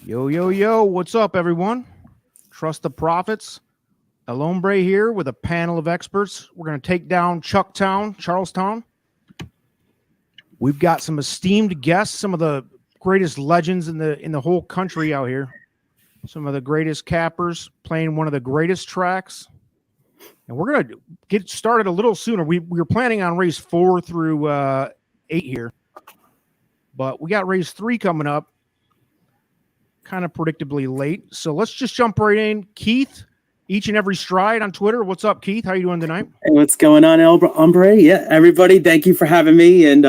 Yo, yo, yo, what's up, everyone? Trust the Profits. El Hombre here with a panel of experts. We're going to take down Chucktown, Charlestown. We've got some esteemed guests, some of the greatest legends in the whole country out here. Some of the greatest cappers playing one of the greatest tracks. And we're going to get started a little sooner. We were planning on race 4 through 8 here. But we got race 3 coming up. Kind of predictably late. So let's just jump right in. Keith, Each and Every Stride on Twitter. What's up, Keith? How you doing tonight? Hey, what's going on, El Hombre? Yeah, everybody, thank you for having me, and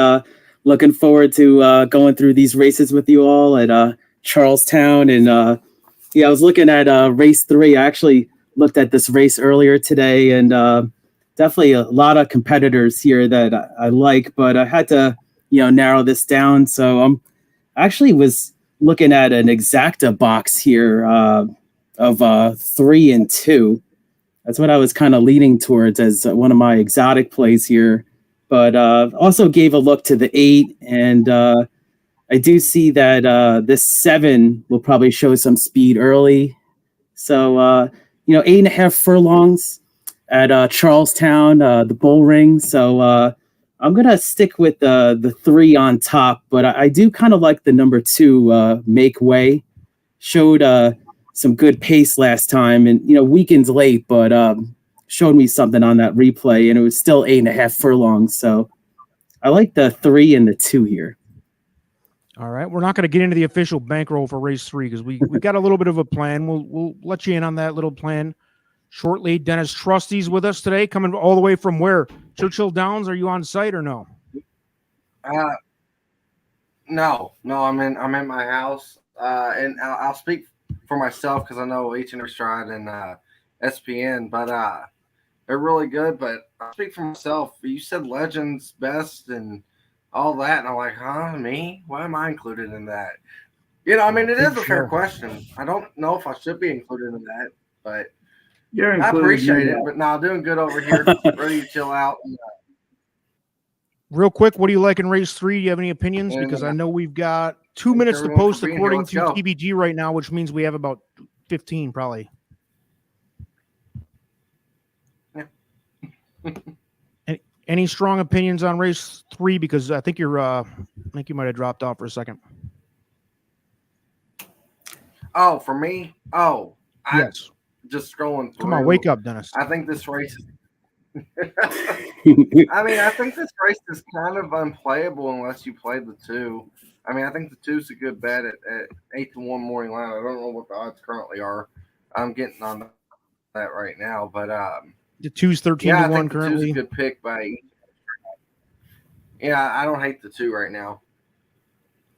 looking forward to going through these races with you all at Charlestown. And I was looking at race 3. I actually looked at this race earlier today, and definitely a lot of competitors here that I like, but I had to narrow this down. So actually was looking at an exacta box here of 3 and 2. That's what I was kind of leaning towards as one of my exotic plays here. But also gave a look to the 8, and I do see that this 7 will probably show some speed early. So 8.5 furlongs at Charlestown, the bull ring. So I'm gonna stick with the 3 on top, but I do kind of like the number 2, Make Way. Showed some good pace last time, and weekends late, but showed me something on that replay, and it was still 8.5 furlongs. So I like the 3 and the 2 here. All right, we're not going to get into the official bankroll for race 3 because we got a little bit of a plan. We'll let you in on that little plan shortly. Dennis Trusty's with us today, coming all the way from where? Churchill Downs. Are you on site or no? No, I'm in my house, and I'll speak for myself because I know Each and Every Stride and SPN, but they're really good. But I'll speak for myself. You said Legends best and all that, and I'm like, huh, me? Why am I included in that? It is a fair question. I don't know if I should be included in that, but I appreciate it. But no, doing good over here, ready to chill out. Real quick, what do you like in race 3? Do you have any opinions? Because I know we've got 2 minutes to post according to TBG right now, which means we have about 15 probably. Yeah. Any strong opinions on race 3? Because I think you might have dropped off for a second. Oh, for me? Oh, yes. Just scrolling through. Come on, wake up, Dennis. I think this race I think this race is kind of unplayable unless you play the 2. I think the 2's a good bet at 8-1 morning line. I don't know what the odds currently are. I'm getting on that right now, but the 2's 13-1 currently. The 2's a good pick by. Yeah, I don't hate the 2 right now.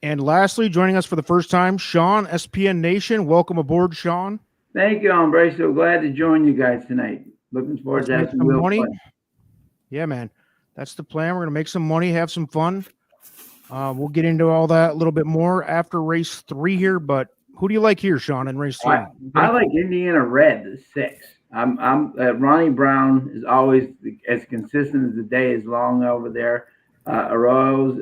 And lastly, joining us for the first time, Sean, SPN Nation. Welcome aboard, Sean. Thank you, Hombre. So glad to join you guys tonight. Looking forward to having some real money. Fun. Yeah, man. That's the plan. We're going to make some money, have some fun. We'll get into all that a little bit more after race 3 here, but who do you like here, Sean, in race 3? I like Indiana Red, the 6. Ronnie Brown is always as consistent as the day is long over there. Arroyo's,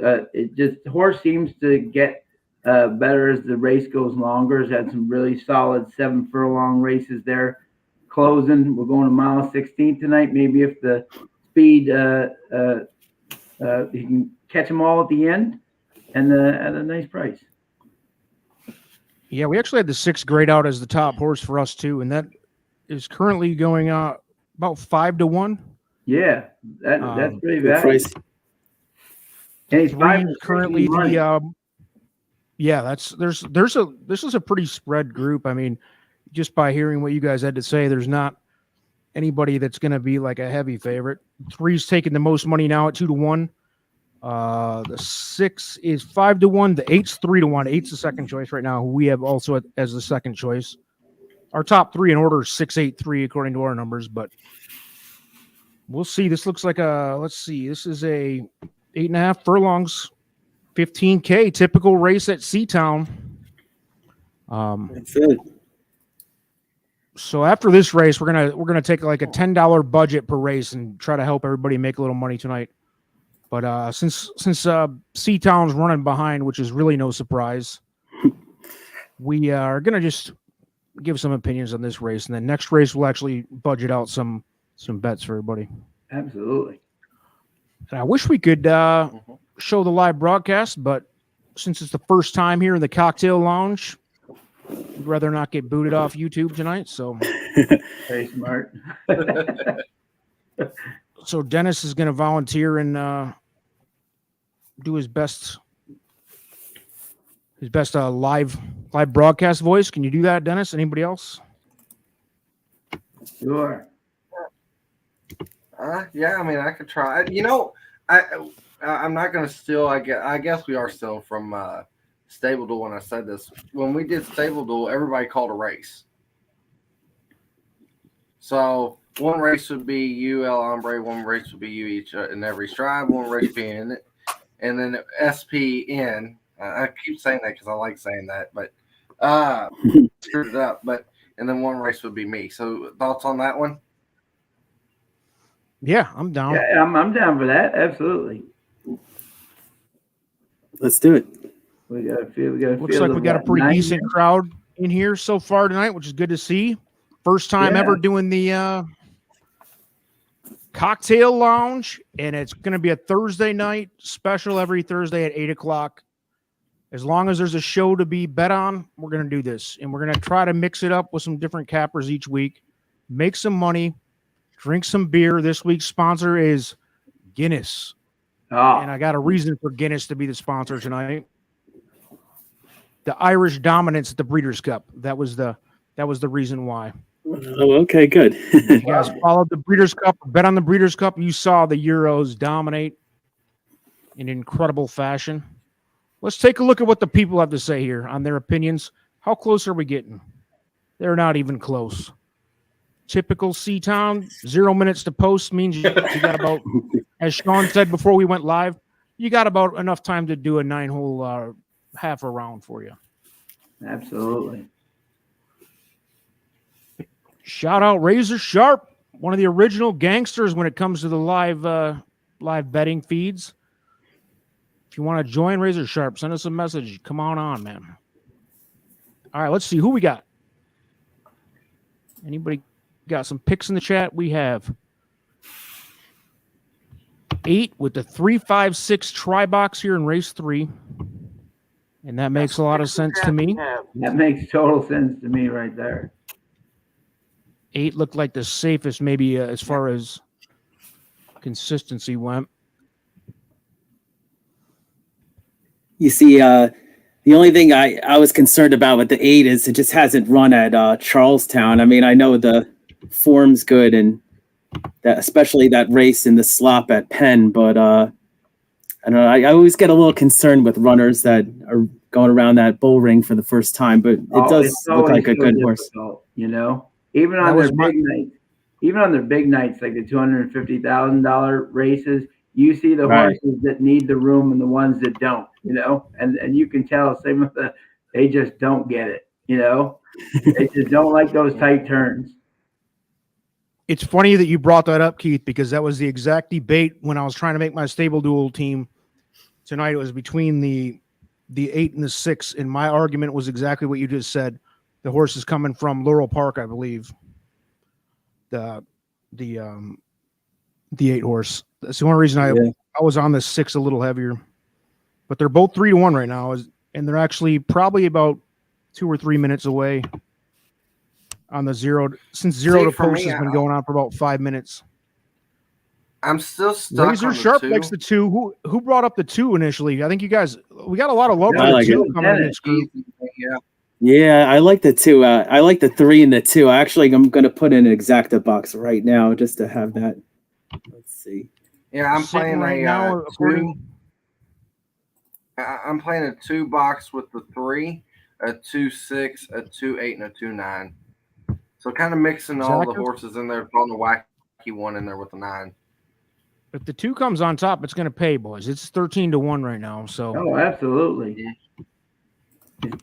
horse seems to get better as the race goes longer. Has had some really solid 7 furlong races there. Closing, we're going to mile 16 tonight. Maybe if the speed, you can catch them all at the end, and at a nice price. Yeah, we actually had the 6 grade out as the top horse for us too, and that is currently going about 5-1. Yeah, that's pretty bad. Price. And he's 3 currently the this is a pretty spread group. Just by hearing what you guys had to say, there's not anybody that's going to be like a heavy favorite. 3's taking the most money now at 2-1. The 6 is 5-1. The 8's 3-1. 8's the second choice right now. Who we have also as the second choice. Our top 3 in order is 6, 8, 3 according to our numbers, but we'll see. This looks like this is a 8.5 furlongs, 15K typical race at Seatown. That's it. So after this race, we're gonna take like a $10 budget per race and try to help everybody make a little money tonight. But since Seatown's running behind, which is really no surprise, we are going to just give some opinions on this race, and then next race we'll actually budget out some bets for everybody. Absolutely. And I wish we could show the live broadcast, but since it's the first time here in the cocktail lounge, we'd rather not get booted off YouTube tonight. So Very smart. So Dennis is going to volunteer and do his best live broadcast voice. Can you do that, Dennis? Anybody else? Sure. Yeah, I mean, I could try. I'm not going to steal. I guess we are stealing from Stable Duel when I said this. When we did Stable Duel, everybody called a race. So one race would be you, El Hombre. One race would be you each in every stride. One race being it. And then SPN. I keep saying that because I like saying that, but screwed it up. And then one race would be me. So thoughts on that one? Yeah, I'm down. Yeah, I'm down for that. Absolutely. Let's do it. We got to feel. Looks like we got a pretty decent crowd in here so far tonight, which is good to see. First time ever doing the cocktail lounge, and it's going to be a Thursday night special every Thursday at 8:00. As long as there's a show to be bet on, we're going to do this, and we're going to try to mix it up with some different cappers each week, make some money, drink some beer. This week's sponsor is Guinness, and I got a reason for Guinness to be the sponsor tonight. The Irish dominance at the Breeders' Cup. That was the reason why. Oh, okay, good. You guys followed the Breeders' Cup, bet on the Breeders' Cup. You saw the Euros dominate in incredible fashion. Let's take a look at what the people have to say here on their opinions. How close are we getting? They're not even close. Typical C-Town, 0 minutes to post means you got about, as Sean said before we went live, you got about enough time to do a 9-hole half a round for you. Absolutely. Shout out Razor Sharp, one of the original gangsters when it comes to the live betting feeds. If you want to join Razor Sharp, send us a message. Come on, man. All right, let's see who we got. Anybody got some picks in the chat? We have 8 with the 3-5-6 try box here in race 3. And that makes a lot of sense to me. That makes total sense to me right there. 8 looked like the safest, maybe as far as consistency went. You see, the only thing I was concerned about with the 8 is it just hasn't run at Charlestown. I mean, I know the form's good, and that, especially that race in the slop at Penn, but I don't know. I always get a little concerned with runners that are going around that bull ring for the first time, but it does look like a good horse. You know, even on their big nights, like the $250,000 races, you see the horses that need the room and the ones that don't, you know, and you can tell same with they just don't get it, you know, they just don't like those tight turns. It's funny that you brought that up, Keith, because that was the exact debate when I was trying to make my Stable Duel team tonight. It was between the 8 and the 6, and my argument was exactly what you just said. The horse is coming from Laurel Park, I believe. The 8 horse. That's the only reason I was on the 6 a little heavier. But they're both 3-1 right now, and they're actually probably about 2 or 3 minutes away on the 0. Since 0 to post has been going on for about 5 minutes. I'm still stuck. Razor Sharp likes the 2. Who brought up the 2 initially? I think you guys. We got a lot of love for the 2 coming in this group. Yeah, I like the 2. I like the 3 and the 2. I'm going to put in an exacta box right now just to have that. Let's see. Yeah, I'm playing right now. I'm playing a 2 box with the 3, a 2-6, a 2-8, and a 2-9. So kind of mixing all the horses in there, throwing the wacky one in there with the 9. If the 2 comes on top, it's going to pay, boys. It's 13-1 right now. So absolutely.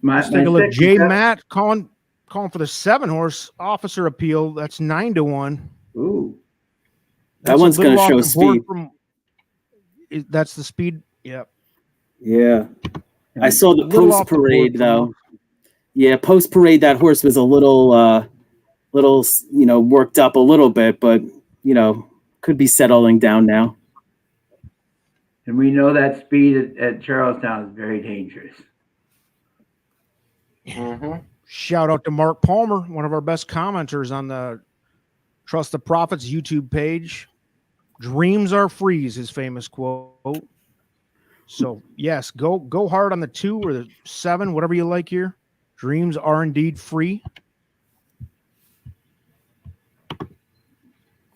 Let's take a look. J. Matt calling for the 7 horse officer appeal. That's 9-1. Ooh, that one's going to show speed. That's the speed. Yep. Yeah. I saw the post parade though. Yeah, post parade, that horse was a little, worked up a little bit, but could be settling down now. And we know that speed at Charlestown is very dangerous. Mm-hmm. Shout out to Mark Palmer, one of our best commenters on the Trust the Profits YouTube page. Dreams are free is his famous quote. So yes, go hard on the 2 or the 7, whatever you like here. Dreams are indeed free.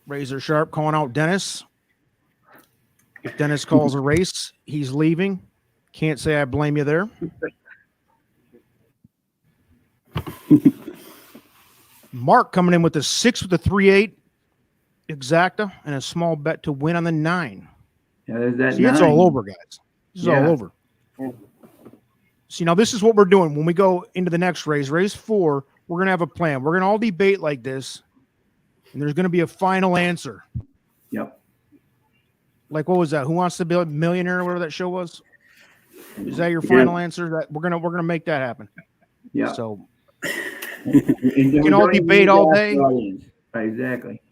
Razor Sharp calling out Dennis. If Dennis calls a race, he's leaving. Can't say I blame you there. Mark coming in with a 6 with a 3-8 exacta and a small bet to win on the 9. Yeah, there's that. See, 9. it's all over, guys. This is all over. See, now this is what we're doing when we go into the next race. Race 4, we're going to have a plan. We're going to all debate like this, and there's going to be a final answer. Yep. Like, what was that? Who Wants to Be a Millionaire or whatever that show was? Is that your final answer? That we're gonna make that happen. Yeah. So we can all debate all day. Exactly.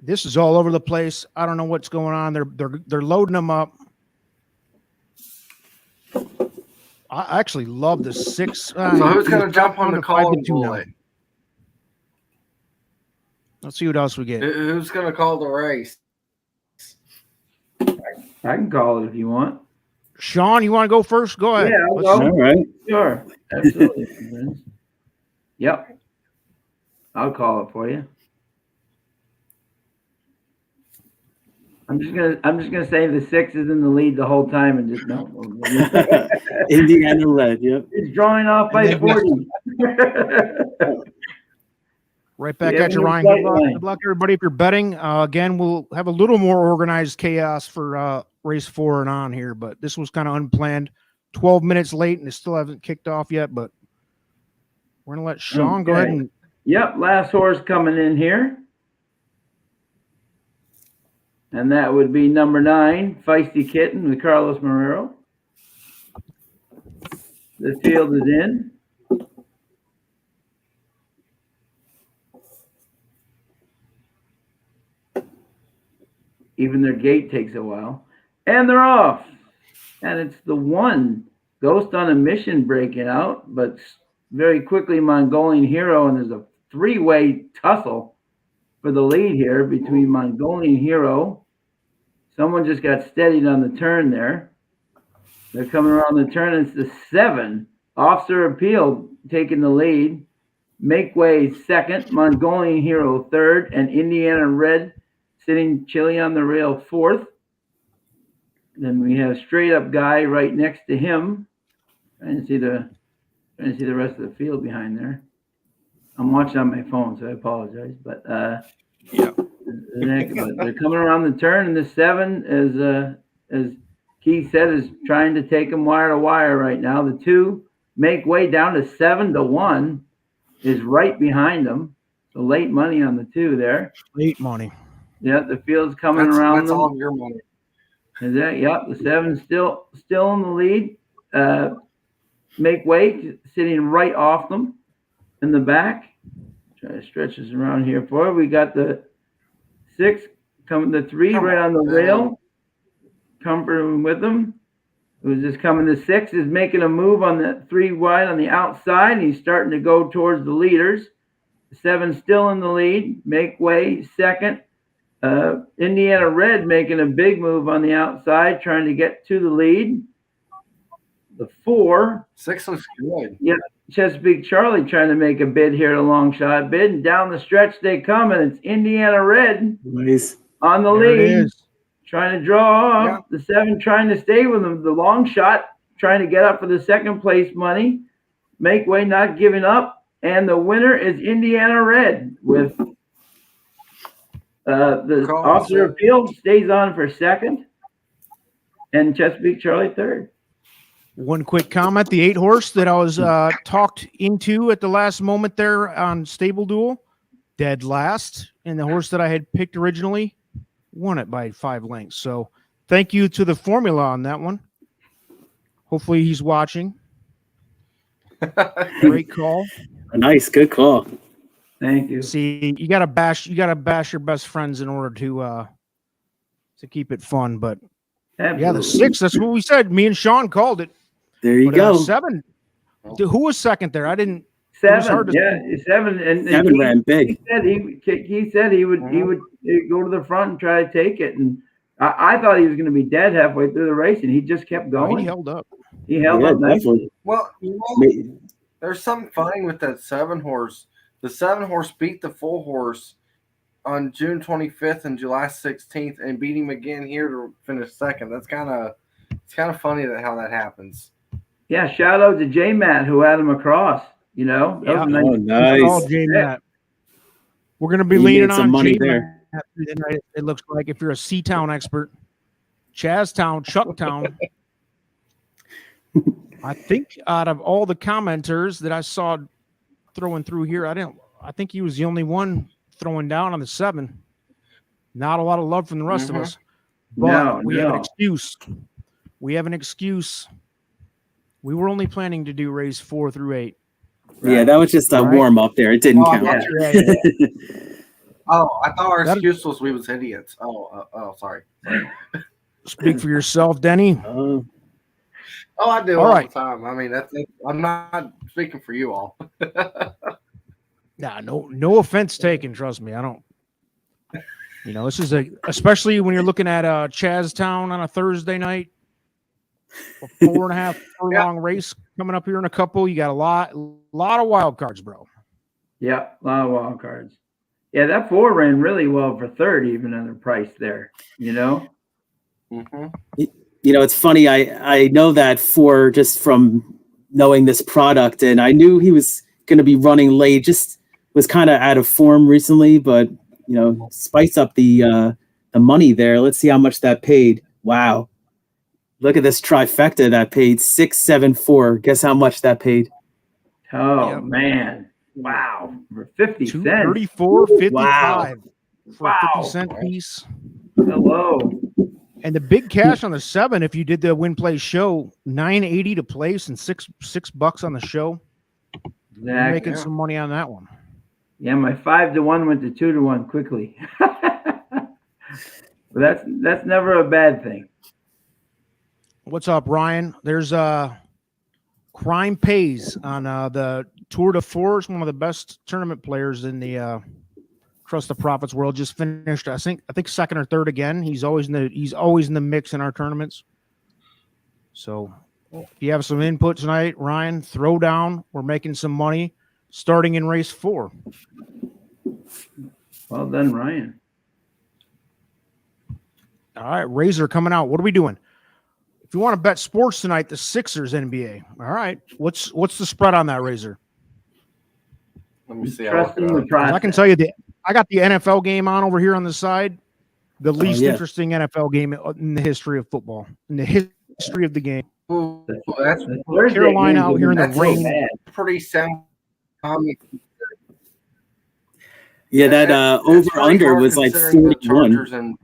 This is all over the place. I don't know what's going on. They're loading them up. I actually love the 6. So who's going to jump on the call and bullet? Let's see what else we get. Who's going to call the race? I can call it if you want. Sean, you want to go first? Go ahead. Yeah, I'll go. All right. Sure. Absolutely. Yep. I'll call it for you. I'm just gonna say the 6 is in the lead the whole time and just no. Indiana Red. Yep. It's drawing off by 40. Right back at you, Ryan. Good luck, everybody. If you're betting, again, we'll have a little more organized chaos for race 4 and on here, but this was kind of unplanned. 12 minutes late, and it still hasn't kicked off yet, but we're going to let Sean go ahead and... Yep, last horse coming in here. And that would be number 9, Feisty Kitten with Carlos Marrero. The field is in. Even their gate takes a while. And they're off. And it's the 1, Ghost on a Mission breaking out, but very quickly Mongolian Hero, and there's a 3-way tussle for the lead here between Mongolian Hero. Someone just got steadied on the turn there. They're coming around the turn. It's the 7, Officer Appeal taking the lead. Make Way second, Mongolian Hero third, and Indiana Red sitting chilly on the rail 4th. Then we have Straight Up Guy right next to him. Trying to see the rest of the field behind there. I'm watching on my phone, so I apologize. But they're coming around the turn, and the 7 as Keith said, is trying to take them wire to wire right now. The 2, Make Way down to 7-1, is right behind them. So late money on the 2 there. Late money. Yeah, the field's coming around. That's all of your money. Is that? Yep, the 7's still in the lead. Make Way sitting right off them in the back. Try to stretch this around here for you. We got the 6 coming, the 3 right on the rail. Comforting with them. It was just coming. The 6 is making a move on the 3 wide on the outside, and he's starting to go towards the leaders. The 7 still in the lead. Make Way second. Indiana Red making a big move on the outside, trying to get to the lead. The 4. 6 looks good. Yeah, Chesapeake Charlie trying to make a bid here, a long shot bid. And down the stretch they come, and it's Indiana Red Nice. on the There it lead. is. Trying to draw off. The 7 trying to stay with them. The long shot trying to get up for the 2nd place money. Make Way not giving up. And the winner is Indiana Red with the Officer Appeal stays on for 2nd. And Chesapeake Charlie 3rd. One quick comment. The 8 horse that I was talked into at the last moment there on Stable Duel, dead last. And the horse that I had picked originally won it by 5 lengths. So thank you to the formula on that one. Hopefully he's watching. Great call. Nice, good call. Thank you. See, you gotta bash your best friends in order to keep it fun. But Absolutely. yeah, the 6, that's what we said. Me and Sean called it. There you But, go. 7. Who was second there? I didn't. It was 7, hard to yeah, 7, and 7 ran big. He said he would go to the front and try to take it, and I thought he was going to be dead halfway through the race, and he just kept going. He held up. He held up nicely. Well, there's something funny with that 7 horse. The 7 horse beat the 4 horse on June 25th and July 16th, and beat him again here to finish second. That's kind of funny how that happens. Yeah, shout out to J Matt who had him across. You know, that was a nice. Oh, J-Matt. We're going to be leaning on money J-Matt tonight. It looks like, if you're a Seatown expert. Chaztown, Chucktown. I think out of all the commenters that I saw throwing through here, I think he was the only one throwing down on the 7. Not a lot of love from the rest of us. But we have an excuse. We have an excuse. We were only planning to do race 4 through 8. Right. Yeah, that was just a warm up there. It didn't count. Yeah. Oh, I thought our excuse was we was idiots. Sorry. Speak for yourself, Denny. Oh, I do all the time. I mean, I'm not speaking for you all. Nah, no offense taken. Trust me, I don't. You know, this is especially when you're looking at Chaztown on a Thursday night, a 4.5 furlong race coming up here in a couple. You got a lot of wild cards, bro. Yeah, a lot of wild cards. Yeah, that 4 ran really well for third, even under price there. You know. Mm-hmm. You know, it's funny. I know that 4 just from knowing this product, and I knew he was going to be running late. Just was kind of out of form recently, but you know, spice up the money there. Let's see how much that paid. Wow. Look at this trifecta that paid 674. Guess how much that paid? Oh man! Wow, for 50 cents. 34.55 wow. for a 50-cent piece. Hello. And the big cash on the 7, if you did the win play show, $9.80 to place and $6 on the show. Exactly. You're making some money on that one. Yeah, my 5-1 went to 2-1 quickly. But that's never a bad thing. What's up, Ryan? There's Crime Pays on the Tour de Force, one of the best tournament players in the Trust the Profits world. Just finished, I think second or third again. He's always in the mix in our tournaments. So if you have some input tonight, Ryan, throw down. We're making some money starting in race 4. Well done, Ryan. All right, Razor coming out. What are we doing? If you want to bet sports tonight, the Sixers NBA. All right. What's the spread on that, Razor? Let me see. I can tell you I got the NFL game on over here on the side. The least interesting NFL game in the history of football, in the history of the game. Well, that's Carolina out here in the rain. Pretty sound. Yeah, that over under was like 41.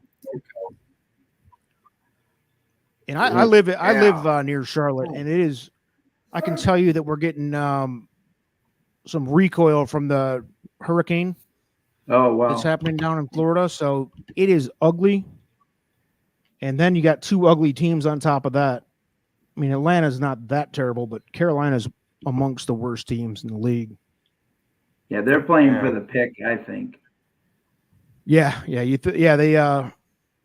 And I live near Charlotte, and it is. I can tell you that we're getting some recoil from the hurricane. Oh wow! That's happening down in Florida, so it is ugly. And then you got 2 ugly teams on top of that. I mean, Atlanta's not that terrible, but Carolina's amongst the worst teams in the league. Yeah, they're playing for the pick, I think. Yeah, they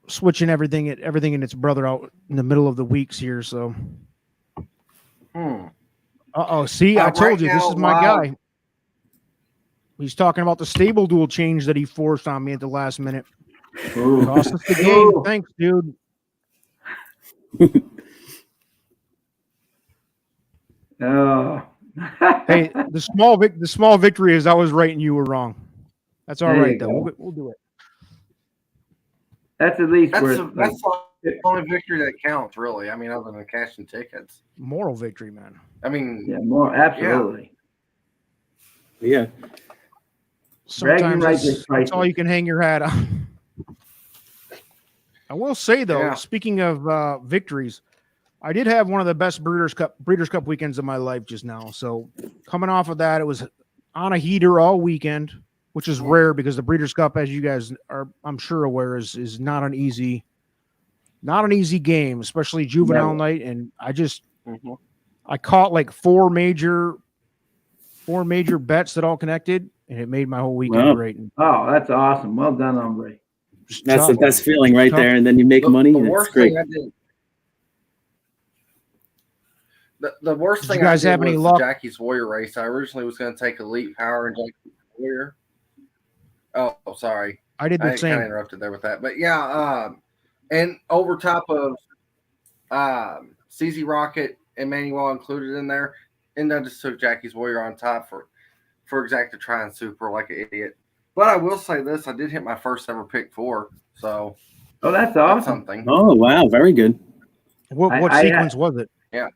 switching everything and its brother out in the middle of the weeks here. So, see, I told you this is my guy. He's talking about the stable duel change that he forced on me at the last minute. Cost us the game. Thanks, dude. Oh. Hey, the small victory is I was right and you were wrong. That's all right, though. We'll do it. That's at least that's the only victory that counts, really. I mean, other than cashing tickets. Moral victory, man. I mean, absolutely. Yeah. Sometimes that's all you can hang your hat on. I will say, though, speaking of victories, I did have one of the best Breeders' Cup weekends of my life just now. So coming off of that, it was on a heater all weekend, which is rare because the Breeders' Cup, as you guys are, I'm sure aware, is not an easy game, especially juvenile night. And I caught like four major bets that all connected, and it made my whole weekend great. And oh, that's awesome. Well done, hombre. That's the best feeling right there. And then you make money. The And worst it's great. thing I did. The worst thing you guys I did have any was luck? the Jackie's Warrior race. I originally was going to take Elite Power and Jackie's Warrior. Oh, sorry. I did the I same. kind of interrupted there with that. But yeah, and over top of CZ Rocket and Manuel included in there, and I just took Jackie's Warrior on top for Exacta Try and Super like an idiot. But I will say this, I did hit my first ever pick 4. So that's awesome. that's something. Oh, wow. Very good. What sequence was it? Yeah.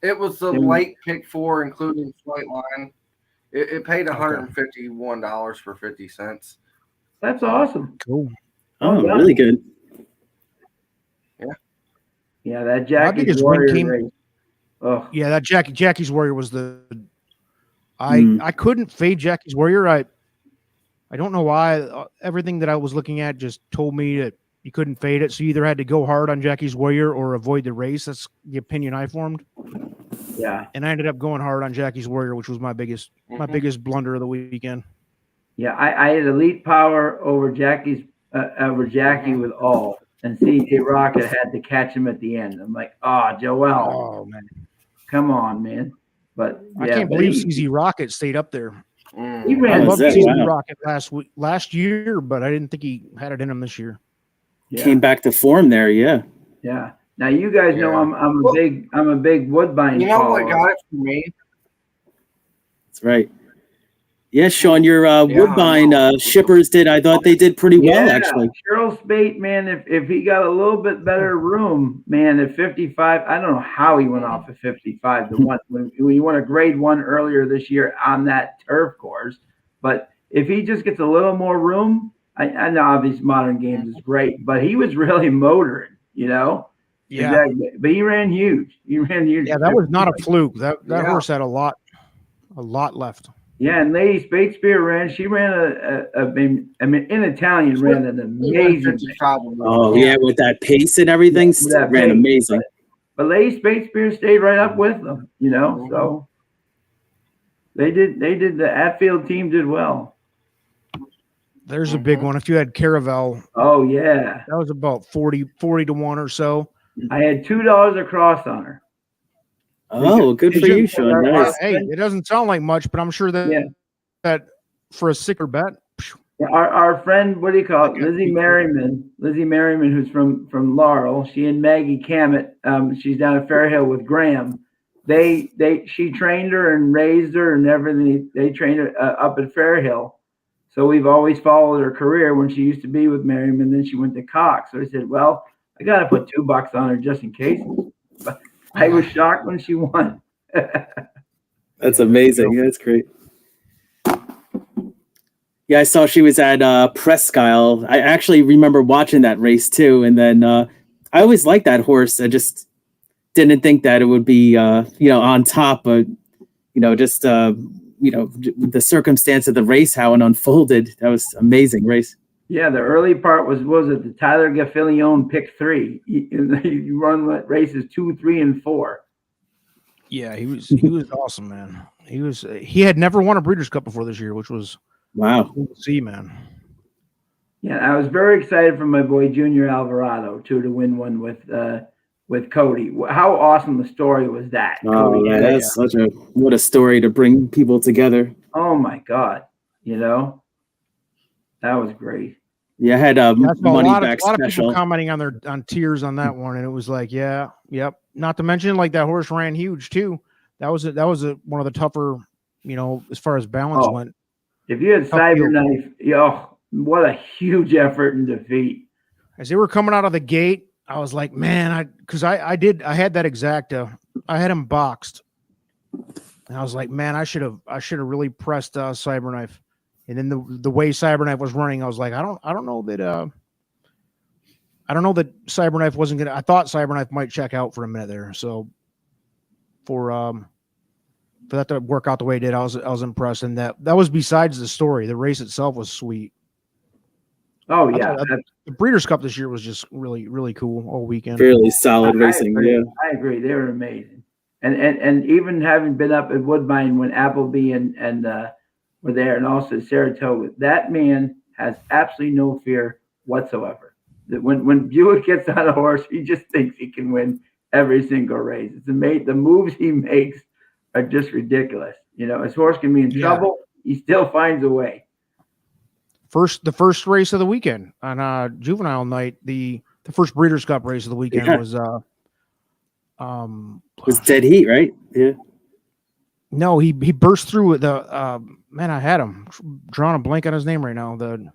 It was the late pick 4, including flight line. It paid $151 for 50 cents. That's awesome. Cool. Oh, really good. Yeah, that Jackie's Warrior race. Oh. Yeah, that Jackie's Warrior was the. I couldn't fade Jackie's Warrior. I don't know why. Everything that I was looking at just told me that you couldn't fade it. So you either had to go hard on Jackie's Warrior or avoid the race. That's the opinion I formed. Yeah. And I ended up going hard on Jackie's Warrior, which was my biggest blunder of the weekend. Yeah, I had Elite Power over Jackie with all, and CJ Rocket had to catch him at the end. I'm like, Joel. Oh man, come on, man. But I can't believe CZ Rocket stayed up there. He ran. I loved CZ Rocket last year, but I didn't think he had it in him this year. Yeah. Came back to form there, yeah. Yeah. Now you guys know I'm a big Woodbine. You know what got it for me? That's right. Yeah, Sean, your Woodbine shippers I thought they did pretty well, actually. Cheryl Spate, man, if he got a little bit better room, man, at 55, I don't know how he went off at 55 when he won a grade 1 earlier this year on that turf course. But if he just gets a little more room, I know obviously Modern Games is great, but he was really motoring, Yeah. Exactly. But he ran huge. Yeah, that was not a fluke. That horse had a lot left. Yeah, and Lady Spatespear ran. She ran in Italian ran an amazing. Oh yeah, with that pace and everything, ran amazing. But Lady Spatespear stayed right up with them, So they did. The Atfield team did well. There's a big one. If you had Caravel, oh yeah, that was about 40 to 1 or so. I had $2 across on her. Oh, good for you, Sean. Nice. Hey, it doesn't sound like much, but I'm sure that for a sicker bet. Yeah, our friend, what do you call it? Lizzie Merriman, who's from Laurel. She and Maggie Cammett, she's down at Fairhill with Graham. She trained her and raised her and everything. They trained her up at Fairhill. So we've always followed her career when she used to be with Merriman. Then she went to Cox. So I said, well, I got to put $2 on her just in case. But I was shocked when she won. That's amazing. Yeah, that's great. Yeah, I saw she was at Presque-Isle. I actually remember watching that race too. And then I always liked that horse. I just didn't think that it would be, on top of, just, the circumstance of the race, how it unfolded. That was amazing race. Yeah, the early part was it the Tyler Gaffilione pick 3? You run races 2, 3, and 4. Yeah, he was awesome, man. He had never won a Breeders' Cup before this year, which was wow. Cool to see, man. Yeah, I was very excited for my boy Junior Alvarado too to win one with Cody. How awesome the story was that? Oh Cody, yeah, that's what a story to bring people together. Oh my God, that was great. Yeah, I had a money back special. A lot of special. people commenting on tiers on that one, and it was like, yeah, yep. Not to mention, like that horse ran huge too. That was one of the tougher, as far as balance went. If you had Cyberknife, what a huge effort and defeat. As they were coming out of the gate, I was like, man, I had that exacta. I had him boxed, and I was like, man, I should have really pressed Cyberknife. And then the way Cyberknife was running, I was like, I don't know that I don't know that Cyberknife wasn't gonna. I thought Cyberknife might check out for a minute there. So for that to work out the way it did, I was impressed. And that was besides the story. The race itself was sweet. Oh I yeah, thought the Breeders' Cup this year was just really, really cool all weekend. Fairly solid racing. Yeah. I agree. They were amazing. And even having been up at Woodbine when Appleby and were there, and also Saratoga, that man has absolutely no fear whatsoever. That when Buick gets on a horse, he just thinks he can win every single race. It's amazing. The moves he makes are just ridiculous. You know, his horse can be in trouble, he still finds a way. The first race of the weekend on Juvenile Night, the first Breeders' Cup race of the weekend was Dead Heat, right? Yeah. No, he burst through the man. I had him drawing a blank on his name right now. The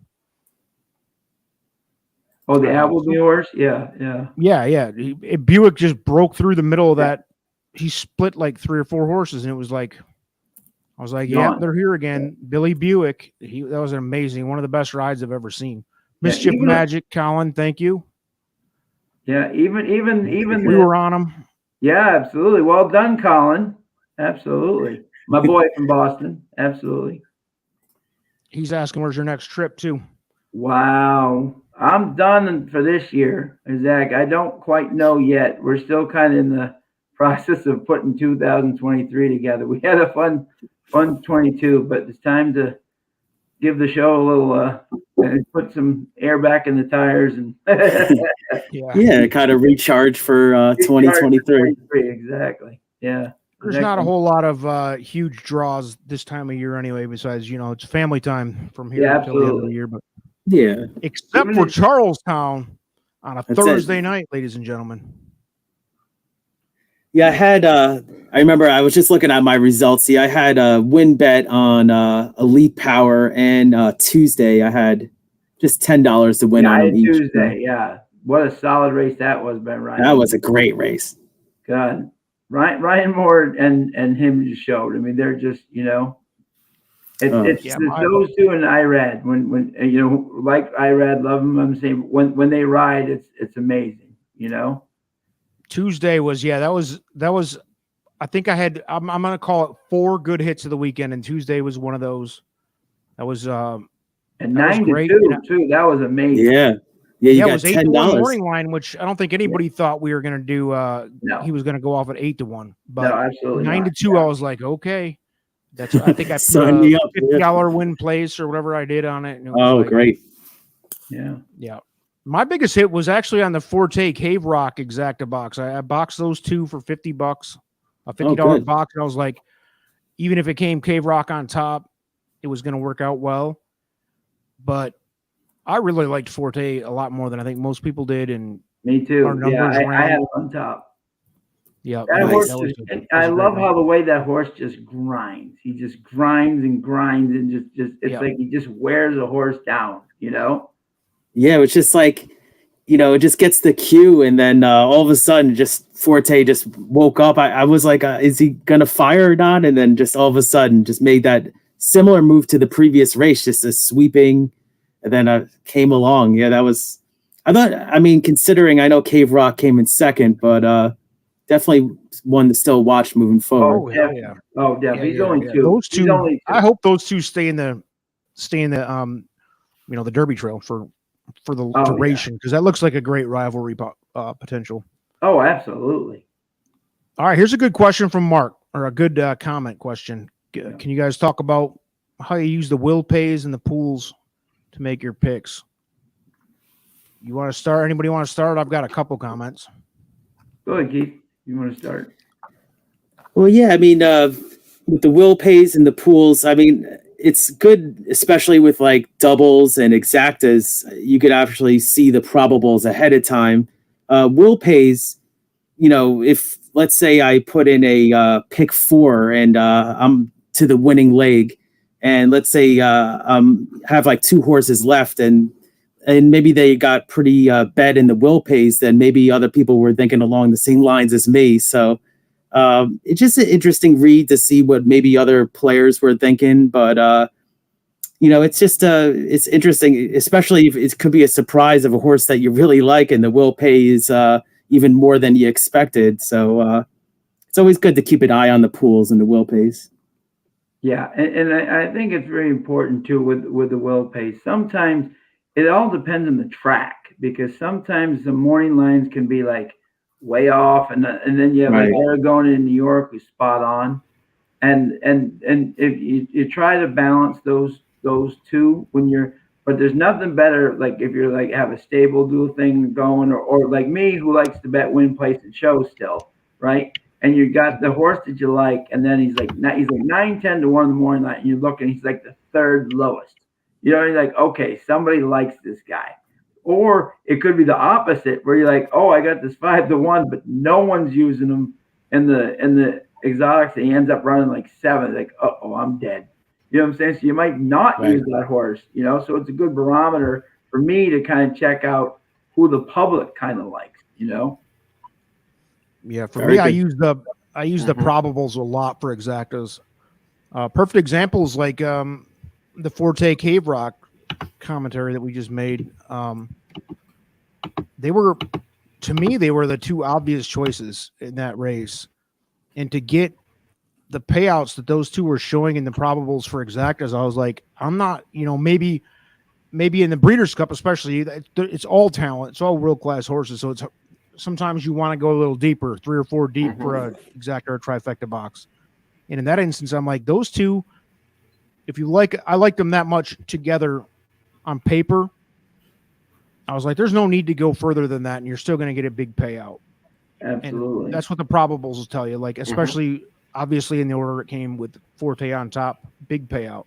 Appleby horse, yeah. Buick just broke through the middle of that. He split like 3 or 4 horses, and it was like, I was like, yeah, they're here again. Billy Buick. That was an amazing, one of the best rides I've ever seen. Mischief Magic, Colin, thank you. Yeah, even we were on him. Yeah, absolutely. Well done, Colin. Absolutely. My boy from Boston. Absolutely. He's asking where's your next trip too. Wow. I'm done for this year, Zach. I don't quite know yet. We're still kind of in the process of putting 2023 together. We had a fun 22, but it's time to give the show a little and put some air back in the tires and kind of recharge for 2023. Exactly. Yeah. There's not a whole lot of huge draws this time of year anyway, besides, it's family time from here until the end of the year. But except for Charlestown on a Thursday night, ladies and gentlemen. Yeah, I had I remember I was just looking at my results. See, I had a win bet on Elite Power, and Tuesday I had just $10 to win on each. Tuesday, yeah. What a solid race that was, Ben Ryan. That was a great race. God. Ryan Moore and him just showed. I mean, they're just, it's those two and Irad. When like Irad, love them. I'm saying when they ride, it's amazing. Tuesday was that was. I think I had. I'm gonna call it 4 good hits of the weekend, and Tuesday was one of those. That was and 9-2 too. That was amazing. Yeah. Yeah, it was 8-1 morning line, which I don't think anybody thought we were going to do. No. He was going to go off at 8-1, but no, absolutely 9-2. I was like, okay, that's. I think I put a $50 win place or whatever I did on it. And it was great! Yeah. My biggest hit was actually on the Forte Cave Rock Exacta box. I boxed those 2 for $50, a $50 box, and I was like, even if it came Cave Rock on top, it was going to work out well, but. I really liked Forte a lot more than I think most people did, and me too. I had it on top. Yeah, I love how the way that horse just grinds. He just grinds and grinds, and just it's like he just wears a horse down. Yeah, it's just like, it just gets the cue, and then all of a sudden, just Forte just woke up. I was like, is he gonna fire or not? And then just all of a sudden, just made that similar move to the previous race, just a sweeping. And then I came along. Yeah, that was. Considering I know Cave Rock came in second, but definitely one to still watch moving forward. Oh, yeah. He's only 2. Those 2. I hope those 2 stay in the the Derby Trail for the duration, because that looks like a great rivalry potential. Oh, absolutely. All right, here's a good question from Mark, or a good comment question. Can you guys talk about how you use the will pays and the pools to make your picks? You want to start? Anybody want to start? I've got a couple comments. Go ahead, Keith. You want to start? Well, yeah. With the will pays and the pools, it's good, especially with like doubles and exactas. You could actually see the probables ahead of time. Will pays, if let's say I put in a pick 4 and I'm to the winning leg. And let's say have like 2 horses left, and maybe they got pretty bet in the will pays, then maybe other people were thinking along the same lines as me. So it's just an interesting read to see what maybe other players were thinking. But it's just it's interesting, especially if it could be a surprise of a horse that you really like, and the will pay is even more than you expected. So it's always good to keep an eye on the pools and the will pays. Yeah, and I think it's very important too with the will pace. Sometimes it all depends on the track because sometimes the morning lines can be like way off, and then you have like Right. Oregon and New York who's spot on, and if you try to balance those two when you're, but there's nothing better like if you're like have a stable dual thing going, or like me who likes to bet win place and show still, right? And you got the horse that you like, and then he's like 9, 10 to 1 in the morning night, and you look and he's like the third lowest. You're like, okay, somebody likes this guy. Or it could be the opposite where you're like, oh, I got this 5 to 1, but no one's using him in the exotics, and he ends up running like 7. Like, oh, I'm dead. You know what I'm saying? So you might not Right. use that horse, so it's a good barometer for me to kind of check out who the public kind of likes, Yeah, for Very me, good. I use the probables a lot for exactas. Perfect examples like the Forte Cave Rock commentary that we just made. They were, to me, they were the two obvious choices in that race, and to get the payouts that those two were showing in the probables for exactas, I was like, I'm not, maybe in the Breeders' Cup, especially, it's all talent, it's all world class horses, so it's sometimes you want to go a little deeper, 3 or 4 deep for a exacta or trifecta box. And in that instance, I'm like, those two, I like them that much together on paper. I was like, there's no need to go further than that, and you're still going to get a big payout. Absolutely. And that's what the probables will tell you. Like, especially obviously in the order it came with Forte on top, big payout.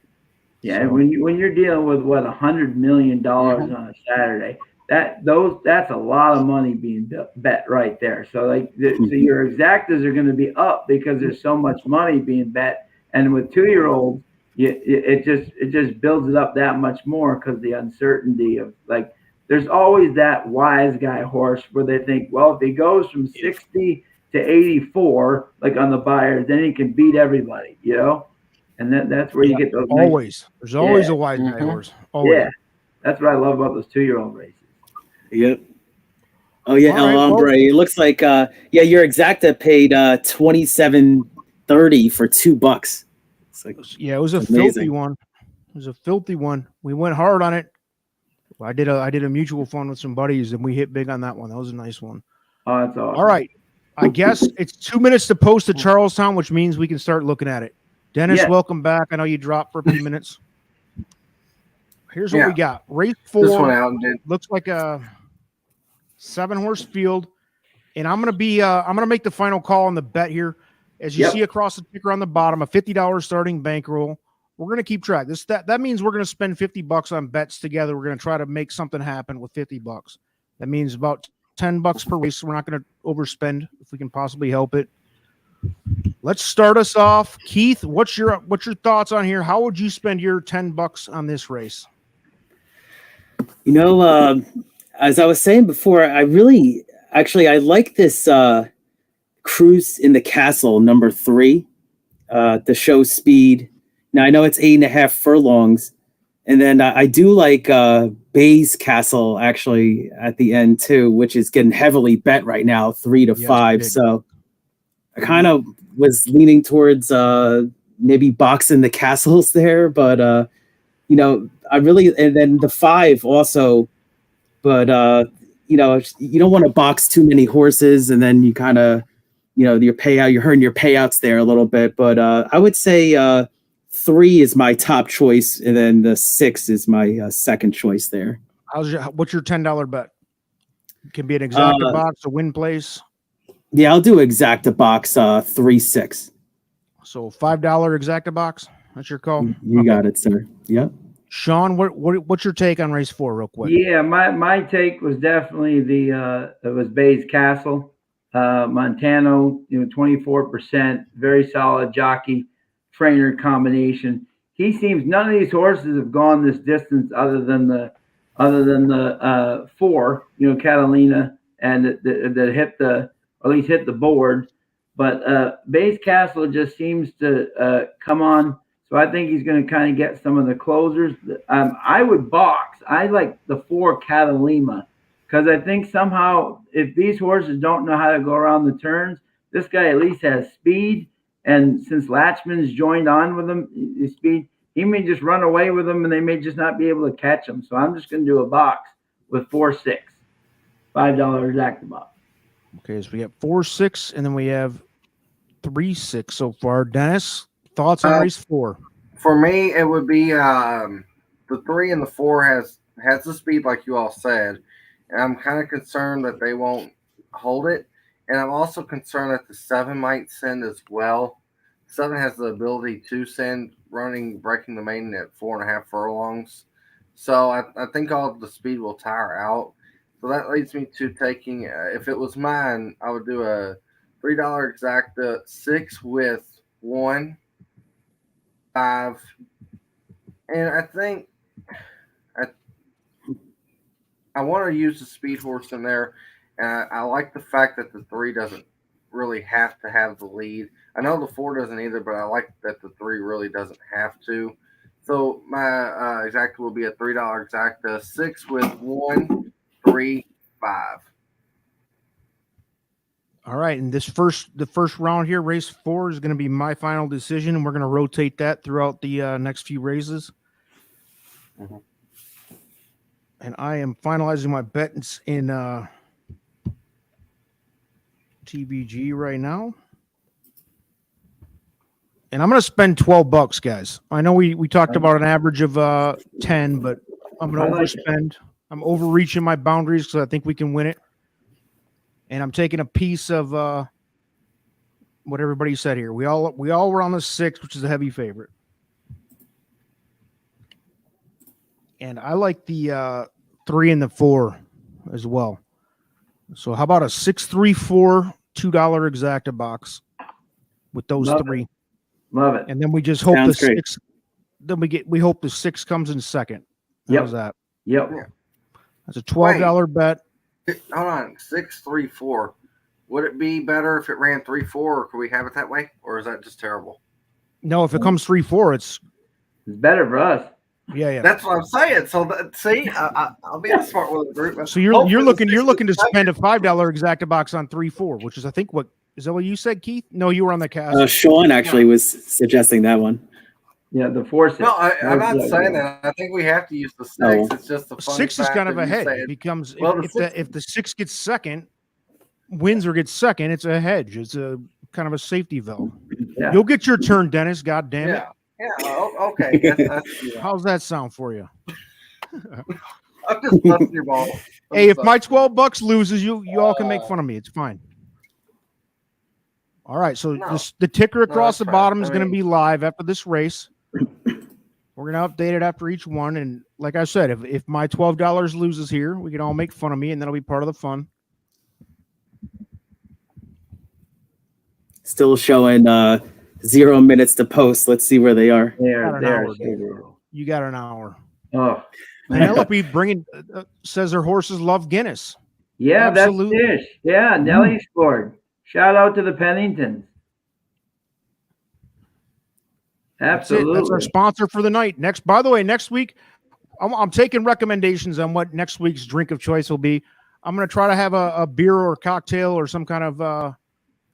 Yeah, So, when you're dealing with $100 million on a Saturday, that's a lot of money being bet right there. So so your exactas are going to be up because there's so much money being bet, and with 2-year-olds, it just builds it up that much more because the uncertainty of like there's always that wise guy horse where they think, well, if he goes from 60 to 84 like on the Buyers, then he can beat everybody, And that's where you get those always. There's always Yeah. a wise guy horse. Always. Yeah, that's what I love about those 2-year-old races. Yep. Oh yeah, All right, El Hombre. It looks like your exacta paid $27.30 for $2. It's like, yeah, it was a amazing. filthy one. It was a filthy one. We went hard on it. I did a mutual fund with some buddies, and we hit big on that one. That was a nice one. Oh, that's awesome. All right. I guess it's 2 minutes to post to Charlestown, which means we can start looking at it. Dennis, welcome back. I know you dropped for a few minutes. Here's what we got. Race 4 This one out did. looks like a 7-horse field, and I'm gonna make the final call on the bet here. As you see across the ticker on the bottom, a $50 starting bankroll. We're gonna keep track. That means we're gonna spend $50 on bets together. We're gonna try to make something happen with $50. That means about $10 per race. We're not gonna overspend if we can possibly help it. Let's start us off. Keith, what's your thoughts on here? How would you spend your $10 on this race? As I was saying before, I like this Cruise in the Castle number 3, the show speed. Now I know it's 8.5 furlongs, and then I do like Bay's Castle actually at the end too, which is getting heavily bet right now, 3 to 5. So I kind of was leaning towards maybe boxing the castles there, but I really, and then the 5 also, but you don't want to box too many horses, and then you kind of, your payout, you're hurting your payouts there a little bit. But I would say 3 is my top choice, and then the 6 is my second choice there. What's your $10 bet? Can be an exacta box, a win place. Yeah, I'll do exacta box 3-6. So $5 exacta box. That's your call. You got it, sir. Yep. Sean, what's your take on race 4, real quick? Yeah, my take was definitely it was Bay's Castle, Montano, 24%, very solid jockey trainer combination. He seems none of these horses have gone this distance other than the 4, Catalina, and that hit at least hit the board. But Bay's Castle just seems to come on So I think he's going to kind of get some of the closers. I would box. I like the 4 Catalima because I think somehow if these horses don't know how to go around the turns, this guy at least has speed. And since Latchman's joined on with him, his speed, he may just run away with them and they may just not be able to catch him. So I'm just going to do a box with 4-6, $5 exact box. Okay, so we have 4-6, and then we have 3-6 so far. Dennis, thoughts on race 4? For me, it would be the 3 and the 4 has the speed, like you all said. And I'm kind of concerned that they won't hold it. And I'm also concerned that the 7 might send as well. 7 has the ability to send breaking the maiden at 4.5 furlongs. So I think all of the speed will tire out. So that leads me to taking, if it was mine, I would do a $3 exacta 6 with 1, 5. And I think I want to use the speed horse in there. And I like the fact that the 3 doesn't really have to have the lead. I know the 4 doesn't either, but I like that the 3 really doesn't have to. So my exacta will be a $3 exacta 6 with 1, 3, 5. All right, and the first round here, race 4, is going to be my final decision, and we're going to rotate that throughout the next few races. Mhm. And I am finalizing my bets in TBG right now. And I'm going to spend $12, guys. I know we talked about an average of 10, but I'm going to overspend. I'm overreaching my boundaries because I think we can win it. And I'm taking a piece of what everybody said here. We all were on the 6, which is a heavy favorite. And I like the 3 and the 4 as well. So how about a 6-3-4 $2 exacta box with those Love 3? Love it. And then we just hope Sounds the great. 6. Then we hope the 6 comes in second. Yep. How's that? Yep. That's a $12 bet. Hold on, 6-3-4. Would it be better if it ran 3-4, or could we have it that way, or is that just terrible? No, if it comes 3-4, it's It's better for us. yeah. That's what I'm saying. So see, I'll be smart with the group. So you're Hopefully looking to the 6 spend a $5 exacta box on 3-4, which is I think what is that what you said, Keith? No, you were on the cast. Sean actually was suggesting that one. Yeah, the 4-6. No, I'm not saying that. I think we have to use the 6. Oh. It's just the fun 6 is fact kind of that a you hedge. said- It becomes Well, if the 6 gets second, wins or gets second, it's a hedge. It's a kind of a safety valve. Yeah. You'll get your turn, Dennis. God damn it. Yeah. Okay. That's, yeah. How's that sound for you? I'm just busting your ball. Hey, if my $12 loses, you all can make fun of me. It's fine. All right, so No. the ticker across that's the fine. bottom is I going to mean- be live after this race. We're going to update it after each one, and like I said, if my $12 loses here, we can all make fun of me, and that'll be part of the fun. Still showing 0 minutes to post. Let's see where they are. Got an There. hour, dude. You got an hour. Oh. Penelope says her horses love Guinness. Yeah, Absolutely. that's Dish. Yeah, Nelly scored. Shout out to the Penningtons. That's it. Absolutely. That's our sponsor for the night. By the way, next week, I'm taking recommendations on what next week's drink of choice will be. I'm going to try to have a beer or cocktail or some kind of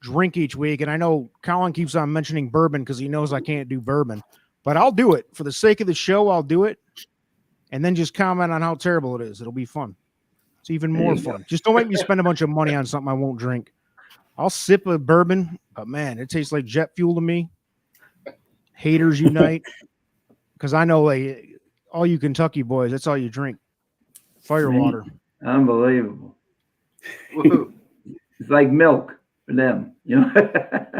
drink each week. And I know Colin keeps on mentioning bourbon because he knows I can't do bourbon, but I'll do it for the sake of the show. I'll do it. And then just comment on how terrible it is. It'll be fun. It's even more fun. Just don't make me spend a bunch of money on something I won't drink. I'll sip a bourbon, but man, it tastes like jet fuel to me. Haters unite. Because I know all you Kentucky boys, that's all you drink. Firewater. Unbelievable. Woohoo. It's like milk for them, you know.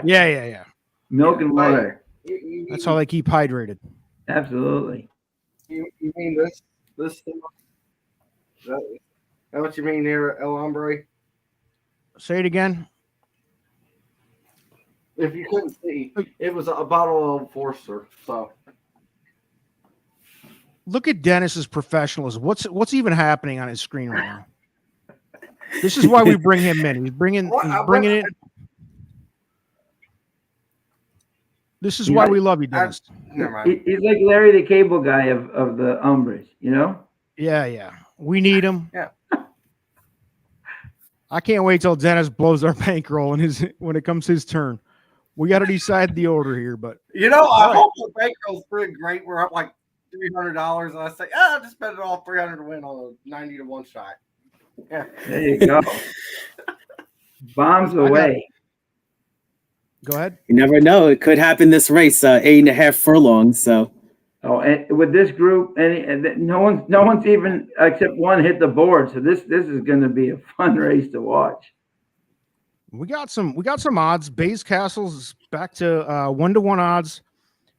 Yeah. Milk and water. That's how they keep hydrated. Absolutely. You mean this thing? Is that what you mean here, El Hombre? Say it again. If you couldn't see, it was a bottle of Forster. So Look at Dennis's professionalism. What's even happening on his screen right now? This is why we bring him in. He's bringing it. This is You why know, we love you, Dennis. Never mind. He's like Larry the Cable Guy of the Umbras, you know? Yeah. We need him. Yeah. I can't wait till Dennis blows our bankroll when it comes his turn. We got to decide the order here, but You know, I right. hope the bankroll's pretty great. We're up like $300, and I say, I'll just bet it all 300 to win on a 90-1 shot. Yeah. There you go. Bombs away. Go ahead. You never know. It could happen this race, 8.5 furlongs. So Oh, and with this group, and no one's even except one hit the board. So this is going to be a fun race to watch. We got some odds. Bayes Castle's back to 1-1 odds,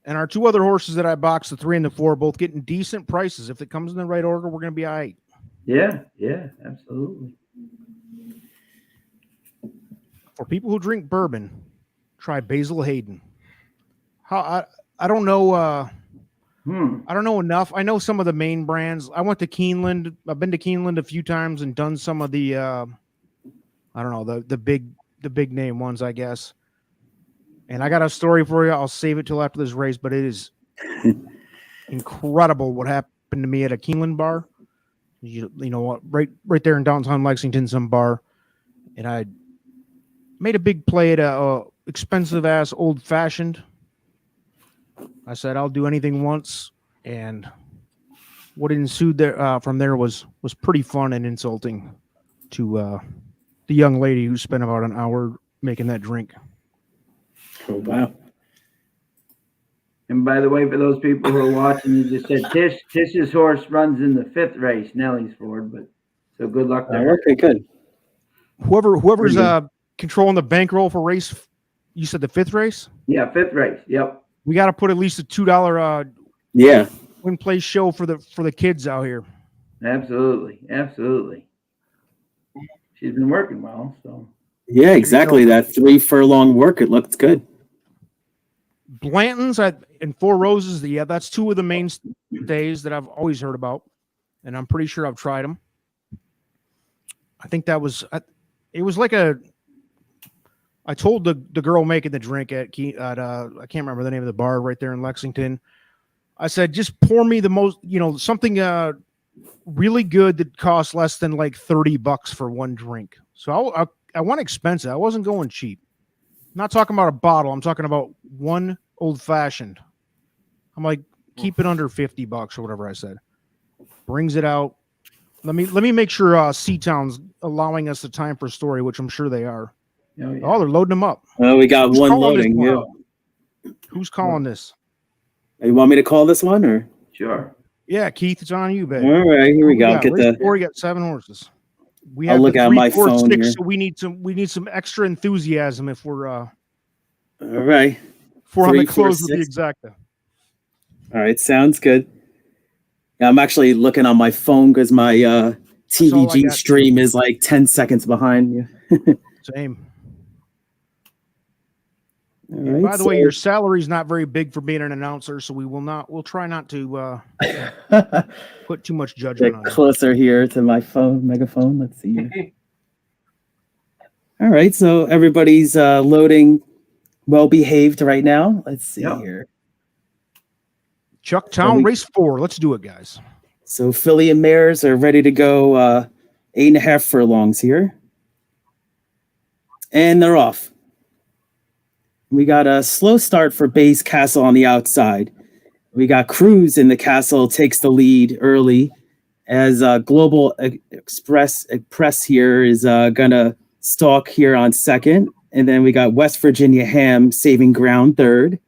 and our two other horses that I boxed, the 3 and the 4, both getting decent prices. If it comes in the right order, we're going to be all right. Yeah, absolutely. For people who drink bourbon, try Basil Hayden. I don't know. I don't know enough. I know some of the main brands. I went to Keeneland. I've been to Keeneland a few times and done some of the I don't know, the big name ones, I guess. And I got a story for you. I'll save it till after this race, but it is incredible what happened to me at a Keeneland bar. You know what? Right there in downtown Lexington, some bar, and I made a big play at a expensive ass old fashioned. I said I'll do anything once, and what ensued there from there was pretty fun and insulting to the young lady who spent about an hour making that drink. oh wow. And by the way, for those people who are watching, you just said Tish's horse runs in the 5th race, Nellie's Ford. But so good luck to her. Okay, good. Whoever's controlling the bankroll for race, you said the 5th race? Yeah, 5th race. Yep. We got to put at least a $2 Yeah. win play show for the kids out here. Absolutely. She's been working well, so. Yeah, exactly. That 3 furlong work, it looked good. Blanton's and Four Roses, that's two of the mainstays that I've always heard about, and I'm pretty sure I've tried them. I think it was like I told the girl making the drink at I can't remember the name of the bar right there in Lexington. I said, just pour me the most, something really good that costs less than like $30 for one drink. So I went expensive. I wasn't going cheap. I'm not talking about a bottle. I'm talking about one old fashioned. I'm like, keep it under $50 or whatever I said. Brings it out. Let me make sure Seatown's allowing us the time for story, which I'm sure they are. Oh, yeah. Oh, they're loading them up. Oh, we got Who's one calling this loading. one Yeah. out? Who's calling this? You want me to call this one or? Sure. Yeah, Keith, it's on you, babe. All right, here we go. Get race 4, we got 7 horses. We I'll have look the at 3, my 4, phone 6, here. so we need some extra enthusiasm if we're All right. 400 3, 4, close with the 6. exacta. All right, sounds good. Yeah, I'm actually looking on my phone because my all I TVG got. stream is like 10 seconds behind you. Same. All And right, by the way, so- your salary's not very big for being an announcer, so we'll try not to put too much judgment get on it. closer here to my megaphone. Let's see here. All right, so everybody's loading well behaved right now. Let's see Yep. here. Chucktown race 4. Let's do it, guys. So Philly and Mares are ready to go 8.5 furlongs here. And they're off. We got a slow start for Bayes Castle on the outside. We got Cruz in the castle, takes the lead early as Global Express here is going to stalk here on second. And then we got West Virginia Ham saving ground third.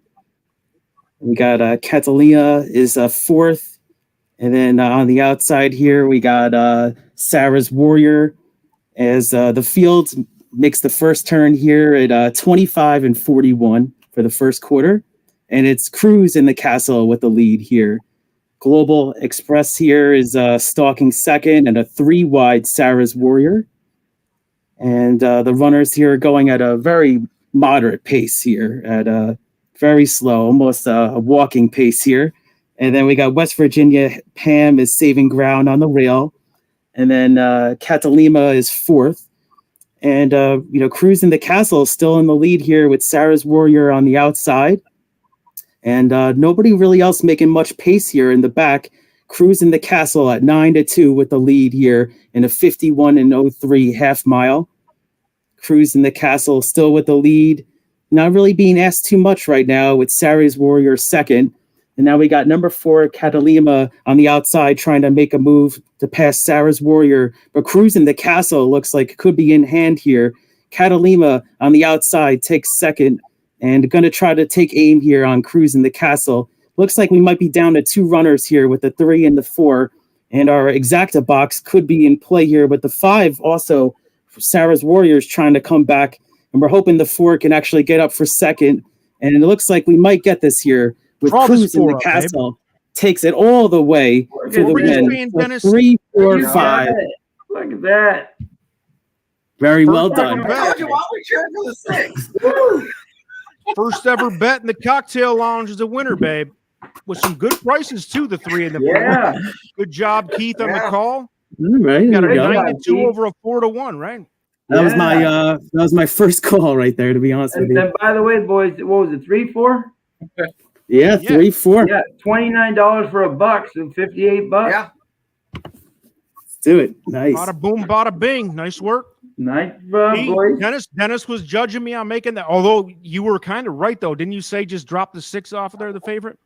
We got Catalina is fourth. And then on the outside here, we got Sarah's Warrior as the field makes the first turn here at 25 and 41 for the first quarter. And it's Cruz in the castle with the lead here. Global Express here is stalking second and a 3-wide Sarah's Warrior. And the runners here are going at a very moderate pace here, at a very slow, almost a walking pace here. And then we got West Virginia Pam is saving ground on the rail. And then Catalina is fourth. And, Cruz in the castle is still in the lead here with Sarah's Warrior on the outside. And nobody really else making much pace here in the back. Cruising the Castle at 9-2 with the lead here in a 51-03 half mile. Cruising the Castle still with the lead. Not really being asked too much right now with Sarah's Warrior second. And now we got number 4, Catalima, on the outside trying to make a move to pass Sarah's Warrior. But Cruising the Castle looks like it could be in hand here. Catalima on the outside takes second and going to try to take aim here on Cruising the Castle. Looks like we might be down to 2 runners here with the 3 and the 4. And our Exacta box could be in play here. But the 5 also, Sarah's Warriors trying to come back. And we're hoping the 4 can actually get up for second. And it looks like we might get this here with Cruising the Castle. Takes it all the way to the win. So 3, 4, 5. Look at that. Very well done. I told you, why we cheering for the 6? First ever bet in the cocktail lounge is a winner, babe. With some good prices too, the 3 and the 4. Yeah. Good job, Keith, on the call. All right, You got a there we go. 9-2 over a 4-1, right? That was my first call right there, to be honest with And you. by the way, boys, what was it, 3-4? Yeah, 3, 4. Yeah, $29 for $1, so $58. Yeah. Let's do it. Nice. Bada boom, bada bing. Nice work. Nice, Hey, boys. Dennis was judging me on making that. Although you were kind of right, though. Didn't you say just drop the 6 off of there, the favorite?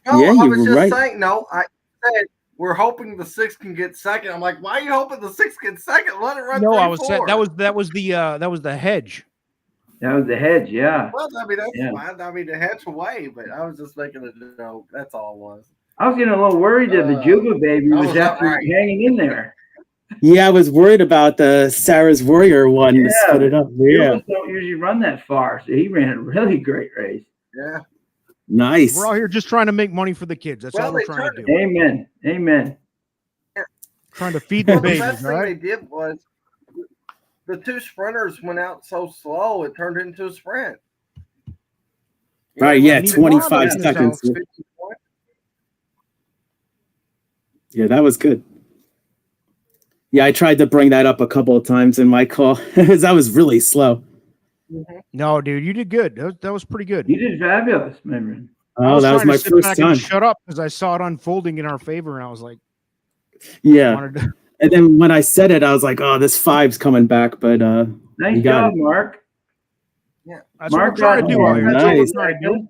No, Yeah, I you was were just right. saying, no, I said we're hoping the 6 can get second. I'm like, why are you hoping the 6 gets second? Let it run. No, 3, I was 4. saying that was the hedge. That was the hedge, yeah. Well, I mean, that's Yeah. fine. I mean, the hedge away, but I was just making a joke. That's all it was. I was getting a little worried that the Juba baby that was was not actually right. hanging in there. Yeah, I was worried about the Sarah's Warrior one to Yeah. split it up. Yeah, Jubas don't usually run that far, so he ran a really great race. Yeah. nice. We're out here just trying to make money for the kids. That's Well, all we're they trying to turned do. Amen. Amen. Trying to feed the Well, the babies, best thing right? they did was the 2 sprinters went out so slow it turned into a sprint. Right, yeah, Neither 25 one of them seconds. sounds 50 points. Yeah, that was good. Yeah, I tried to bring that up a couple of times in my call because that was really slow. No, dude, you did good. That was pretty good. You did fabulous, my friend. Oh, that was trying to my sit first back and time. shut up because I saw it unfolding in our favor, and I was like, Yeah, wanted to, and then when I said it, I was like, "Oh, this 5's coming back." But Nice You got job, it. Mark. that's Mark what we're trying to do got out here. it. That's what Nice. we're trying to do.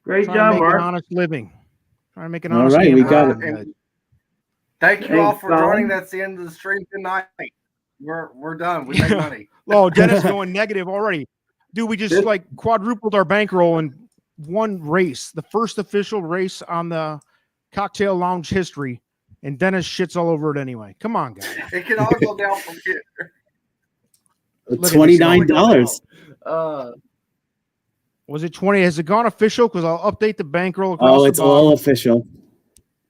Great Trying job, to make an Mark. honest living. Trying to make an All honest right, we living. got it. And thank you Thanks, all for Colin. joining. That's the end of the stream tonight. We're done. We made money. Oh, Dennis going negative already. Dude, we just This- like quadrupled our bankroll in one race, the first official race on the cocktail lounge history, and Dennis shits all over it anyway. Come on, guys. It can all go down from here. at this $29. Was it 20? Has it gone official? Because I'll update the bankroll across Oh, the it's bottom. all official.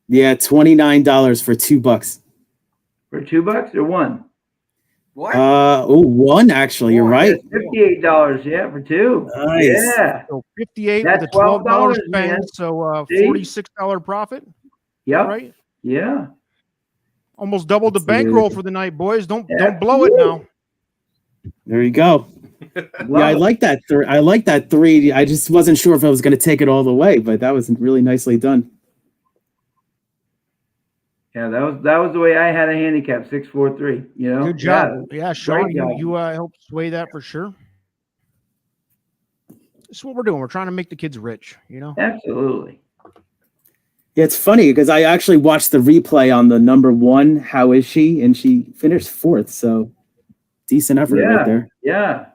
Yeah, $29 for $2. For $2 or $1? What? 1 actually. You're right. $58, yeah, for 2. Nice. Yeah. So 58 That's with a $12 $12, spend, man. so See? $46 profit, Yep. right? Yeah. Almost doubled the Let's see. bankroll for the night, boys. Don't Yeah. blow it now. There you go. Yeah, I Love it. like that. I like that 3. I just wasn't sure if I was going to take it all the way, but that was really nicely done. Yeah, that was the way I had a handicap, 643. You know, Good job. Yeah, Sean, job. you helped sway that for sure. This is what we're doing. We're trying to make the kids rich, you know? Yeah, absolutely. Yeah, it's funny because I actually watched the replay on the number 1. How is she? And she finished 4th. So decent effort right there. Yeah.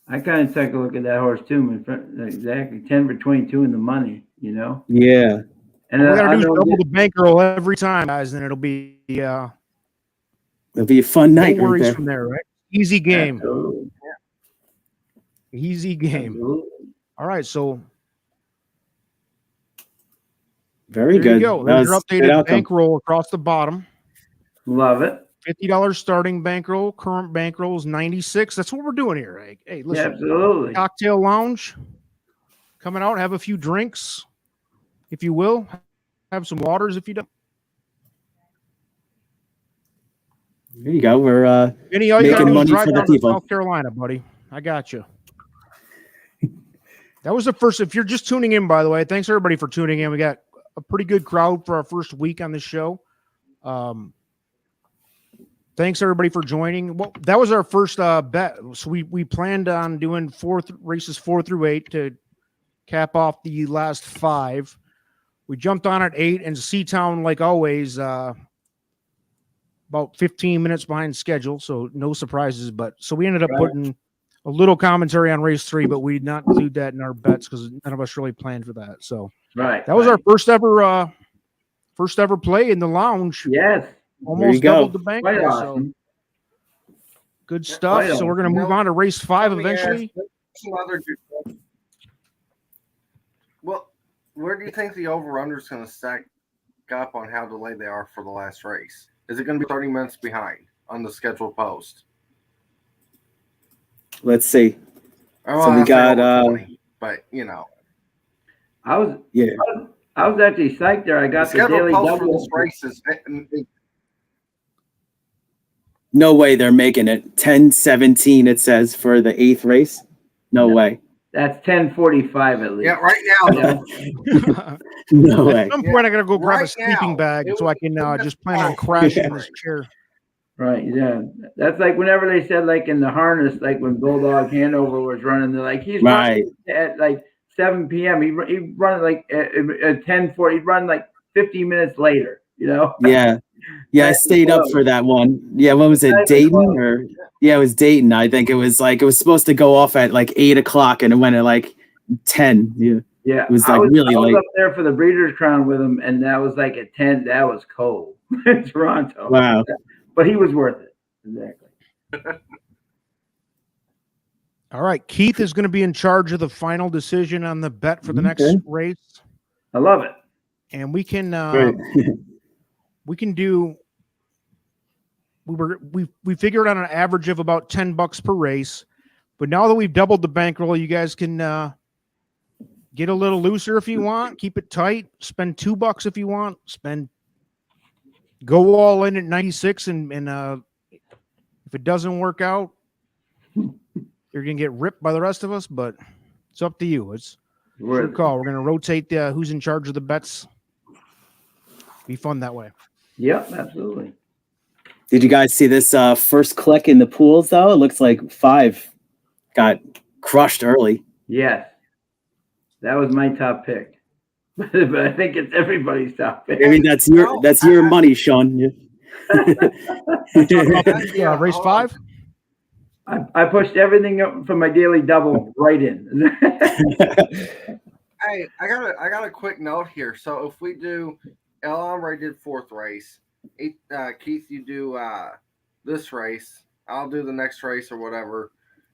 I kind of took a look at that horse too. Exactly 10 for 22 in the money. You know, Yeah. and All we I gotta do is know double the bankroll every time, guys, and it'll be It'll be a fun no night right worries there. from there, right? Easy game. Absolutely. Easy game. Absolutely. All right, so Very there good. you go. That There's your was a good updated outcome. bankroll across the bottom. Love it. $50 starting bankroll. Current bankroll is 96. That's what we're doing here. Hey, Yeah, listen, absolutely. cocktail lounge. Coming out, have a few drinks, if you will. Have some waters if you don't. There you go. We're Vinny, all you gotta making do is money drive for the down to people. South Carolina, buddy. I got you. That was the first. If you're just tuning in, by the way, thanks everybody for tuning in. We got a pretty good crowd for our first week on this show. Thanks everybody for joining. Well, that was our first bet. So we planned on doing races 4 through 8 to cap off the last 5. We jumped on at 8, and Seatown, like always, about 15 minutes behind schedule, so no surprises. But so we ended up putting a little commentary on race 3, but we did not include that in our bets because none of us really planned for that. So that was our first ever play in the lounge. Yes, almost doubled the bank. Quite So awesome. good stuff. So we're going to move on to race 5 eventually. Well, where do you think the over-under is going to stack up on how delayed they are for the last race? Is it going to be 30 minutes behind on the scheduled post? Let's see. Oh, So we got 20, but you know, I was actually psyched there. I got the daily post for double. this race is No way they're making it. 10:17 it says for the 8th race. No way. That's 10:45 at least. yeah, right now. No way. At some point, I got to go grab a Right sleeping now, bag it so I can just plan on was- crashing in this chair. Right, yeah. That's like whenever they said like in the harness, like when Bulldog Hanover was running, they're like he's Right. running at like 7 p.m. He run like at 10:40. He'd run like 15 minutes later. You know. Yeah. Yeah, I stayed up for that one. Yeah, what was it? Dayton or it was Dayton. I think it was supposed to go off at like 8 o'clock and it went at like 10. Yeah. Yeah, It was like really I was late. up there for the Breeders' Crown with him, and that was like at 10. That was cold in Toronto. Wow. But he was worth it. Exactly. All right. Keith is going to be in charge of the final decision on the bet for the next race. I love it. And we can Right. we can do we figured on an average of about $10 per race. But now that we've doubled the bankroll, you guys can get a little looser if you want, keep it tight, spend $2 if you want, go all in at 96 and if it doesn't work out, you're gonna get ripped by the rest of us, but it's up to you. It's your call. We're gonna rotate who's in charge of the bets. Be fun that way. Yep, absolutely. Did you guys see this first click in the pools though? It looks like 5 got crushed early. Yes. That was my top pick. But I think it's everybody's top pick. I mean that's your money, Sean. Yeah, race 5. I pushed everything up from my daily double right in. Hey, I got a quick note here. So if we do, El Hombre did 4th race. Keith, you do this race. I'll do the next race or whatever.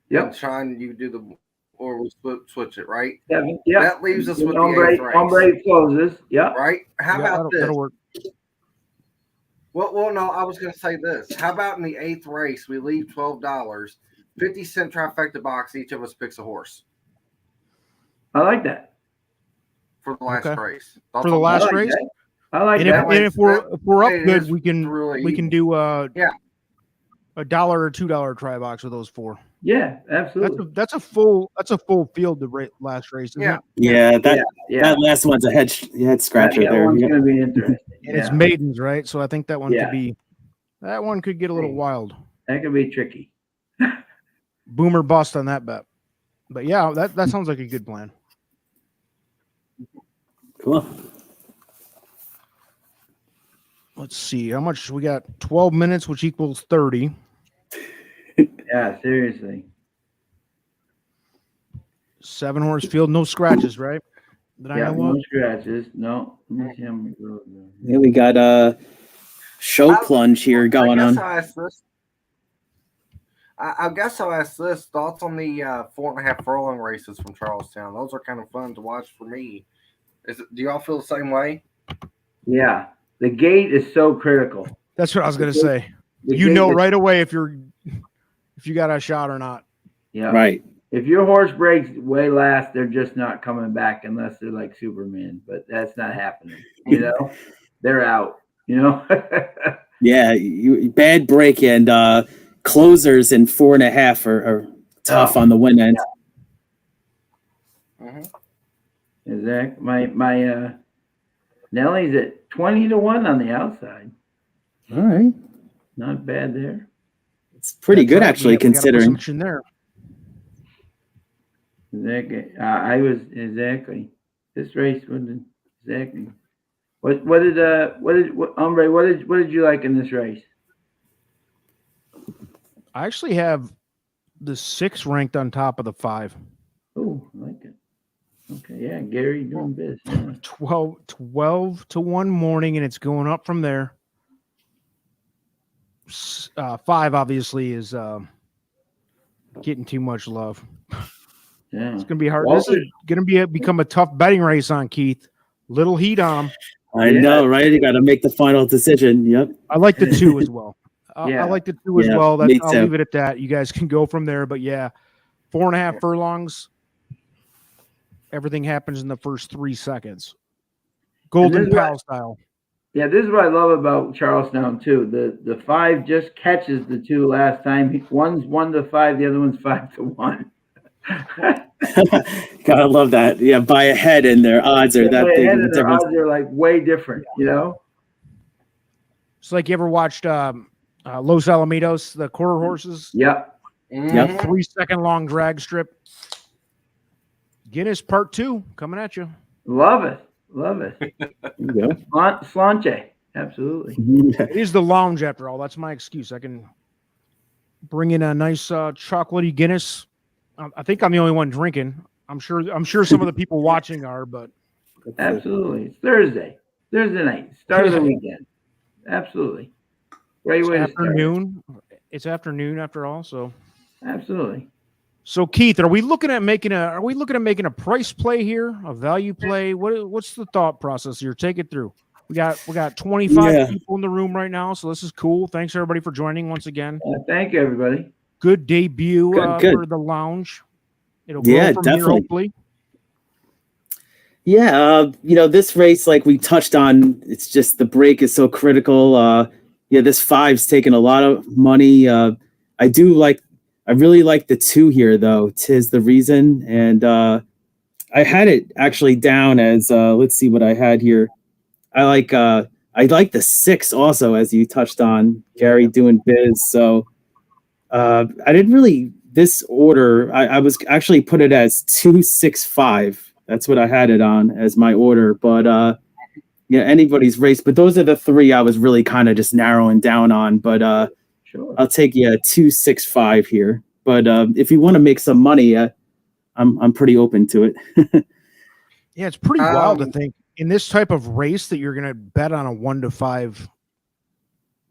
Yep. And Sean, you do or we switch it, right? 7. Yep. That leaves us with Hombre, the 8th race. Hombre closes. Yep. Right? How about this? That'll work. Well, no, I was going to say this. How about in the 8th race, we leave $12, 50-cent trifecta box, each of us picks a horse I like that. for the last race. For the last race? That. I like And that. if we're up good, we can do a $1 or $2 try box with those 4. Yeah, absolutely. That's a full field the last race. Isn't it? Yeah, that last one's a head scratcher that there. one's going to be interesting. And it's maidens, right? So I think that one could get a little Hey. wild. That could be tricky. Boomer bust on that bet. But yeah, that sounds like a good plan. Cool. Let's see how much we got. 12 minutes, which equals 30. Yeah, seriously. 7-horse field, no scratches, right? That I know No of. scratches. No. Let me see how many goes there. Yeah, we got a show plunge here going on. I guess I'll ask this. Thoughts on the 4.5 furlong races from Charlestown? Those are kind of fun to watch for me. Do y'all feel the same way? Yeah. The gate is so critical. That's what I was gonna say. The You gate know is- right away if you got a shot or not. Yeah. Right. If your horse breaks way last, they're just not coming back unless they're like Superman. But that's not happening. You know, they're out. You know. Yeah, bad break and closers in 4.5 are tough on the win end. Exactly. My Nellie's at 20-1 on the outside. All right. Not bad there. It's pretty That's good, right. actually, We gotta put considering. some much in there. Exactly. I was exactly. This race wasn't exactly. What Hombre? What did you like in this race? I actually have the 6 ranked on top of the 5. Oh, I like it. Okay, yeah, Gary doing this. Yeah. 12 to 1 morning, and it's going up from there. 5 obviously is getting too much love. Yeah. It's gonna be hard. Walter- This is gonna become a tough betting race on Keith. Little heat on him. I know, right? You got to make the final decision. Yep. I like the 2 as well. I Yeah. like the 2 as Yeah, well. me I'll too. leave it at that. You guys can go from there. But yeah, 4.5 furlongs. Everything happens in the first 3 seconds. Golden is Pal style. Yeah, this is what I love about Charlestown too. The 5 just catches the 2 last time. One's 1-5, the other one's 5-1. Gotta love that. Yeah, by a head, and their odds are that big of a Their difference. odds are like way different, you know. It's like you ever watched Los Alamitos, the quarter horses? Yep. Yep. 3-second long drag strip. Guinness Part 2 coming at you. Love it. There you go. Slanche. Absolutely. It is the lounge after all. That's my excuse. I can bring in a nice chocolatey Guinness. I think I'm the only one drinking. I'm sure some of the people watching are, but Absolutely. It's Thursday night, start of the weekend. Absolutely. Great way to start. It's afternoon after all. So Absolutely. So Keith, are we looking at making a price play here, a value play? What's the thought process here? Take it through. We got 25 people in the room right now, so this is cool. Thanks everybody for joining once again. Thank you, everybody. Good debut Good. for the lounge. It'll grow from here, hopefully. Yeah, this race, like we touched on, it's just the break is so critical. This 5's taking a lot of money. I really like the 2 here, though. 'Tis the Reason, and I had it actually down as let's see what I had here. I like the 6 also, as you touched on, Gary, doing biz. So I didn't really this order. I was actually put it as 265. That's what I had it on as my order. But anybody's race. But those are the 3 I was really kind of just narrowing down on. But Sure. I'll take 265 here. But if you want to make some money, I'm pretty open to it. Yeah, it's pretty wild to think in this type of race that you're going to bet on a 1-5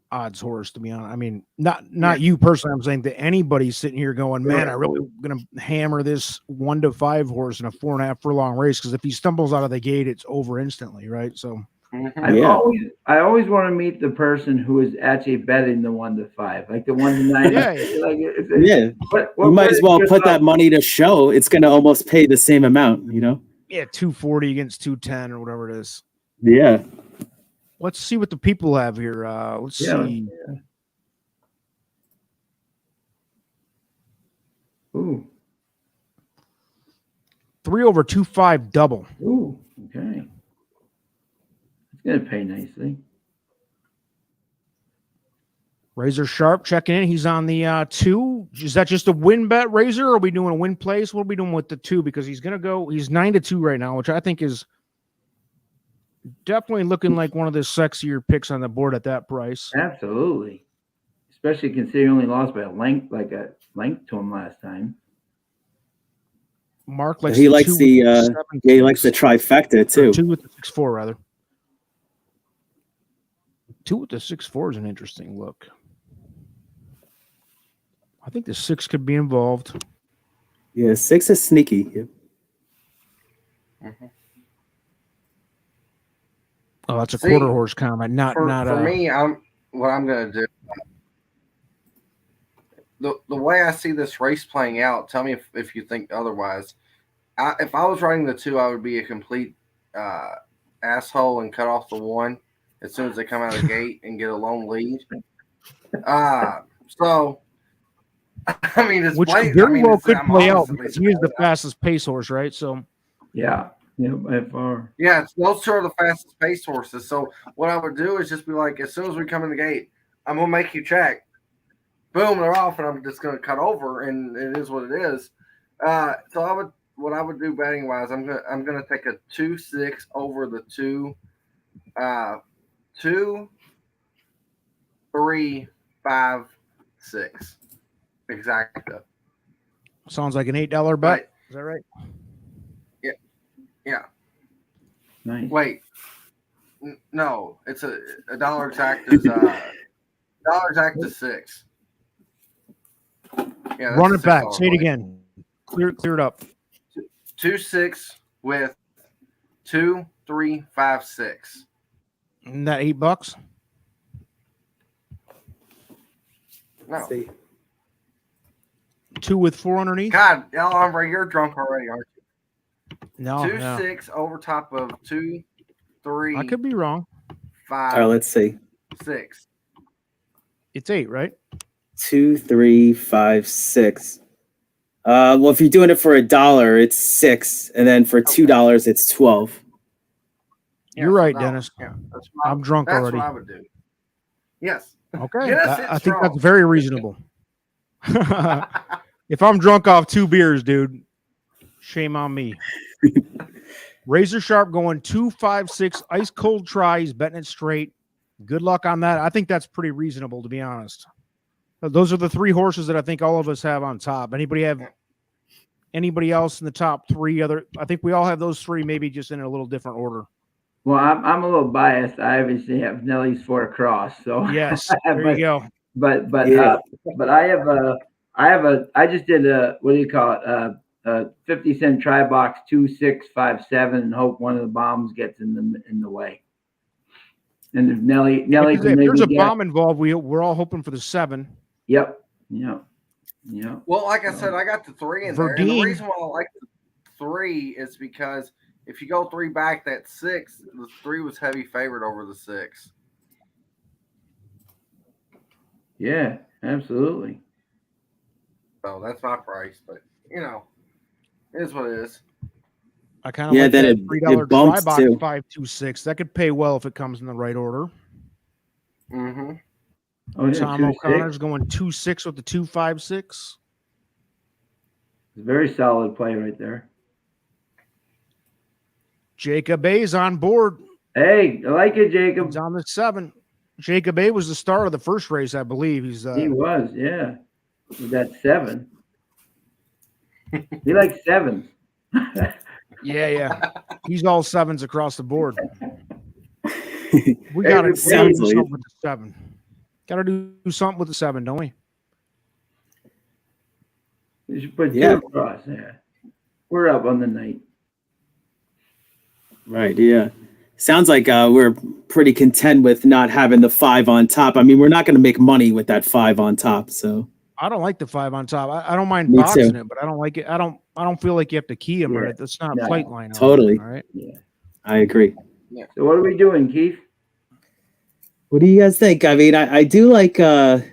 odds horse. To be honest, I mean, not you personally. I'm saying that anybody sitting here going, man, I really going to hammer this 1-5 horse in a 4.5 furlong race, because if he stumbles out of the gate, it's over instantly, right? So. I always want to meet the person who is actually betting the 1-5, like the 1-9. Yeah. You might as well put that money to show. It's going to almost pay the same amount, Yeah, 240 against 210 or whatever it is. Yeah. Let's see what the people have here. Let's see. Yeah. Ooh. 3/2.5 double. Ooh. Okay. It's gonna pay nicely. Razor Sharp checking in. He's on the 2. Is that just a win bet, Razor? Or are we doing a win place? What are we doing with the 2? Because he's 9-2 right now, which I think is definitely looking like one of the sexier picks on the board at that price. Absolutely. Especially considering he only lost by a length to him last time. Mark likes he likes the trifecta too. 2 with the 6-4 rather. 2 with the 6-4 is an interesting look. I think the 6 could be involved. Yeah, 6 is sneaky. Yeah. Mm-hmm. Oh, that's a quarter horse comment. For me, I'm gonna do. The way I see this race playing out, tell me if you think otherwise. If I was riding the 2, I would be a complete asshole and cut off the 1 as soon as they come out of the gate and get a lone lead. So, I mean, it's which could play out because he is the fastest pace horse, right? So Yeah. Yeah, by far. Yeah, those two are the fastest paced horses. So what I would do is just be like, as soon as we come in the gate, I'm gonna make you check. Boom, they're off, and I'm just gonna cut over, and it is what it is. So what I would do betting wise, I'm gonna take a 2-6 over the 2, 3, 5, 6. Exactly. Sounds like an $8 bet. Right. Is that right? Yeah. Nice. Wait. No, it's a dollar exact is dollar exact is 6. Yeah, Run it back. $6 Say it play. again. Clear it up. 2-6 with 2, 3, 5, 6. Isn't that $8? No. See. 2 with 4 underneath? God, Hombre, you're drunk already, aren't you? No. 2-6 over top of 2, 3. I could be wrong. 5, All right, let's see. 6. It's 8, right? 2, 3, 5, 6. Well, if you're doing it for $1, it's 6, and then for $2, it's 12. You're right, Dennis. Yeah, I'm drunk that's already. what I would do. Yes. Okay. Guinness I is think strong. that's very reasonable. If I'm drunk off 2 beers, dude, shame on me. Razor Sharp going 2, 5, 6, ice cold tries, betting it straight. Good luck on that. I think that's pretty reasonable, to be honest. Those are the 3 horses that I think all of us have on top. Anybody else in the top 3? I think we all have those 3, maybe just in a little different order. Well, I'm a little biased. I obviously have Nelly's Fort Cross. So Yes, there you go. But Yeah. but I just did a, what do you call it? A 50-cent try box 2, 6, 5, 7, and hope one of the bombs gets in the way. And if Nelly If can maybe there's a get, bomb involved, we're all hoping for the 7. Yep. Well, like I said, I got the 3 in there. And the Verdine. reason why I like the 3 is because if you go 3 back, that 6, the 3 was heavy favorite over the 6. Yeah, absolutely. So that's my price. But, it is what it is. I kind of Yeah, like then that it $3 try bumps box too. 526. That could pay well if it comes in the right order. Mm-hmm. Oh, yeah, Tom 2, O'Connor's 6. going 2-6 with the 2-5-6. It's a very solid play right there. Jacob A's on board. Hey, I like it, Jacob. He's on the 7. Jacob A was the star of the first race, I believe. He's He was, yeah. With that 7. He likes 7s. yeah. He's all 7s across the board. We gotta do sounds something like it. with the 7. Gotta do something with the 7, don't we? You should put 2 Yeah. across there. We're up on the night. Right, yeah. Sounds like we're pretty content with not having the 5 on top. I mean, we're not going to make money with that 5 on top, so. I don't like the 5 on top. I don't mind Me boxing too. it, but I don't like it. I don't feel like you have to key him or Yeah. it's not No, a flight line. totally. All right. Yeah. I agree. So what are we doing, Keith? What do you guys think? I mean, I do like the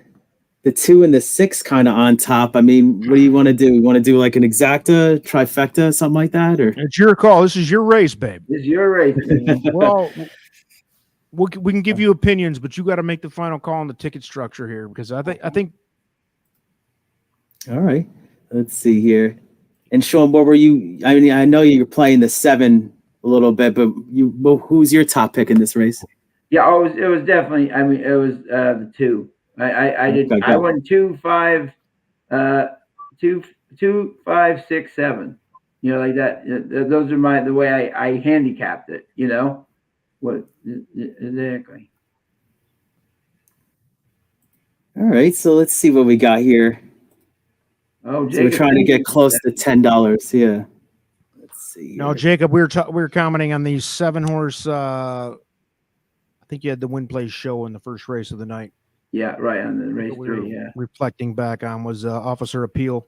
2 and the 6 kind of on top. I mean, what do you want to do? You want to do like an exacta, trifecta, something like that? Or It's your call. This is your race, babe. This is your race. man. Well, we can give you opinions, but you got to make the final call on the ticket structure here because I think all right. Let's see here. And Sean, what were you? I mean, I know you're playing the 7 a little bit, but who's your top pick in this race? Yeah, it was definitely. I mean, it was the 2. I did. Okay, I good. went 2, 5, 2, 5, 6, 7. Like that. Those are the way I handicapped it. What exactly? All right. So let's see what we got here. Oh, So we're trying to get close to $10. Yeah. Let's see. no, here. Jacob, we were commenting on these 7-horse. I think you had the win place show in the first race of the night. Yeah, right on the race That we were 3. Yeah. reflecting back on was Officer Appeal.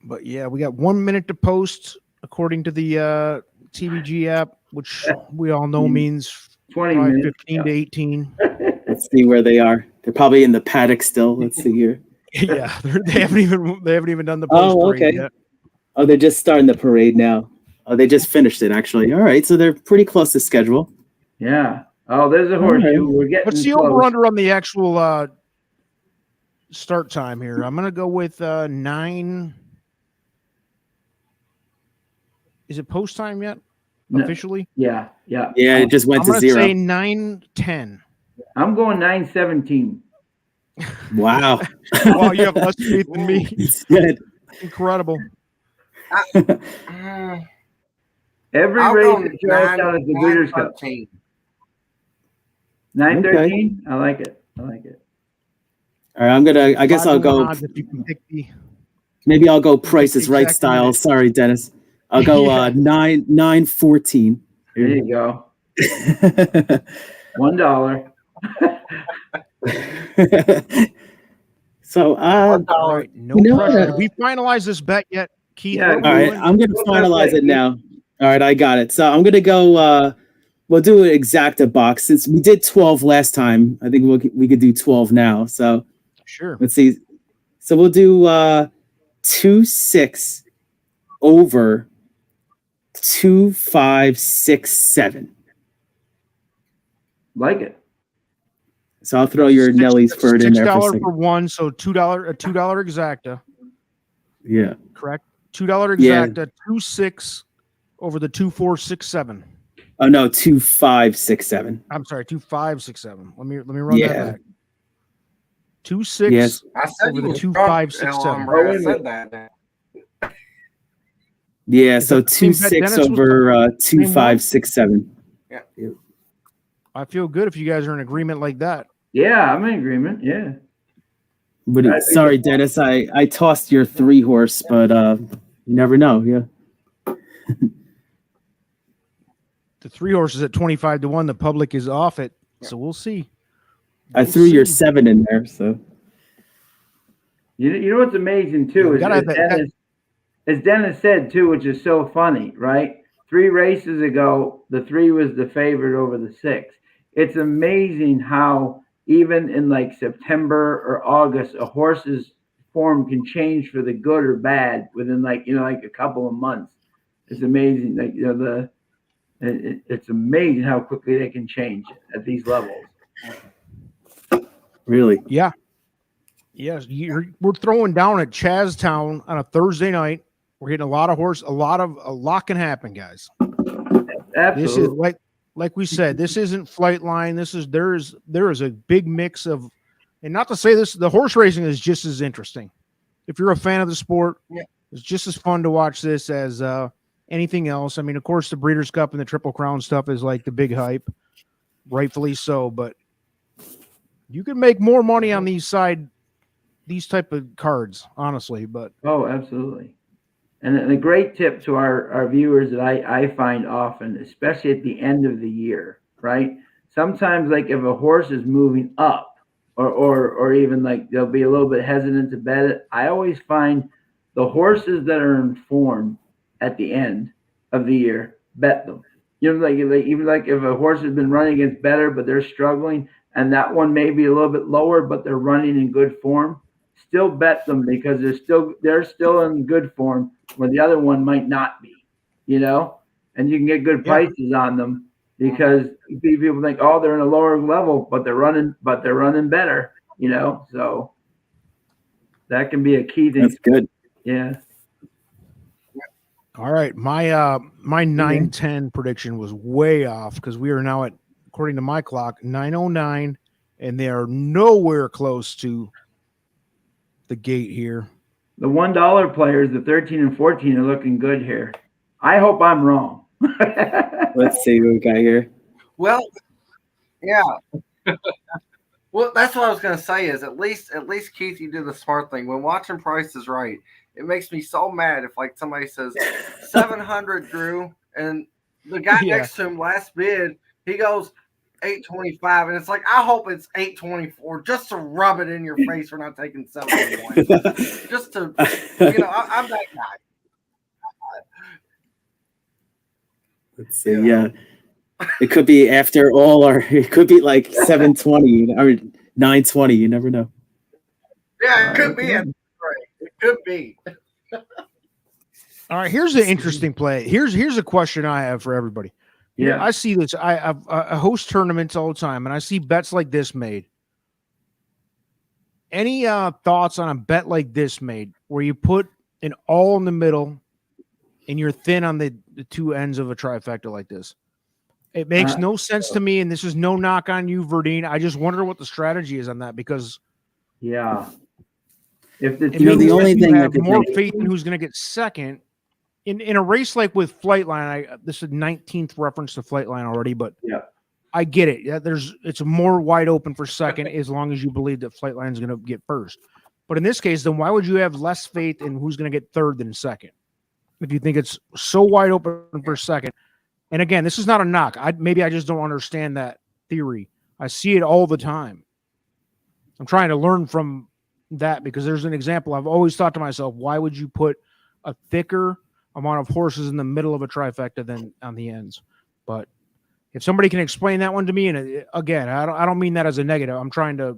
But yeah, we got 1 minute to post according to the TVG app, which we all know means 20 probably minutes. 15 to 18. Let's see where they are. They're probably in the paddock still. Let's see here. Yeah, they haven't even done the post Oh, parade okay. yet. Oh, they're just starting the parade now. Oh, they just finished it actually. All right, so they're pretty close to schedule. Yeah. Oh, there's a All horseshoe. right. We're getting What's the close. over under on the actual start time here? I'm gonna go with 9. Is it post time yet? No. Officially? Yeah. Yeah, it just went I'm to gonna 0. say 9:10. I'm going 9:17. Wow. Wow, you have less faith than me. It's good. Incredible. Every I'll race go at Charlestown is the Breeders' Cup. 9:13. 9:13. I like it. All right, I guess I'll 5 go. odds if you can pick the Maybe I'll go Price is Right exact style. minute. Sorry, Dennis. I'll go Yeah. 9:14. There you go. $1. So All right, no You know pressure. what? Did we finalize this bet yet, Keith? Yeah, What are all we right, doing? I'm gonna What's finalize that it now. All right, I got it. So I'm gonna go. We'll do an exacta box since we did 12 last time. I think we could do 12 now. So Sure. let's see. So we'll do 2-6 over 2-5-6-7. Like it. So I'll throw your Nelly's Ford in there for a $6 second. for one, so $2 a $2 exacta, Yeah. correct? $2 Yeah. exacta, 2-6 over the 2-4-6-7. Oh no, 2-5-6-7. I'm sorry, 2-5-6-7. Let me run Yeah. that back. 2-6 Yes. I said over you the was 2-5-6-7. drunk, I said that. Yeah. Is So that the same bet 2-6 Dennis was over one? 2-5-6-7. I feel good if you guys are in agreement like that. Yeah, I'm in agreement. Yeah. But I think sorry, Dennis, I tossed your 3-horse, but you never know. Yeah. The 3 horses at 25-1. The public is off it, so we'll see. I threw your 7 in there, so You know what's amazing too Yeah, is gotta have that- as Dennis said too, which is so funny, right? 3 races ago, the 3 was the favorite over the 6. It's amazing how even in like September or August, a horse's form can change for the good or bad within like a couple of months. It's amazing, like it's amazing how quickly they can change at these levels. really. Yeah. Yes, we're throwing down at Chaztown on a Thursday night. We're hitting a lot of horse. A lot can happen, guys. Absolutely. This is like we said. This isn't Flightline. There is a big mix of, and not to say this, the horse racing is just as interesting. If you're a fan of the sport, it's just as fun to watch this as anything else. I mean, of course, the Breeders' Cup and the Triple Crown stuff is like the big hype, rightfully so. But you can make more money on these type of cards, honestly. But Oh, absolutely. And a great tip to our viewers that I find often, especially at the end of the year, right? Sometimes like if a horse is moving up or even like they'll be a little bit hesitant to bet it, I always find the horses that are in form at the end of the year, bet them. Like even like if a horse has been running against better, but they're struggling, and that one may be a little bit lower, but they're running in good form, still bet them because they're still in good form where the other one might not be, and you can get good prices on them because people think, oh, they're in a lower level, but they're running better, so that can be a key thing. That's good. Yeah. all right, my 9:10 prediction was way off because we are now at, according to my clock, 9:09, and they are nowhere close to the gate here. The $1 players, the 13 and 14, are looking good here. I hope I'm wrong. Let's see what we got here. Well, yeah. Well, that's what I was gonna say. Is at least Keith, you did the smart thing when watching Price is Right. It makes me so mad if like somebody says 700 Drew, and the guy next to him last bid, he goes 825, and it's like I hope it's 824 just to rub it in your face for not taking 701. Just to I'm that guy. Let's see. Yeah. It could be after all, or it could be like 720 or 920. You never know. Yeah, it could be. Right. It could be. All right, here's an interesting play. Here's a question I have for everybody. Yeah. I see this. I host tournaments all the time, and I see bets like this made. Any thoughts on a bet like this made, where you put an all in the middle, and you're thin on the two ends of a trifecta like this? It makes no sense to me, and this is no knock on you, Verdine. I just wonder what the strategy is on that, because Yeah. If the the only thing you I have could more think- faith in who's going to get second in a race like with Flightline. This is 19th reference to Flightline already, but Yeah. I get it. Yeah, it's more wide open for second as long as you believe that Flightline is going to get first. But in this case, then why would you have less faith in who's going to get third than second if you think it's so wide open for second? And again, this is not a knock. Maybe I just don't understand that theory. I see it all the time. I'm trying to learn from that, because there's an example. I've always thought to myself, why would you put a thicker amount of horses in the middle of a trifecta than on the ends? But if somebody can explain that one to me, and again, I don't mean that as a negative. I'm trying to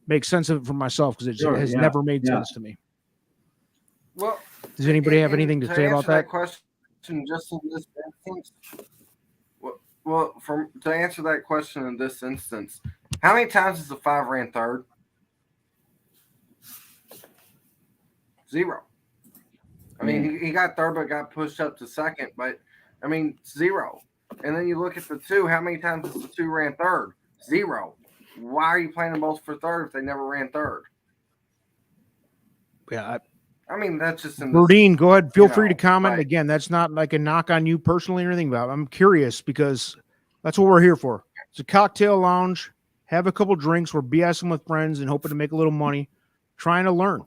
make sense of it for myself, because it has never made sense to me. Well, Does anybody have anything to say about answer that? question, just in this instance, to answer that question in this instance, how many times has the 5 ran third? 0. I mean, he got third, but got pushed up to second. But I mean, 0. And then you look at the 2. How many times has the 2 ran third? 0. Why are you playing them both for third if they never ran third? Yeah. I mean, that's just in Verdine, go ahead. Feel free to comment. Again, that's not like a knock on you personally or anything, but I'm curious, because that's what we're here for. It's a cocktail lounge. Have a couple drinks. We're BSing with friends and hoping to make a little money. Trying to learn,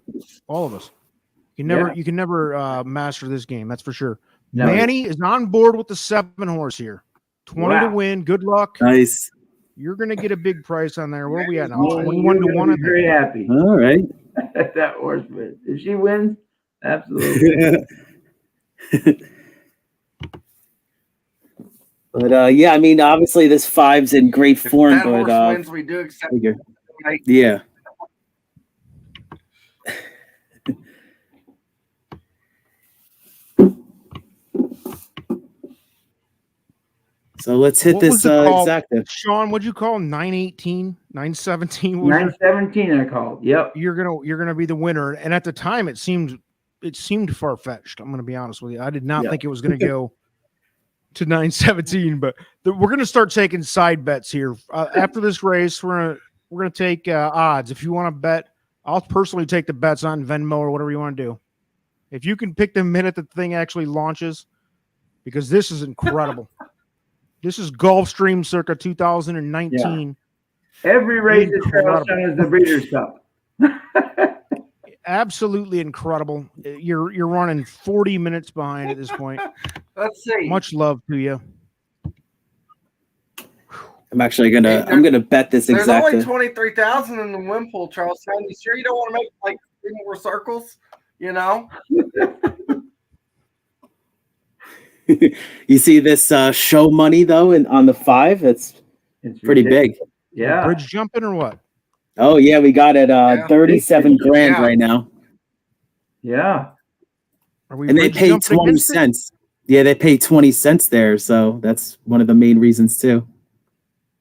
all of us. You can never master this game. That's for sure. No. Manny is on board with the 7 horse here. 20 to win. Good luck. Nice. You're going to get a big price on there. Where are we at now? Well, 21 to you're 1. gonna be very happy. All right. That horse wins. If she wins, absolutely. But yeah, I mean, obviously this 5's in great If form, that but horse wins, we do accept. yeah. So let's hit What this was the call? exacta. Sean, what'd you call 918, 917? 917 I called. Yep. You're gonna be the winner. And at the time, it seemed far fetched. I'm gonna be honest with you. I did not think it was gonna go to 917. But we're gonna start taking side bets here after this race. We're gonna take odds. If you want to bet, I'll personally take the bets on Venmo or whatever you want to do. If you can pick the minute the thing actually launches, because this is incredible. This is Gulfstream circa 2019. Yeah. Every race at Charleston is the Breeders' Cup. Absolutely incredible. You're running 40 minutes behind at this point. Let's see. Much love to you. I'm actually gonna bet this There's only exacta. 23,000 in the win pool, Charles. You sure you don't want to make like 3 more circles? You know. You see this show money though, and on the 5, it's pretty big. Yeah. Bridge jumping or what? Oh yeah, we got it 37 grand right now. Yeah. Are we And they bridge pay jumping 20 against it? cents. Yeah, they pay 20 cents there, so that's one of the main reasons too.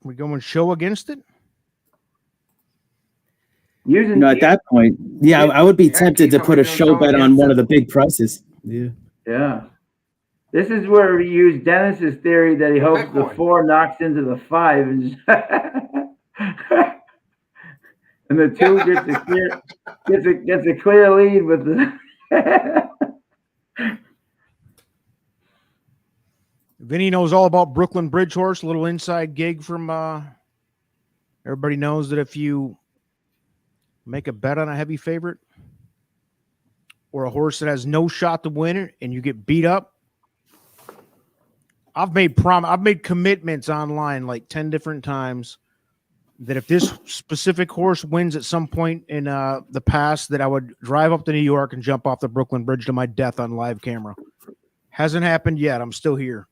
We going show against it? At that point, yeah, I would be tempted to put a show bet on one of the big prices. Yeah. Yeah. This is where we use Dennis's theory that he hopes the 4 knocks into the 5 and just and the 2 gets a clear lead with the Vinny knows all about Brooklyn Bridge Horse, a little inside gig from everybody knows that if you make a bet on a heavy favorite or a horse that has no shot to win it and you get beat up, I've made commitments online like 10 different times that if this specific horse wins at some point in the past, that I would drive up to New York and jump off the Brooklyn Bridge to my death on live camera. Hasn't happened yet. I'm still here.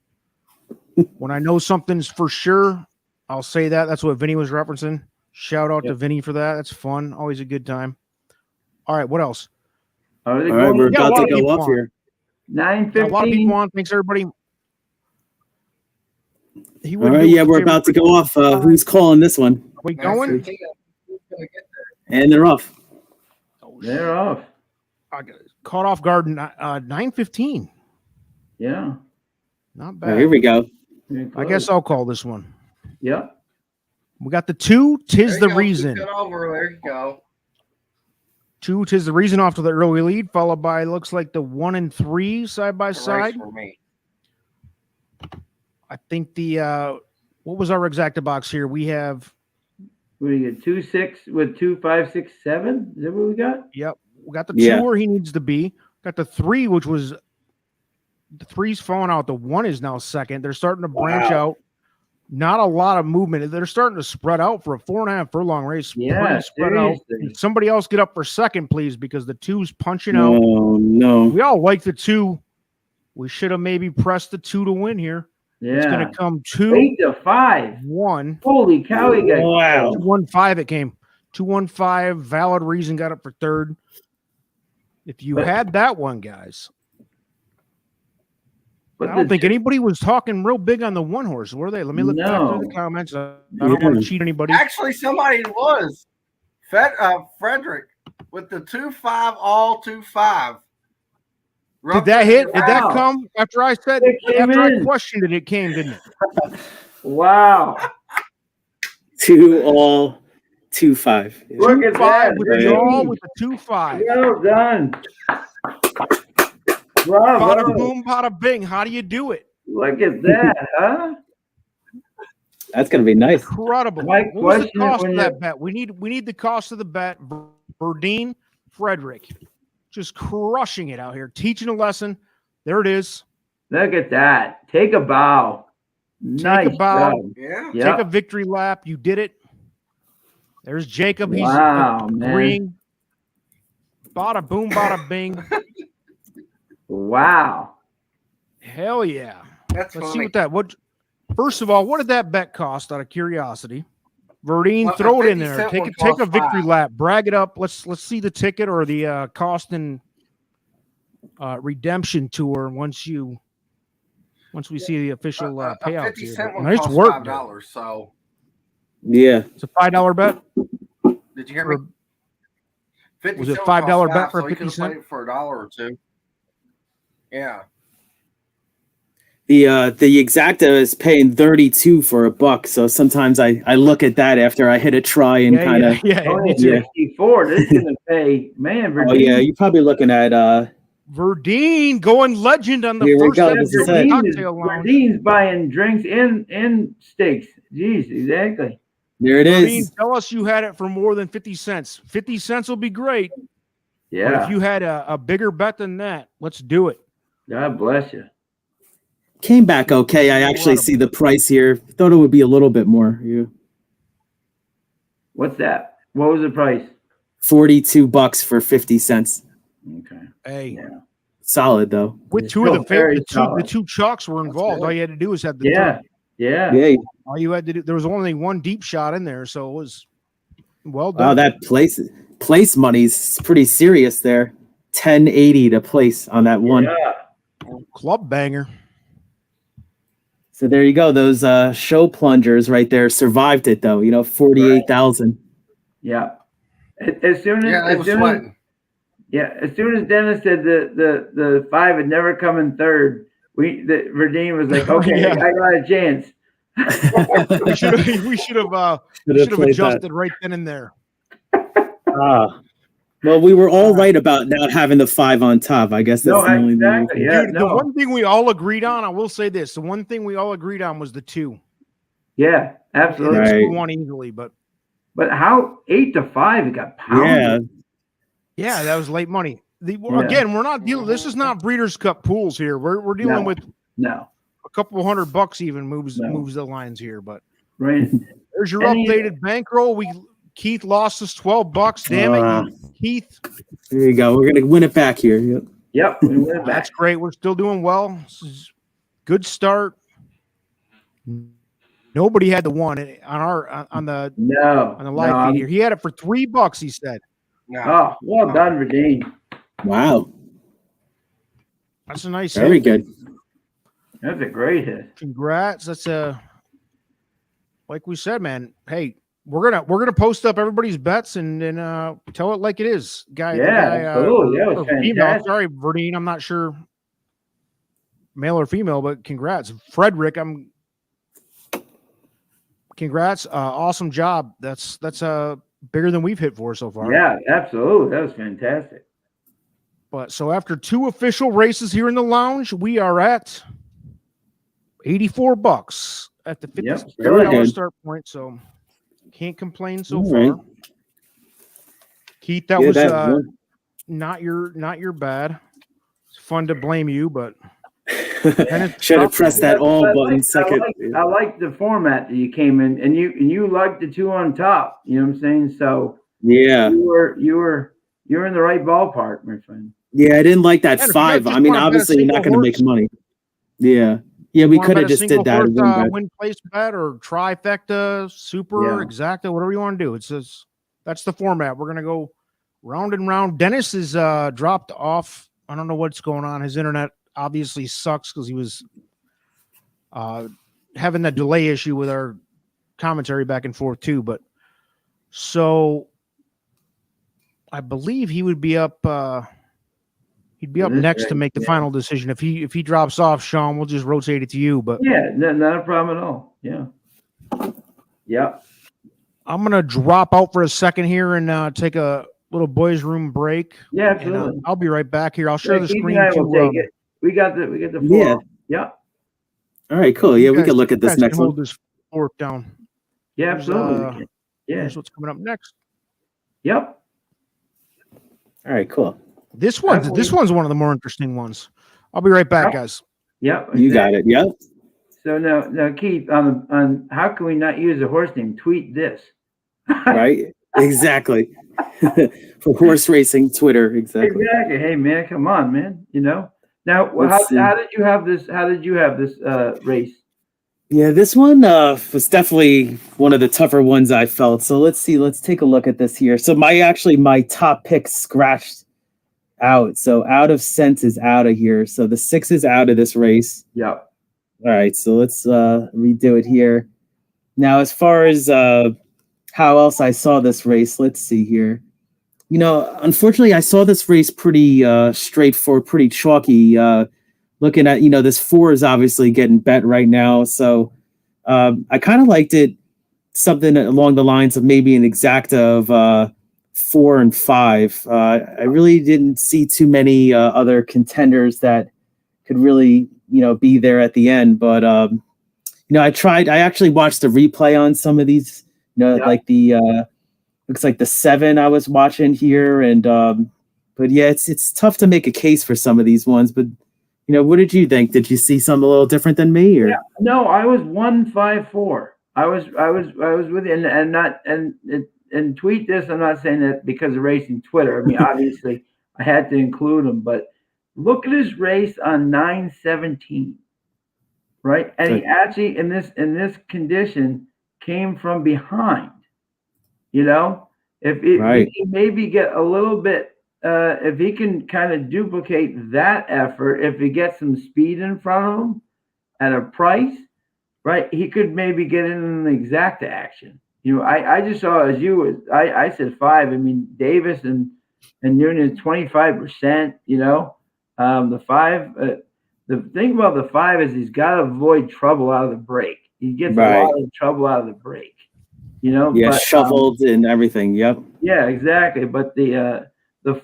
When I know something's for sure, I'll say that. That's what Vinny was referencing. Shout out to Vinny for that. That's fun. Always a good time. All right, what else? All right, we're about to go up here. 9:15. A lot of people on. Thanks, everybody. He All wouldn't right, do yeah, it we're for about to everybody. go off. Who's calling this one? We going? 9:15. Who's gonna get there? And they're off. Oh, They're off. I got caught off guard. 9:15. Yeah. Not All bad. right, here we go. I guess I'll call this one. Yeah. We got the 2. Tis There the you go. reason. Keep it over. There you go. 2. Tis the reason off to the early lead, followed by looks like the 1 and 3 side by It's a race side. for me. I think the what was our exacta box here? We have What do you get? 2-6 with 2, 5, 6, 7? Is that what we got? yep. We got the 2 Yeah. where he needs to be. Got the 3, which was the 3's falling out. The 1 is now second. They're starting to branch out. Not a lot of movement. They're starting to spread out for a 4.5 furlong race. Yeah, Pretty spread out. seriously. Can somebody else get up for second, please, because the 2's punching out. Oh, no. We all like the 2. We should have maybe pressed the 2 to win here. It's going Yeah. to come 2, 8-5. 1. Holy cow, he got Wow. 215 it came. 215, valid reason, got up for third. If you had that one, guys, But I don't think anybody was talking real big on the 1 horse, were they? Let me look back through the No. comments. I don't want to cheat anybody. Actually, somebody was. Frederick with the 2-5 all 2-5. Did that hit? Did that Wow. come after I said, It came after I in. questioned it, it came, didn't it? Wow. 2 all 2-5. Yeah. Look at 2-5 that. with Right. the all with the 2-5. Well done. Bada Bravo. boom, bada bing. How do you do it? Look at that, huh? That's going to be nice. Incredible. My What was the question cost when of you- that bet? We need the cost of the bet. Verdine, Frederick, just crushing it out here, teaching a lesson. There it is. Look at that. Take a bow. Nice a bow. job. Yeah. Yeah. Take a victory lap. You did it. There's Jacob. He's Wow, man. agreeing. Bada boom, bada bing. Wow. Hell yeah. That's Let's see funny. what. First of all, what did that bet cost? Out of curiosity, Verdine, Well, throw a it in 50 there. cent Take one a costs victory $5. lap. Brag it up. Let's see the ticket or the cost and redemption tour once we see the official A payout. 50 here. cent But one nice costs work. dude. $5. So Yeah. It's a $5 bet. did you hear me? Or 50 was it cent $5 costs bet $5, for so he 50 could've cent? played it for $1 or $2. Yeah. The exacta is paying 32 for a buck, so sometimes I look at that after I hit a try and kind of. yeah, Only me too. 64. This is going to pay. Man, Oh yeah, you're probably looking at Verdine going legend on the Here we first go. episode This is of it. Cocktail Lounge. Verdine's buying drinks and steaks. Jeez, exactly. there it Verdine, is. tell us you had it for more than 50 cents. 50 cents will be great. But Yeah. if you had a bigger bet than that, let's do it. God bless you. Came back okay. I actually see the price here. Thought it would be a little bit more. Yeah. What's that? What was the price? $42 for 50 cents. Okay. Hey, Yeah. Solid though. with two Still of the very the solid. two chalks were involved. good. All you had to do was have the Yeah. Yeah. Yeah. all you had to do. There was only one deep shot in there, so it was well Wow, done. that place money's pretty serious there. 1080 to place on that one. Yeah. Club banger. So there you go. Those show plungers right there survived it though. 48,000. Yeah. As soon as, Yeah, they as were soon as sweating. as soon as Dennis said the 5 had never come in third, Verdine was like, okay, Yeah. I got a chance. We should have adjusted right then and there. Well, we were all right about not having the 5 on top. I guess that's No, the only exactly. thing. Yeah, Dude, no. the one thing we all agreed on, I will say this: the one thing we all agreed on was the 2. Yeah, absolutely. Right. It's won easily, but But how 8-5 it got pounded? Yeah. yeah, that was late money. Yeah. Again, we're not dealing. This is not Breeders' Cup pools here. We're dealing No. with No. a couple $100 even moves No. the lines here. But Right. there's your Any- updated bankroll. Keith lost us $12. Damn it, Keith. There you go. We're gonna win it back here. Yep. Yep. We went back. That's great. We're still doing well. This is good start. Nobody had the one on the No. live feed here. He had it for $3. He said. No. Oh, well done, Verdine. Wow. That's a nice Very hit. good. That's a great hit. Congrats. That's like we said, man. Hey, we're gonna post up everybody's bets and tell it like it is. The guy, Absolutely. That was or female. fantastic. Sorry, Verdine. I'm not sure, male or female, but congrats, Frederick. Congrats. Awesome job. That's bigger than we've hit for so far. Yeah, absolutely. That was fantastic. But so after 2 official races here in the lounge, we are at $84 at the $50 start point. So can't complain so far. Keith, that was not your bad. It's fun to blame you, but should have pressed that all button second. I like the format that you came in, and you liked the 2 on top. You know what I'm saying? So yeah, you were in the right ballpark, my friend. Yeah, I didn't like that 5. I mean, obviously you're not going to make money. Yeah, we could have just did that. Win place bet or trifecta, super, exacta, whatever you want to do. It's just that's the format. We're gonna go round and round. Dennis is dropped off. I don't know what's going on. His internet obviously sucks because he was having that delay issue with our commentary back and forth too. But so I believe he would be up. He'd be up next to make the final decision. If he drops off, Sean, we'll just rotate it to you. But not a problem at all. Yeah. I'm gonna drop out for a second here and take a little boys' room break. Yeah, absolutely. And, I'll be right back here. I'll share the screen. We got the floor. Yeah. All right, cool. Yeah, we can look at this next one. Hold this fork down. Yeah, absolutely. Here's what's coming up next. Yep. All right, cool. This one's one of the more interesting ones. I'll be right back, guys. Yep. You got it. Yep. So now, Keith, on how can we not use a horse name? Tweet this. Right. Exactly. For horse racing, Twitter. Exactly. Exactly. Hey, man, come on, man. Now, how did you have this? How did you have this race? Yeah, this one was definitely one of the tougher ones I felt. So let's see. Let's take a look at this here. So my top pick scratched out. So Out of Sense is out of here. So the 6 is out of this race. Yep. All right. So let's redo it here. Now, as far as how else I saw this race, let's see here. Unfortunately, I saw this race pretty straightforward, pretty chalky. Looking at, this 4 is obviously getting bet right now. So I kind of liked it, something along the lines of maybe an exacta of 4 and 5. I really didn't see too many other contenders that could really, be there at the end. But, I actually watched the replay on some of these, like the, looks like the 7 I was watching here. And, but yeah, it's tough to make a case for some of these ones, but what did you think? Did you see something a little different than me? Or? Yeah, no, I was 1-5-4. I was with you, and tweet this. I'm not saying that because of racing Twitter. I mean, obviously, I had to include him, but look at his race on 9/17, right? And he actually in this condition came from behind. If he can maybe get a little bit. If he can kind of duplicate that effort, if he gets some speed in front of him at a price, right, he could maybe get in the exacta action. I just saw I said 5. I mean, Davis and Nunez 25%. The 5. The thing about the 5 is he's got to avoid trouble out of the break. He gets a lot of trouble out of the break. But, shoveled and everything. Yep. Yeah, exactly. But the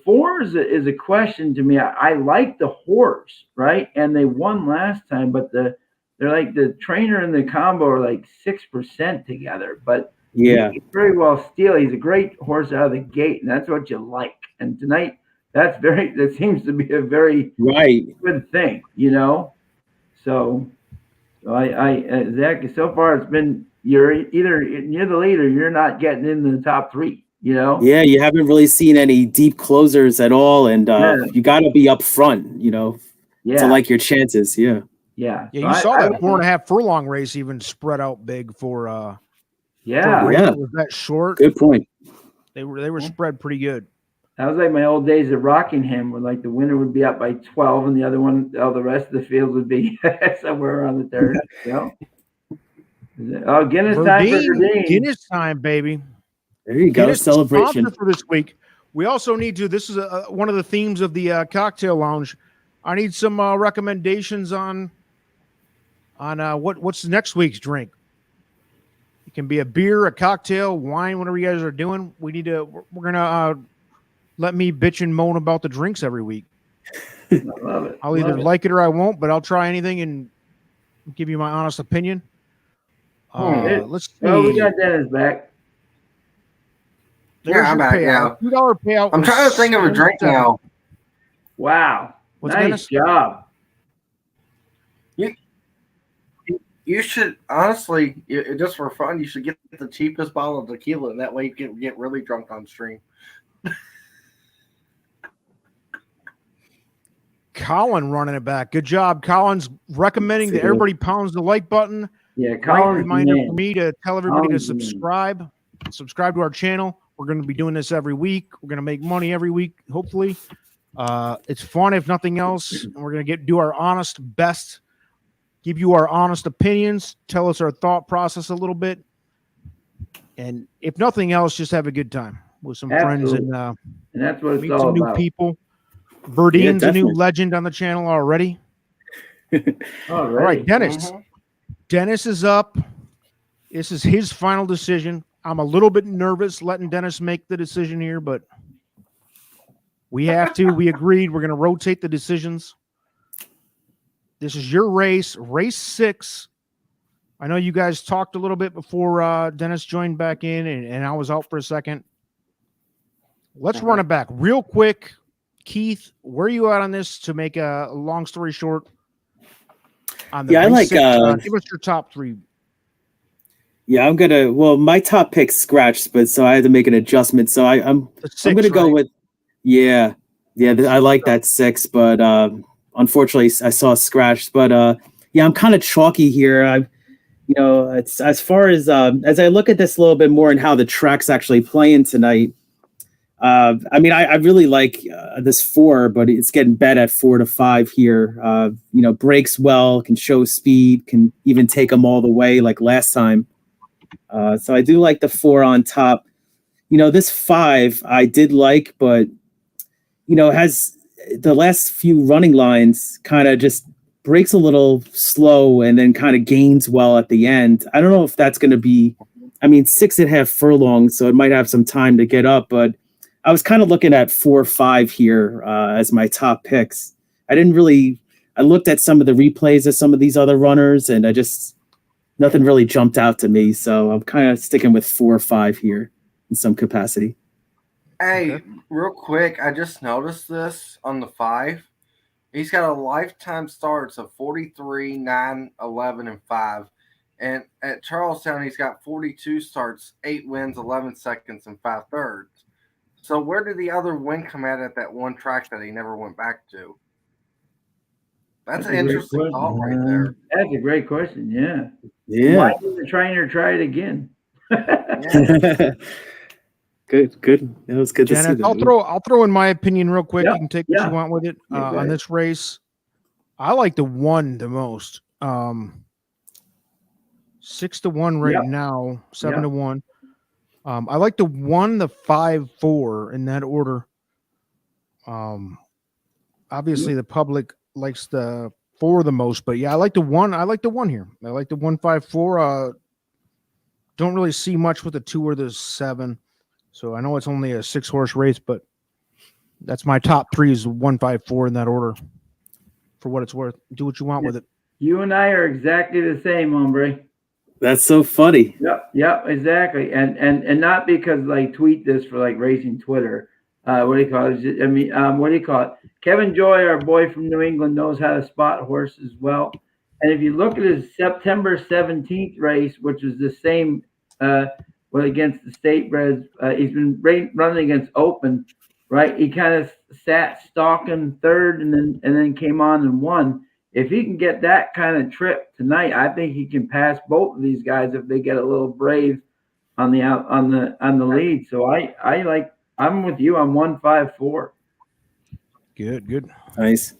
4 is a question to me. I like the horse, right? And they won last time, but they're like the trainer and the combo are like 6% together. But he can very well steal. He's a great horse out of the gate, and that's what you like. And tonight, that seems to be a very good thing, So I Zach, so far it's been you're either near the lead or you're not getting into the top 3. Yeah, you haven't really seen any deep closers at all, and you got to be up front, to like your chances. Yeah. You saw that 4.5 furlong race even spread out big for. Was that short? Good point. They were spread pretty good. was like my old days at Rockingham, where like the winner would be up by 12, and the other one, all the rest of the field would be somewhere around the third. Oh, Guinness time for Verdeen. Guinness time, baby. There you go. Guinness Celebration sponsor for this week. We also need to. This is one of the themes of the cocktail lounge. I need some recommendations on what's next week's drink. It can be a beer, a cocktail, wine, whatever you guys are doing. We need to. We're gonna let me bitch and moan about the drinks every week. I love it. I'll either like it or I won't, but I'll try anything and give you my honest opinion. Let's see. Oh, we got Dennis back. There's I'm your back. payout. Yeah. $2 payout. I'm trying to think of a drink now. Wow. What's nice Dennis? job. You should honestly, just for fun, you should get the cheapest bottle of tequila, and that way you can get really drunk on stream. Colin running it back. Good job. Colin's recommending that everybody pounds the like button. Yeah, Right Colin's reminder man. for me to tell everybody Colin's to the man. subscribe. Subscribe to our channel. We're going to be doing this every week. We're going to make money every week, hopefully. It's fun, if nothing else. And we're going to do our honest best, give you our honest opinions, tell us our thought process a little bit. And if nothing else, just have a good time with some friends Absolutely. and And that's what it's meet all some new about. people. Verdeen's a new definitely. legend on the channel already. All right, Dennis. Mhm. Dennis is up. This is his final decision. I'm a little bit nervous letting Dennis make the decision here, but we have to. We agreed. We're going to rotate the decisions. This is your race, race 6. I know you guys talked a little bit before Dennis joined back in, and I was out for a second. Let's run it back real quick. Keith, where are you at on this to make a long story short? On the I race like, 6, give us your top 3. Yeah, I'm gonna. Well, my top pick scratched, but so I had to make an adjustment. So I'm gonna go with. Yeah. I like that 6, but unfortunately I saw scratched. But yeah, I'm kind of chalky here. It's as far as I look at this a little bit more and how the track's actually playing tonight. I really like this 4, but it's getting bet at 4 to 5 here. Breaks well, can show speed, can even take them all the way like last time. So I do like the 4 on top. This 5 I did like, but has the last few running lines kind of just breaks a little slow and then kind of gains well at the end. I don't know if that's going to be, 6.5 furlongs, so it might have some time to get up, but I was kind of looking at 4 or 5 here as my top picks. I looked at some of the replays of some of these other runners, and nothing really jumped out to me. So I'm kind of sticking with 4 or 5 here in some capacity. Hey, real quick, I just noticed this on the 5. He's got a lifetime starts of 43, 9, 11, and 5. And at Charlestown, he's got 42 starts, 8 wins, 11 seconds, and 5 thirds. So where did the other win come at that one track that he never went back to? That's an interesting thought right there. That's a great question. Yeah. Yeah. Why didn't the trainer try it again? Good. That was good to see that. I'll throw in my opinion real quick. Yeah, You can take what you want with it on this race. I like the 1 the most. 6 to 1 right now, 7 to 1. I like the 1, the 5, 4 in that order. Obviously the public likes the 4 the most, but yeah, I like the 1. I like the 1 here. I like the 1, 5, 4. Don't really see much with the 2 or the 7. So I know it's only a 6-horse race, but that's my top 3 is 1, 5, 4 in that order. For what it's worth, do what you want with it. You and I are exactly the same, hombre. That's so funny. Yep, exactly. And not because like tweet this for like racing Twitter. What do you call it? What do you call it? Kevin Joy, our boy from New England, knows how to spot horses well. And if you look at his September 17th race, which is the same against the state breds, he's been running against Open, right? He kind of sat stalking third and then came on and won. If he can get that kind of trip tonight, I think he can pass both of these guys if they get a little brave on the lead. So I I'm with you. I'm 154. Good. Nice.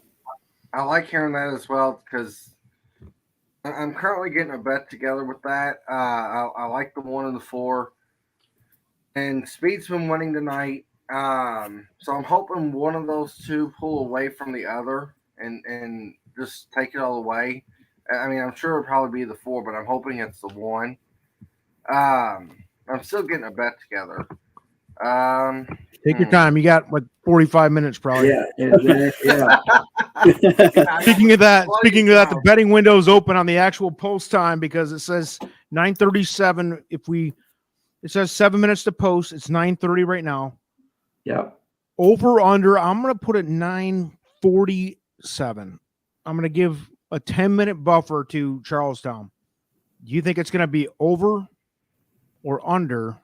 I like hearing that as well because I'm currently getting a bet together with that. I like the 1 and the 4, and Speed's been winning tonight. So I'm hoping one of those two pull away from the other and just take it all away. I mean, I'm sure it'll probably be the 4, but I'm hoping it's the 1. I'm still getting a bet together. Take your time. You got 45 minutes probably. Yeah, exactly. Yeah. Speaking of that, the betting window is open on the actual post time because it says 9:37. It says 7 minutes to post. It's 9:30 right now. Yep. Over under. I'm gonna put it 9:47. I'm gonna give a 10-minute buffer to Charlestown. Do you think it's gonna be over or under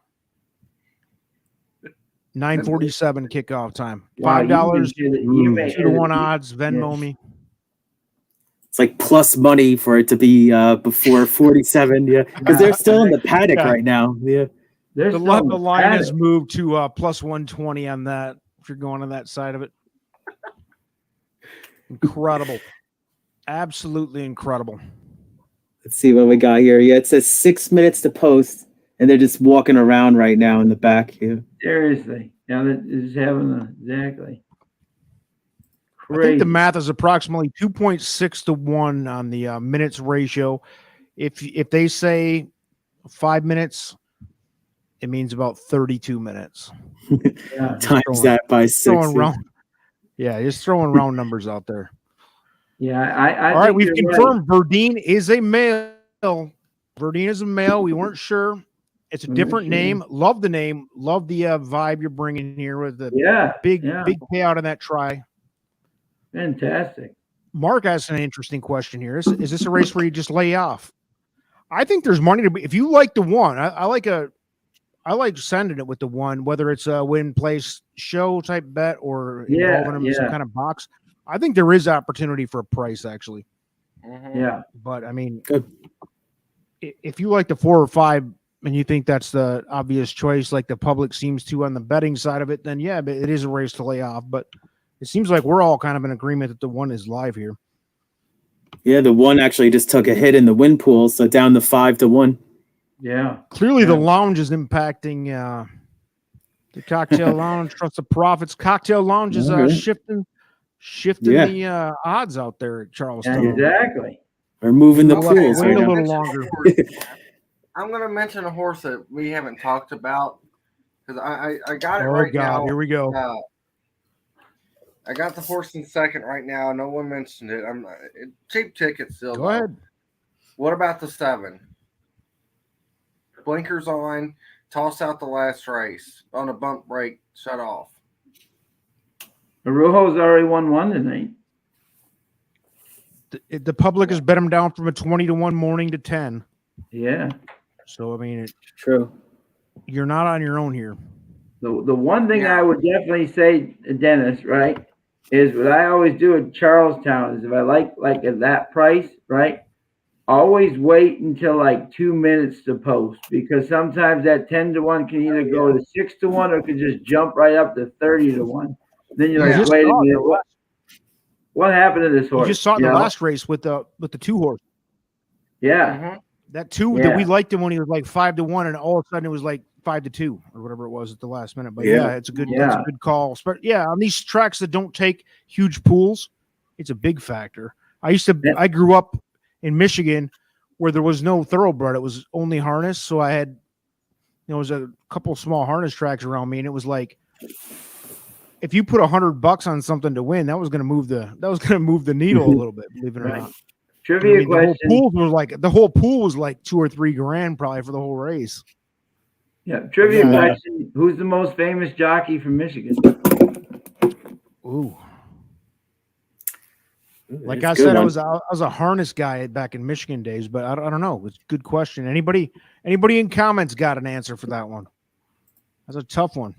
9:47 kickoff time? $5, You may 2-to-1 odds. Venmo me. It's like plus money for it to be before 47. Yeah, because they're still in the paddock right now. Yeah. The line has moved to plus 120 on that. If you're going on that side of it, incredible, absolutely incredible. Let's see what we got here. Yeah, it says 6 minutes to post, and they're just walking around right now in the back here. Seriously, yeah, that is having exactly. I think the math is approximately 2.6 to 1 on the minutes ratio. If they say 5 minutes, it means about 32 minutes. Yeah. Times that by 6. Just throwing round numbers out there. Yeah, I all right, we've confirmed right. Verdine is a male. Verdine is a male. We weren't sure. It's a different name. Love the name. Love the vibe you're bringing here with the big payout on that try. Fantastic. Mark asked an interesting question here. Is this a race where you just lay off? I think there's money to be. If you like the 1, I like sending it with the 1, whether it's a win place show type bet or involving them in some kind of box. I think there is opportunity for a price actually. Mm-hmm. Yeah. But I mean, if you like the 4 or 5 and you think that's the obvious choice, like the public seems to on the betting side of it, then yeah, but it is a race to lay off. But it seems like we're all kind of in agreement that the 1 is live here. Yeah, the 1 actually just took a hit in the win pool, so down to 5 to 1. Yeah. Clearly the lounge is impacting the cocktail lounge. Trust the profits. Cocktail lounge is shifting the odds out there at Charlestown. Yeah, exactly. We're moving the pools. Wait a little longer. I'm going to mention a horse that we haven't talked about because I got it right now. Here we go. I got the horse in second right now. No one mentioned it. Cheap ticket still. Go ahead. What about the 7? Blinkers on, toss out the last race on a bump break, shut off. Arujo's already won 1 tonight. The public has bet him down from a 20 to 1 morning to 10. Yeah. So I mean, true. You're not on your own here. The one thing I would definitely say, Dennis, right, is what I always do at Charlestown is if I like at that price, right, always wait until like 2 minutes to post because sometimes that 10 to 1 can either go to 6 to 1 or it can just jump right up to 30 to 1. Then you're like, wait a minute, what happened to this horse? You just saw it in the last race with the 2 horse. Yeah. Mm-hmm. That 2 that we liked him when he was like 5 to 1, and all of a sudden it was like 5 to 2 or whatever it was at the last minute. But it's a good call. But on these tracks that don't take huge pools, it's a big factor. I grew up in Michigan where there was no thoroughbred. It was only harness. So I had, there was a couple small harness tracks around me, and it was like, if you put $100 on something to win, that was going to move the needle a little bit, believe it or not. Trivia question. The whole pool was like $2 or $3 grand probably for the whole race. Yeah. Trivia question. Who's the most famous jockey from Michigan? Ooh. Like I said, I was a harness guy back in Michigan days, but I don't know. It's a good question. Anybody in comments got an answer for that one? That's a tough one.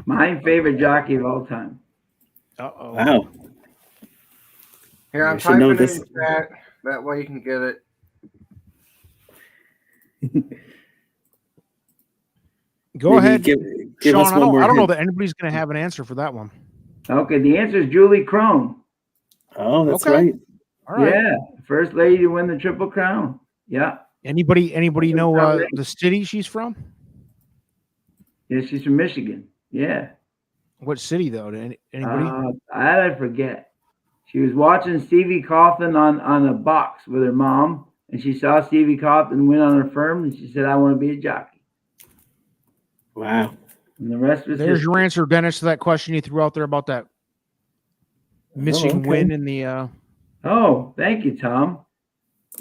My favorite jockey of all time. Uh-oh. Wow. Here, I'm typing in the chat. That way you can get it. Go Maybe ahead, Give Sean. us one more I don't know hint. that anybody's going to have an answer for that one. Okay, the answer is Julie Crone. Oh, that's Okay. right. All right. Yeah, first lady to win the Triple Crown. Yeah. Anybody know Probably. the city she's from? Yeah, she's from Michigan. Yeah. What city though? Anybody? I forget. She was watching Stevie Coughlin on a box with her mom, and she saw Stevie Coughlin win on her firm, and she said, "I want to be a jockey." Wow. And the rest was There's history. your answer, Dennis, to that question you threw out there about that Michigan okay. win in the. Oh, thank you, Tom.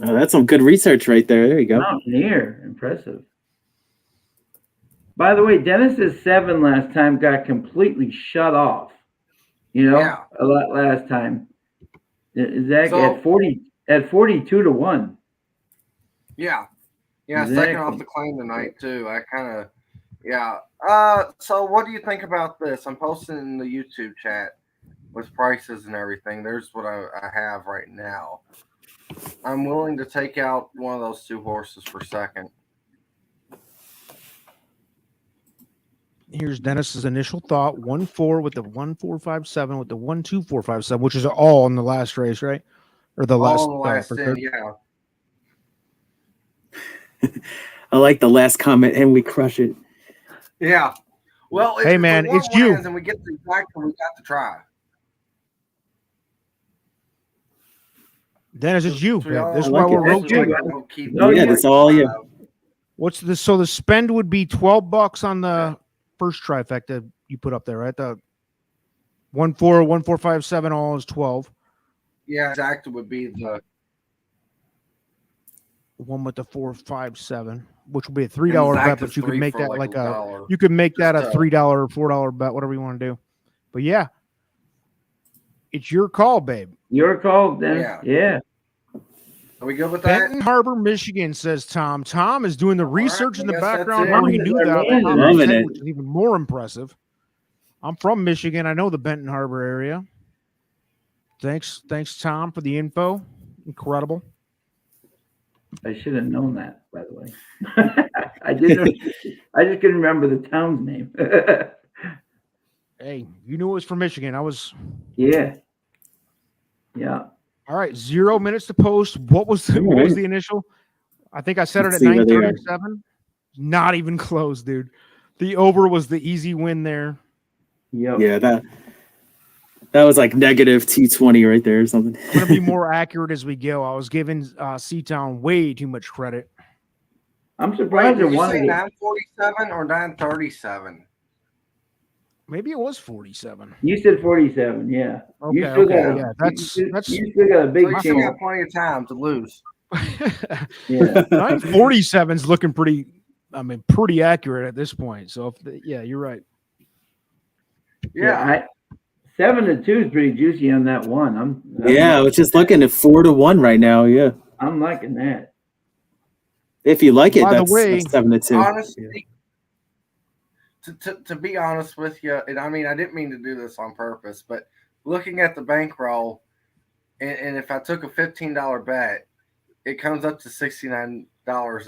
Oh, that's some good research right there. There you go. Mountaineer, impressive. By the way, Dennis's 7 last time got completely shut off. Yeah. A lot last time. Zach So- at 42 to 1. Yeah. Exactly. Second off the claim tonight too. I kind of, yeah. So what do you think about this? I'm posting in the YouTube chat with prices and everything. There's what I have right now. I'm willing to take out one of those 2 horses for second. Here's Dennis's initial thought: 1-4 with the 1-4-5-7 with the 1-2-4-5-7, which is all in the last race, right? Or the last. All in the last for 10, third. yeah. I like the last comment, and we crush it. Yeah. Well, Hey, if man, the one it's you. wins and we get the exact one, we got to try. Dennis, it's you. So we all This is like why it. we're That's you. rotating. we'll keep No, yeah, yeah. that's all you. What's the so the spend would be $12 on the first trifecta you put up there, right? The 1-4, 1-4-5-7 all is 12. Yeah, exact would be the One with the 4-5-7, which would be a $3 bet, exact but is you could 3 make for that like like a $1. you could make that a Just, $3 or $4 bet, whatever you want to do. But yeah, it's your call, babe. Your call, Dennis. Yeah. Are we good with that? Benton Harbor, Michigan, says Tom. Tom is doing the All right, research in I the guess that's background it. where he knew that, Man, top loving 10, it. which is even more impressive. I'm from Michigan. I know the Benton Harbor area. Thanks, Tom, for the info. Incredible. I should have known that, by the way. I didn't. I just couldn't remember the town's name. Hey, you knew it was from Michigan. I was. Yeah. Yeah. All right, 0 minutes to post. What was the initial? I think I set Let's it see at where they are. 9:37. Not even close, dude. The over was the easy win there. Yep. Yeah, that was like negative 220 right there or something. I'm gonna be more accurate as we go. I was giving Seatown way too much credit. I'm Wait, surprised did it you wanted say it. 947 or 937? Maybe it was 47. You said 47. Yeah. Okay, You still got. yeah, that's You still got a big So you still chance. got plenty of time to lose. Yeah. 947 is looking pretty. I mean, pretty accurate at this point. So, yeah, you're right. Yeah. 7 to 2 is pretty juicy on that one. Yeah, I was just looking at 4 to 1 right now. Yeah, I'm liking that. if you like it, By the that's way, 7 to 2. Honestly, to be honest with you, and I mean, I didn't mean to do this on purpose, but looking at the bankroll, and if I took a $15 bet, it comes up to $69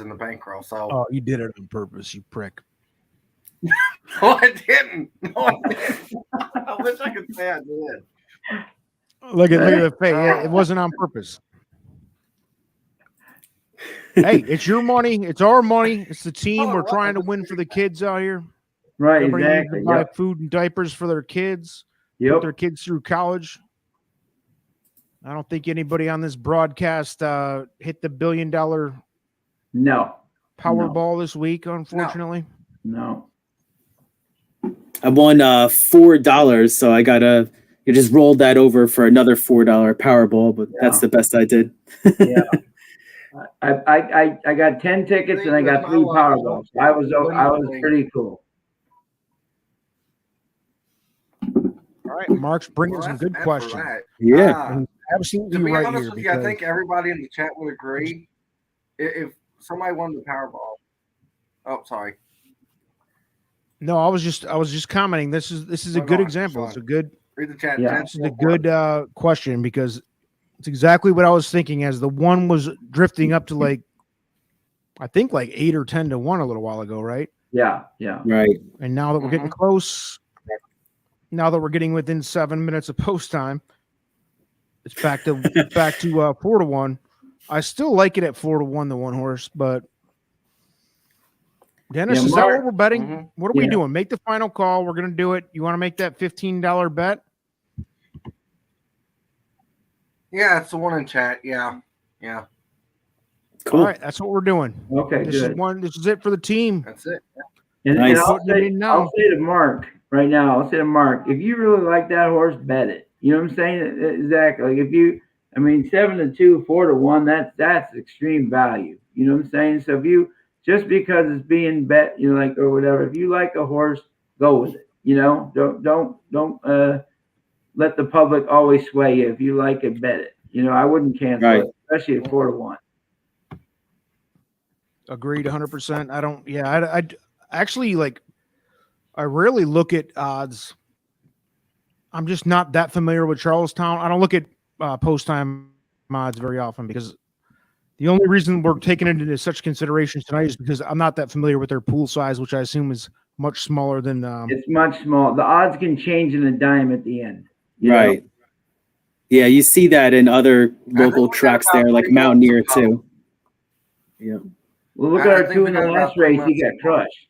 in the bankroll. So, Oh, you did it on purpose, you prick. no, I didn't. No, I didn't. I wish I could say I did. Look at the face. It wasn't on purpose. Hey, it's your money. It's our money. It's the team. Oh, We're right. trying to win for the kids out here. Right. Everybody needs Exactly. to buy Yep. food and diapers for their kids. Put Yep. their kids through college. I don't think anybody on this broadcast hit the $1 billion No. Powerball this week, unfortunately. No. I won $4, so I gotta. You just rolled that over for another $4 Powerball, but that's the best I did. Yeah. I got 10 tickets and I got 3 Powerballs. I was pretty cool. All right, Mark's bringing Well, some that's good enough for questions. that. Yeah, Absolutely To be right honest here. with you, I because- think everybody in the chat would agree. If somebody won the Powerball, oh, sorry. No, I was just commenting. This is a No, good no, example. fine. It's a good Read the chat. Yeah. this is a good question because it's exactly what I was thinking as the one was drifting up to like I think like 8 or 10 to 1 a little while ago, right? Yeah, yeah. Right. And now that we're getting close, now that we're getting within 7 minutes of post time, it's back to 4-1. I still like it at 4-1, the one horse, but Dennis, Yeah, is that Mark- what we're betting? What are we Yeah. doing? Make the final call. We're gonna do it. You want to make that $15 bet? Yeah, it's the one in chat. Yeah. Yeah. Cool. All right, that's what we're doing. Okay, This good. is one. This is it for the team. That's it. And, Nice. and Putting it in now. I'll say to Mark right now, I'll say to Mark, if you really like that horse, bet it. You know what I'm saying? Exactly. Like if you, I mean, 7-2, 4-1, that's extreme value. You know what I'm saying? So if you, just because it's being bet, you know, like, or whatever, if you like a horse, go with it. You know, don't let the public always sway you. If you like it, bet it. You know, I wouldn't cancel Right. it, especially at 4-1. Agreed, 100%. I don't. Yeah, I actually like. I rarely look at odds. I'm just not that familiar with Charlestown. I don't look at post time odds very often because the only reason we're taking it into such consideration tonight is because I'm not that familiar with their pool size, which I assume is much smaller than. It's much small. The odds can change in a dime at the end. You know? Right. Yeah, you see that in other local tracks there, like Mountaineer too. Yeah. Well, look I at our think two we in the got last about 3 race. He months got to go. crushed.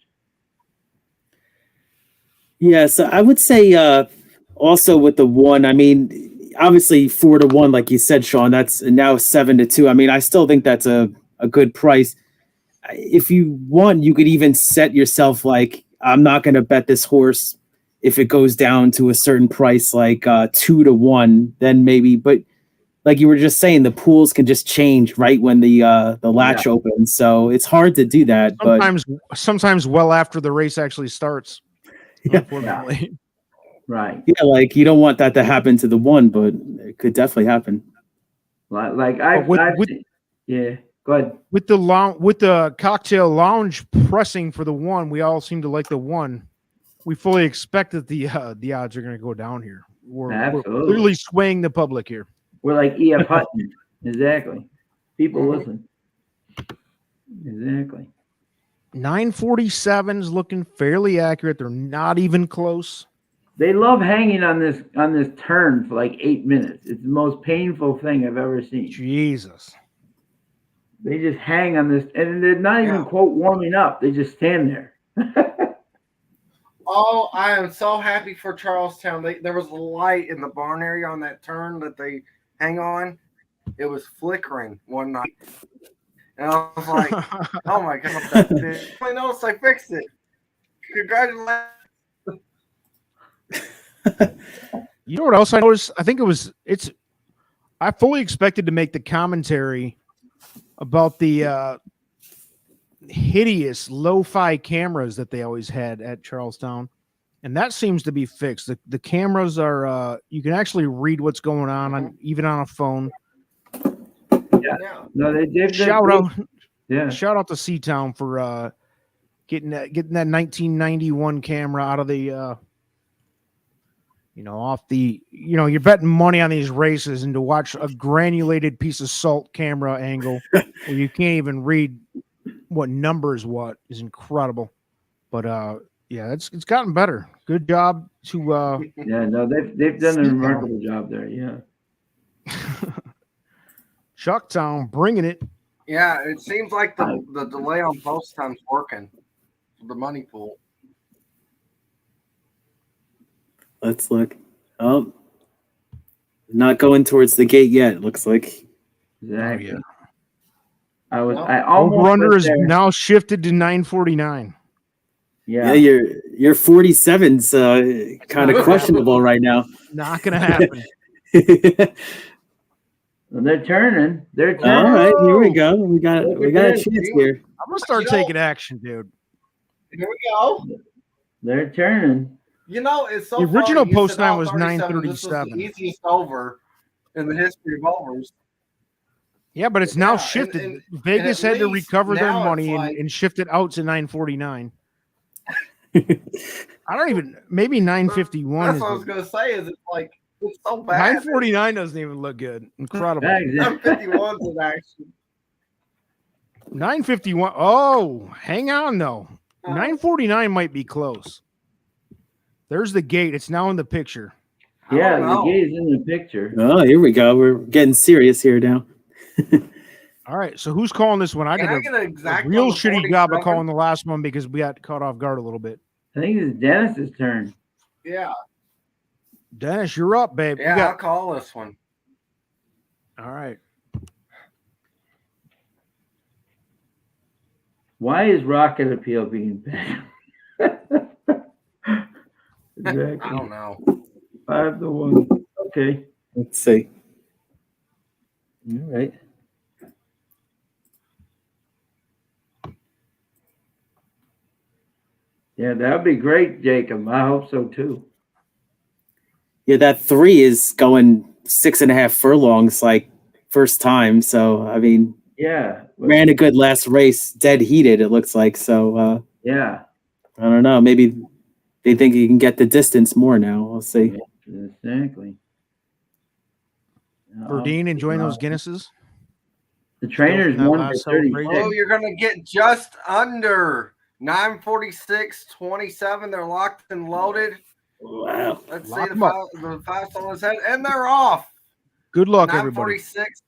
Yeah, so I would say also with the one, I mean, obviously 4-1, like you said, Sean, that's now 7-2. I mean, I still think that's a good price. If you want, you could even set yourself like, I'm not going to bet this horse if it goes down to a certain price, like 2-1, then maybe. But like you were just saying, the pools can just change right when the latch opens, so it's hard to do that. Sometimes well after the race actually starts. Yeah. Unfortunately. Right. Yeah, like you don't want that to happen to the one, but it could definitely happen. Like yeah. Go ahead. With the cocktail lounge pressing for the one, we all seem to like the one. We fully expect that the odds are going to go down here. We're Absolutely. clearly swaying the public here. We're like Ep1. Exactly. People listen. Exactly. 947's looking fairly accurate. They're not even close. They love hanging on this turn for like 8 minutes. It's the most painful thing I've ever seen. Jesus. They just hang on this, and they're not even quote warming up. They just stand there. Oh, I am so happy for Charlestown. There was a light in the barn area on that turn that they hang on. It was flickering one night. And I was like, oh my God. I noticed I fixed it. Congratulations. You know what else I noticed? I think I fully expected to make the commentary about the hideous lo-fi cameras that they always had at Charlestown. And that seems to be fixed. The cameras are, you can actually read what's going on even on a phone. Yeah. No, they did. Shout out. Yeah. Shout out to Seatown for getting that 1991 camera out of the off the you're betting money on these races, and to watch a granulated piece of salt camera angle where you can't even read what numbers what is incredible. But yeah, it's gotten better. Good job to yeah, no, they've done a remarkable job there. Yeah. Chucktown bringing it. Yeah, it seems like the delay on post time's working. The money pool. Let's look. Oh, not going towards the gate yet. Looks like. Exactly. Oh, yeah. I almost over-under is now shifted to 949. Yeah, your 47's kind of questionable right now. Not gonna happen. Well, they're turning. They're turning. All right, here we go. We got a chance here. I'm gonna start taking action, dude. Here we go. They're turning. It's so The original funny. You post said, time was 37. This was 937. the easiest over in the history of overs. Yeah, but it's now Yeah, shifted. and Vegas at had to least recover their now money it's like- and shift it out to 949. I don't even, maybe 951. That's what I was gonna say. Is it's so bad. 949 doesn't even look good. Incredible. Exactly. 51's in action. 951. Oh, hang on though. 949 might be close. There's the gate. It's now in the picture. I Yeah, don't the know. gate is in the picture. Oh, here we go. We're getting serious here now. All right. So who's calling this one? I Can did I get an a exact real on the shitty job of 47? calling the last one because we got caught off guard a little bit. I think it's Dennis's turn. Yeah. Dennis, you're up, babe. You Yeah, I'll got, call this one. all right. Why is Rocket Appeal being banned? I Exactly. don't know. 5-1. Okay. Let's see. All right. Yeah, that would be great, Jacob. I hope so too. Yeah, that 3 is going 6.5 furlongs, like first time. So I mean, Yeah. but- ran a good last race, dead heated. It looks like. So Yeah. I don't know. Maybe they think he can get the distance more now. We'll see. Exactly. Verdine enjoying those Guinnesses. The trainers Still from that won for last 36. celebration. Oh, you're gonna get just under 946.27. They're locked and loaded. Wow. Let's Lock see 'em up. the five's on his head, and they're off. Good luck, everybody. 946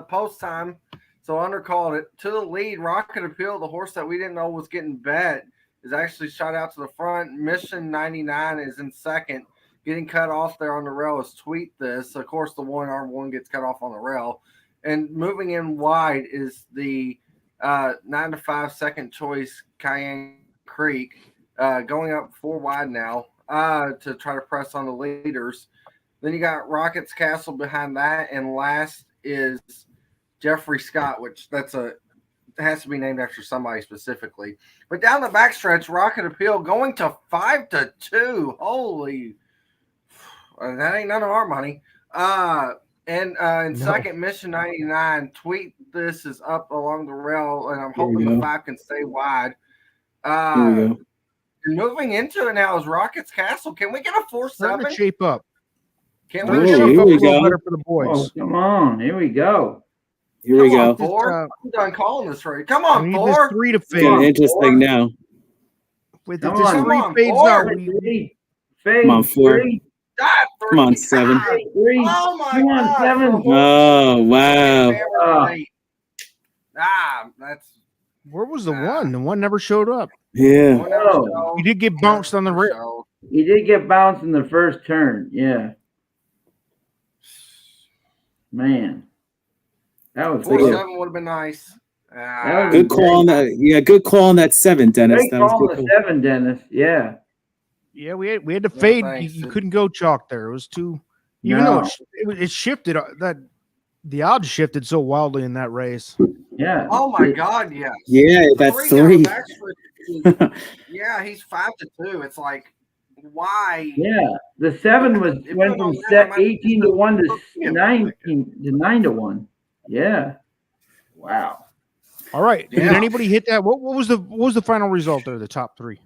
post time. So undercalled it to the lead. Rocket Appeal, the horse that we didn't know was getting bet, is actually shot out to the front. Mission 99 is in second. Getting cut off there on the rail is Tweet This. Of course, the arm one gets cut off on the rail. And moving in wide is the 9-5 second choice Cayenne Creek, going up 4 wide now to try to press on the leaders. Then you got Rockets Castle behind that, and last is Jeffrey Scott, which has to be named after somebody specifically. But down the backstretch, Rocket Appeal going to 5-2. Holy, that ain't none of our money. And in second, Mission 99. Tweet This is up along the rail, and I'm hoping the 5 can stay wide. Here we go. Moving into it now is Rockets Castle. Can we get a Starting 4-7? to shape up. Can Starting we to get Oh, shape a up a here we little go. better for the Oh, boys. come on. Here we go. Here we Come on, go. Thor. Just, I'm done calling this race. Come We on, need Thor. this 3 to Getting fade. interesting now. With Come this on. 3 Come on, fades Thor. out, Fade. Come on, 4. 3. Come on, 7. 3. Oh my Come on, God. 7. Oh, wow. That's where was the one? The one never showed up. Yeah. He did get bounced on the rail. He did get bounced in the first turn. Yeah. Man. That was 4-7 would have been nice. That was Good call on that. Yeah, good call on that 7, Dennis. Great That was call good. on the 7, Dennis. Yeah. Yeah, we had to fade. thanks. You couldn't go chalk there. It was too, even though it shifted. That the odds shifted so wildly in that race. Yeah. Oh my God, yes. Yeah, that 3. Yeah, he's 5-2. It's like, why? Yeah. The 7 went from 18 to 1 to 9 to 1. Yeah. Wow. All right. Yeah. Did anybody hit that? What was the final result there? The top 3.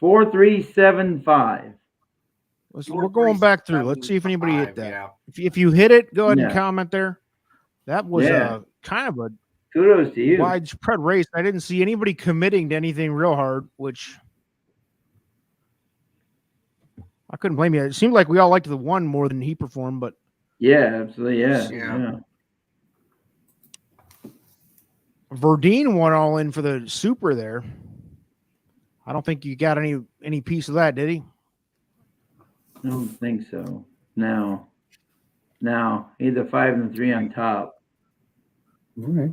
4-3-7-5. We're going back through. Let's see if anybody hit that. Yeah. If you hit it, go ahead and Yeah. comment there. That was kind of a Kudos to you. widespread race. I didn't see anybody committing to anything real hard, which I couldn't blame you. It seemed like we all liked the one more than he performed, but Yeah, absolutely. Yeah. Yeah. Verdine went all in for the super there. I don't think you got any piece of that, did he? I don't think so. No. He's a 5-3 on top. All right.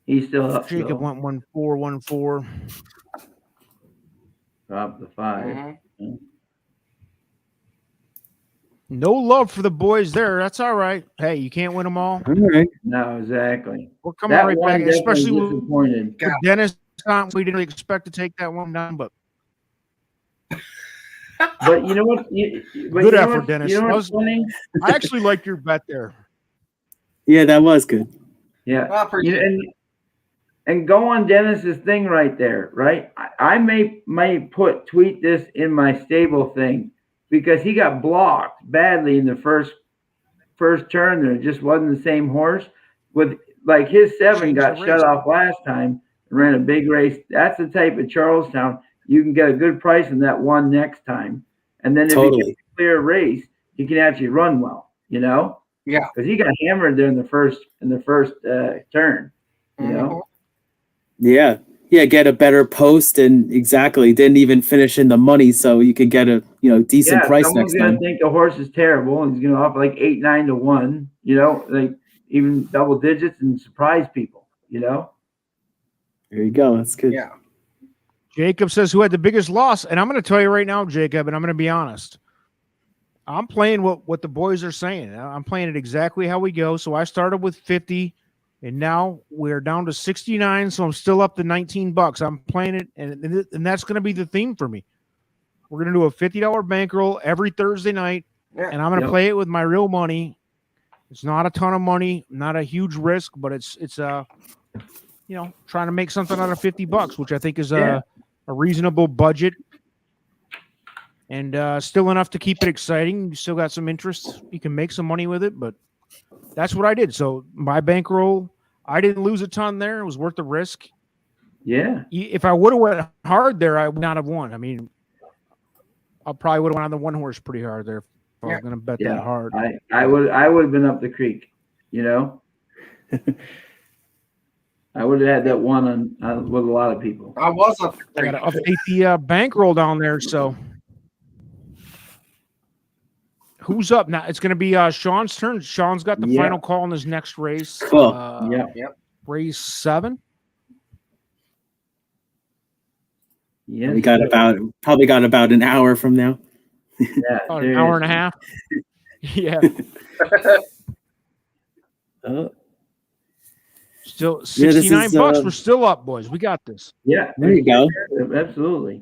He's still up. Jacob though. went 1-4. Drop the 5. Mhm. No love for the boys there. That's all right. Hey, you can't win them all. All right. No, exactly. We're coming That right one back, definitely especially with disappointed. Dennis. We didn't expect to take that one down, but But you know what? Good effort, Dennis. You know what's funny? I actually like your bet there. Yeah, that was good. Yeah. I appreciate And go on Dennis's thing right there, right? I may tweet this in my stable thing because he got blocked badly in the first turn there. It just wasn't the same horse. With like his 7 got shut off last time. ran a big race. That's the type of Charlestown you can get a good price on that one next time, and then if you get a clear race, you can actually run well. Yeah. Because he got hammered there in the first turn. Yeah. Yeah, get a better post, and exactly didn't even finish in the money, so you could get a decent price someone's next gonna time. think the horse is terrible, and he's gonna offer like 8-9 to 1. Like even double digits, and surprise people. There you go. That's good. Yeah. Jacob says, who had the biggest loss? And I'm going to tell you right now, Jacob, and I'm going to be honest. I'm playing what the boys are saying. I'm playing it exactly how we go. So I started with 50, and now we're down to 69. So I'm still up to $19. I'm playing it, and that's going to be the theme for me. We're going to do a $50 bankroll every Thursday night, and I'm going to play it with my real money. It's not a ton of money, not a huge risk, but it's trying to make something out of $50, which I think is a reasonable budget, and still enough to keep it exciting. You still got some interest. You can make some money with it, but that's what I did. So my bankroll, I didn't lose a ton there. It was worth the risk. Yeah. If I would have went hard there, I would not have won. I mean, I probably would have went on the one horse pretty hard there. If I was going to bet that hard. I would have been up the creek, I would have had that one on with a lot of people. I was up. I got to update the bankroll down there. So who's up now? It's going to be Sean's turn. Sean's got the final call in his next race. Cool. Race 7. Yeah, we probably got about an hour from now. Yeah, an hour and a half. Yeah. Still $69. We're still up, boys. We got this. Yeah, there you go. Absolutely.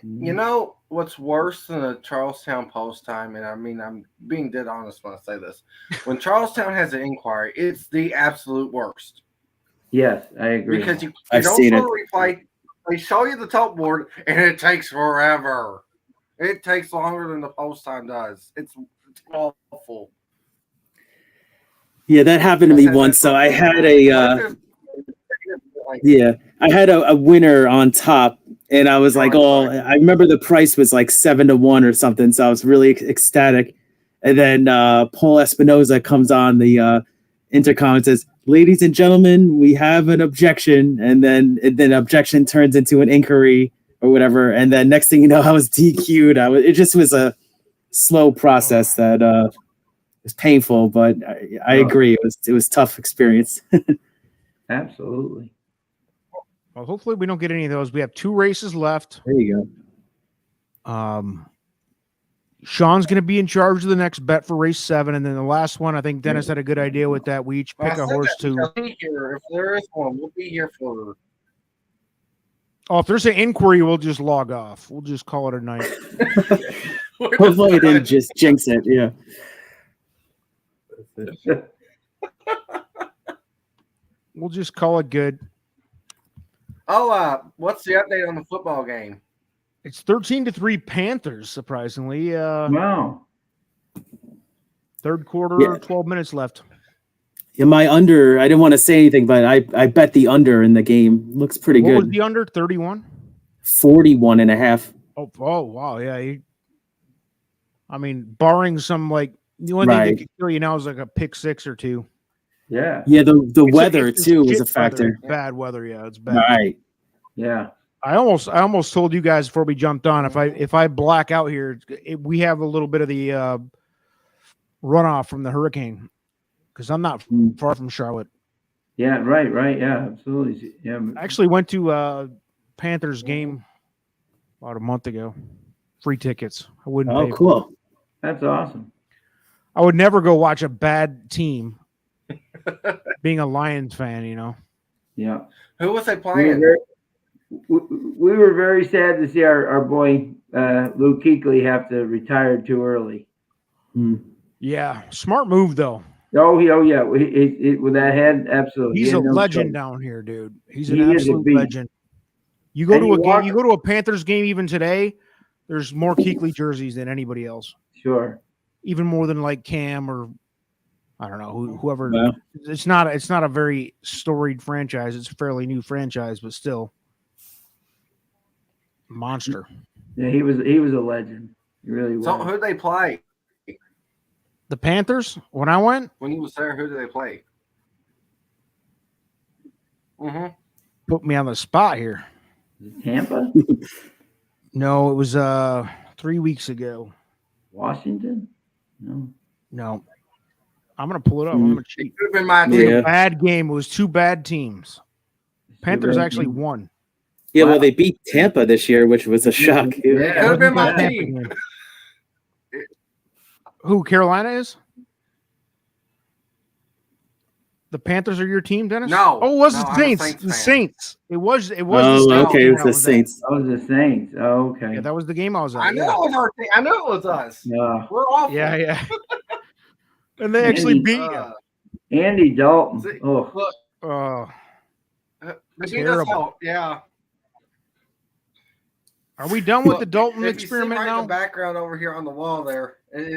You know what's worse than a Charlestown post time, and I mean I'm being dead honest when I say this. When Charlestown has an inquiry, it's the absolute worst. Yes, I agree. Because you I've don't seen show it. the replay, they show you the top board, and it takes forever. It takes longer than the post time does. It's awful. Yeah, that happened to me once. So I had I had a winner on top, and I was like, I remember the price was like 7 to 1 or something. So I was really ecstatic. And then Paul Espinoza comes on the intercom and says, "Ladies and gentlemen, we have an objection." And then objection turns into an inquiry or whatever. And then next thing you know, I was DQ'd. It just was a slow process that was painful, but I agree. It was tough experience. Absolutely. Well, hopefully we don't get any of those. We have 2 races left. There you go. Sean's going to be in charge of the next bet for race 7, and then the last one, I think Dennis had a good idea with that. We each pick a horse to. We'll be here. If there is one, we'll be here for. Oh, if there's an inquiry, we'll just log off. We'll just call it a night. Hopefully, I didn't just jinx it. Yeah. We'll just call it good. Oh, what's the update on the football game? It's 13-3 Panthers, surprisingly. Wow. Third quarter, 12 minutes left. Yeah, my under, I didn't want to say anything, but I bet the under in the game. Looks pretty good. What was the under? 31? 41.5. Oh, wow. Yeah. I mean, barring some, like, the only thing that could kill you now is like a pick 6 or 2. Yeah. Yeah, the weather, too, was a factor. Bad weather, yeah. It's bad. Right. Yeah. I almost told you guys before we jumped on, if I black out here, we have a little bit of the runoff from the hurricane because I'm not far from Charlotte. Yeah, right. Yeah, absolutely. Yeah. I actually went to Panthers game about a month ago. Free tickets. I wouldn't pay cool. for it. That's awesome. I would never go watch a bad team being a Lions fan, Yeah. Who was they playing? We were very sad to see our boy Luke Kuechly have to retire too early. Yeah, smart move though. Oh yeah, with that head, absolutely. He's a legend down here, dude. He's an absolute legend. You go to a game, you go to a Panthers game even today. There's more Kuechly jerseys than anybody else. Sure. Even more than like Cam or I don't know whoever. Wow. It's not a very storied franchise. It's a fairly new franchise, but still monster. Yeah, he was a legend. He really was. So who'd they play The Panthers. When I went, when he was there? Who did they play? Mm-hmm. put me on the spot here. Tampa, No, it was 3 weeks ago. Washington. No. No, I'm gonna pull it up. I'm gonna It cheat. could have been my It was team. Yeah. a bad game. It was two bad teams. Panthers actually won. Yeah, Wow. well, they beat Tampa this year, which was a shock. It could have been my Tampa team. game. Who Carolina is? The Panthers are your team, Dennis? No. Oh, it was No, the I'm a Saints. Saints The fan. Saints. It was. It Oh, was. The Saints okay, game it's I the was at. Saints. That was the Saints. Oh, okay. Yeah, that was the game I was at. I knew Yeah. it was our team. I knew it was us. Yeah. We're awful. Yeah. And they actually beat you. Andy Dalton. See, Oh, look, Oh, they beat us Terrible. out. Yeah. are we done with Look, the Dalton if you see experiment right in now? the background over here on the wall there.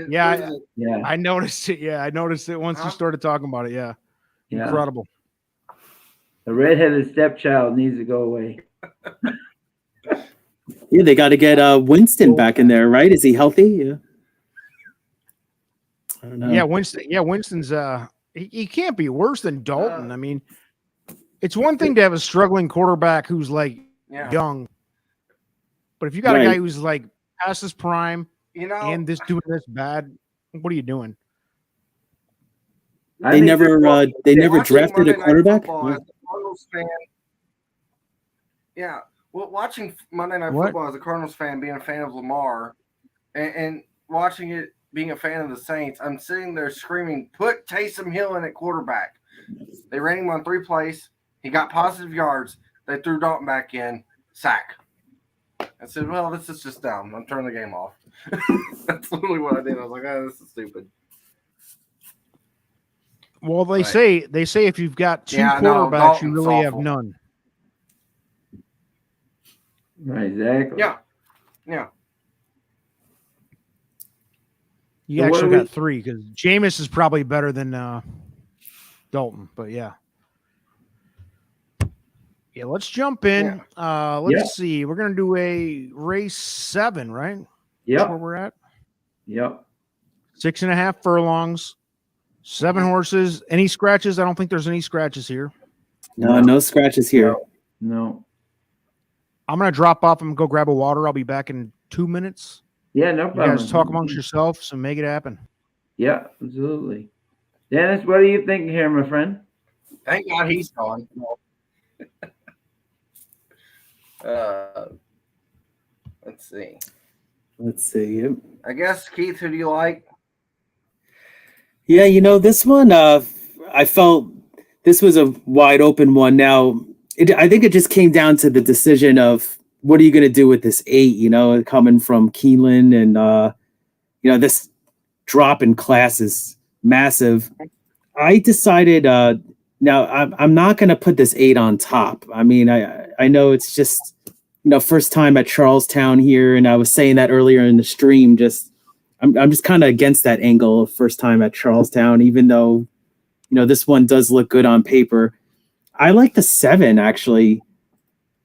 Yeah, what is it? yeah. I noticed it. Yeah, I noticed it once you Huh? started talking about it. Yeah, Yeah. incredible. The redheaded stepchild needs to go away. Yeah, they got to get Winston back in there, right? Is he healthy? Yeah. I don't know. Yeah, Winston. Yeah, Winston's. He can't be worse than Dalton. I mean, it's one thing to have a struggling quarterback who's like Yeah. young, but if you got a Right. guy who's like past his prime You know, and doing this bad, what are you doing? I They think never watching drafted Monday a Night quarterback. Football as a Cardinals fan. Yeah. Well, watching Monday Night What? Football as a Cardinals fan, being a fan of Lamar, and watching it being a fan of the Saints, I'm sitting there screaming, "Put Taysom Hill in at quarterback." They ran him on 3 plays. He got positive yards. They threw Dalton back in. Sack. I said, "Well, this is just dumb. I'm turning the game off." That's literally what I did. I was like, "Oh, this is stupid." Well, they Right. say if you've got two Yeah, no, quarterbacks, you Dalton's really have awful. none. Right, exactly. Yeah. Yeah. You So what actually do got we- 3 because Jameis is probably better than Dalton. But yeah. Yeah, let's jump in. Let's Yeah. see. We're gonna do a race 7, right? That's where Yep. we're at. Yep. 6.5 furlongs, 7 horses. Any scratches? I don't think there's any scratches here. No scratches here. No. I'm gonna drop off and go grab a water. I'll be back in 2 minutes. Yeah, no You problem. guys talk amongst yourselves and make it happen. Yeah, absolutely. Dennis, what are you thinking here, my friend? Thank God he's gone. Let's see. Let's see. Yep. I guess, Keith, who do you like? Yeah, this one, I felt this was a wide open one. Now, I think it just came down to the decision of what are you going to do with this 8, coming from Keeneland and, this drop in class is massive. I decided now I'm not going to put this 8 on top. I mean, I know it's just, first time at Charlestown here. And I was saying that earlier in the stream, I'm just kind of against that angle of first time at Charlestown, even though, this one does look good on paper. I like the 7, actually.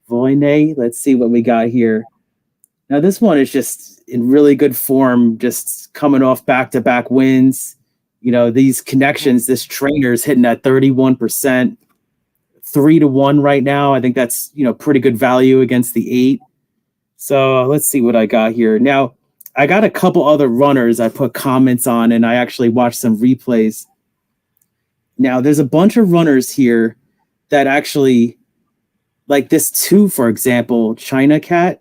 Voyne, let's see what we got here. Now, this one is just in really good form, just coming off back-to-back wins. These connections, this trainer's hitting at 31%, 3-1 right now. I think that's, pretty good value against the 8. So let's see what I got here. Now, I got a couple other runners I put comments on, and I actually watched some replays. Now, there's a bunch of runners here that actually, like this 2, for example, China Cat,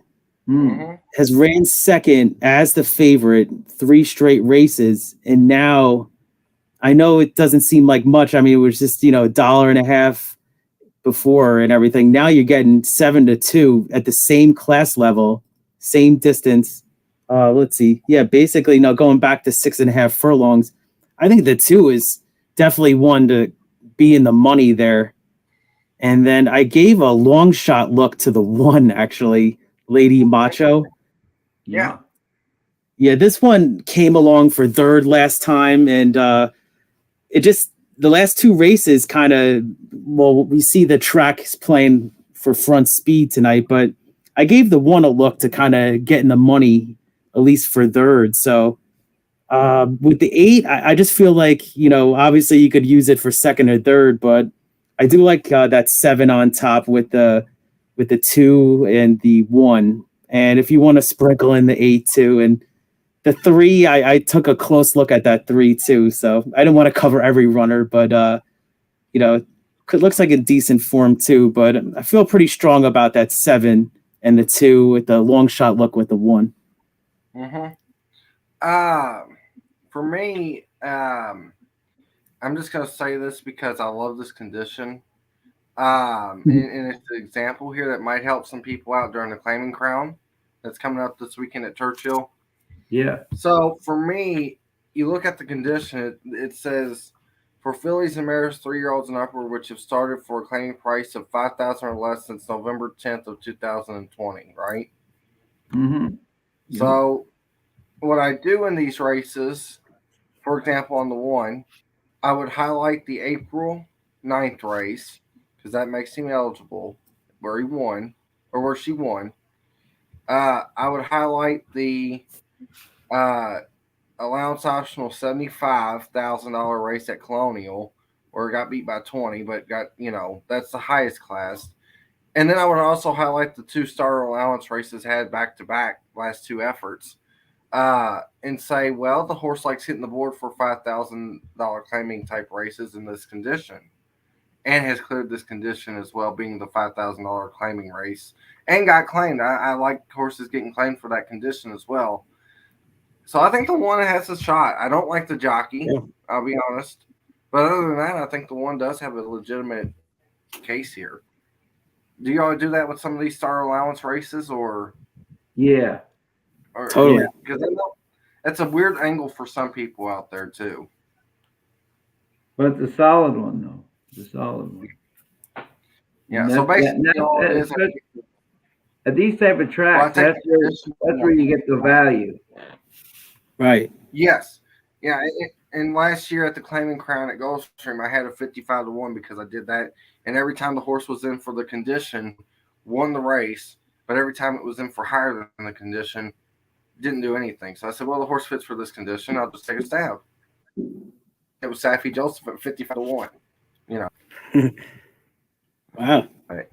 has ran second as the favorite 3 straight races. And now I know it doesn't seem like much. I mean, it was just, $1.50 before and everything. Now you're getting 7-2 at the same class level, same distance. Let's see. Yeah, basically now going back to 6.5 furlongs. I think the 2 is definitely one to be in the money there. And then I gave a long shot look to the 1, actually, Lady Macho. it just the last two races kind of we see the track is playing for front speed tonight, but I gave the 1 a look to kind of get in the money at least for third. So with the 8, I just feel like obviously you could use it for second or third, but I do like that 7 on top with the 2 and the 1. And if you want to sprinkle in the 8 too, and the 3, I took a close look at that 3 too. So I didn't want to cover every runner, but it looks like a decent form too. But I feel pretty strong about that 7 and the 2 with the long shot look with the 1. For me, I'm just gonna say this because I love this condition. And it's an example here that might help some people out during the Claiming Crown that's coming up this weekend at Churchill. Yeah. So for me, you look at the condition, it says for fillies and mares 3-year-olds and upward, which have started for a claiming price of $5,000 or less since November 10th of 2020, right? Mm-hmm. So what I do in these races, for example, on the 1, I would highlight the April 9th race because that makes him eligible where he won or where she won. I would highlight the allowance optional $75,000 race at Colonial where it got beat by 20, but got, that's the highest class. And then I would also highlight the 2 starter allowance races had back-to-back last 2 efforts and say, well, the horse likes hitting the board for $5,000 claiming type races in this condition and has cleared this condition as well, being the $5,000 claiming race and got claimed. I like horses getting claimed for that condition as well. So I think the 1 has a shot. I don't like the jockey, I'll be honest. But other than that, I think the 1 does have a legitimate case here. Do you all do that with some of these star allowance races or? Yeah. Or, totally. Because that's a weird angle for some people out there too. But it's a solid one, though. It's a solid one. Yeah. So basically, at these type of tracks, that's where you get the value. Right. Yes. Yeah. And last year at the Claiming Crown at Gulfstream, I had a 55-1 because I did that. And every time the horse was in for the condition, won the race. But every time it was in for higher than the condition, didn't do anything. So I said, well, the horse fits for this condition. I'll just take a stab. It was Safi Joseph at 55-1. Wow. Right.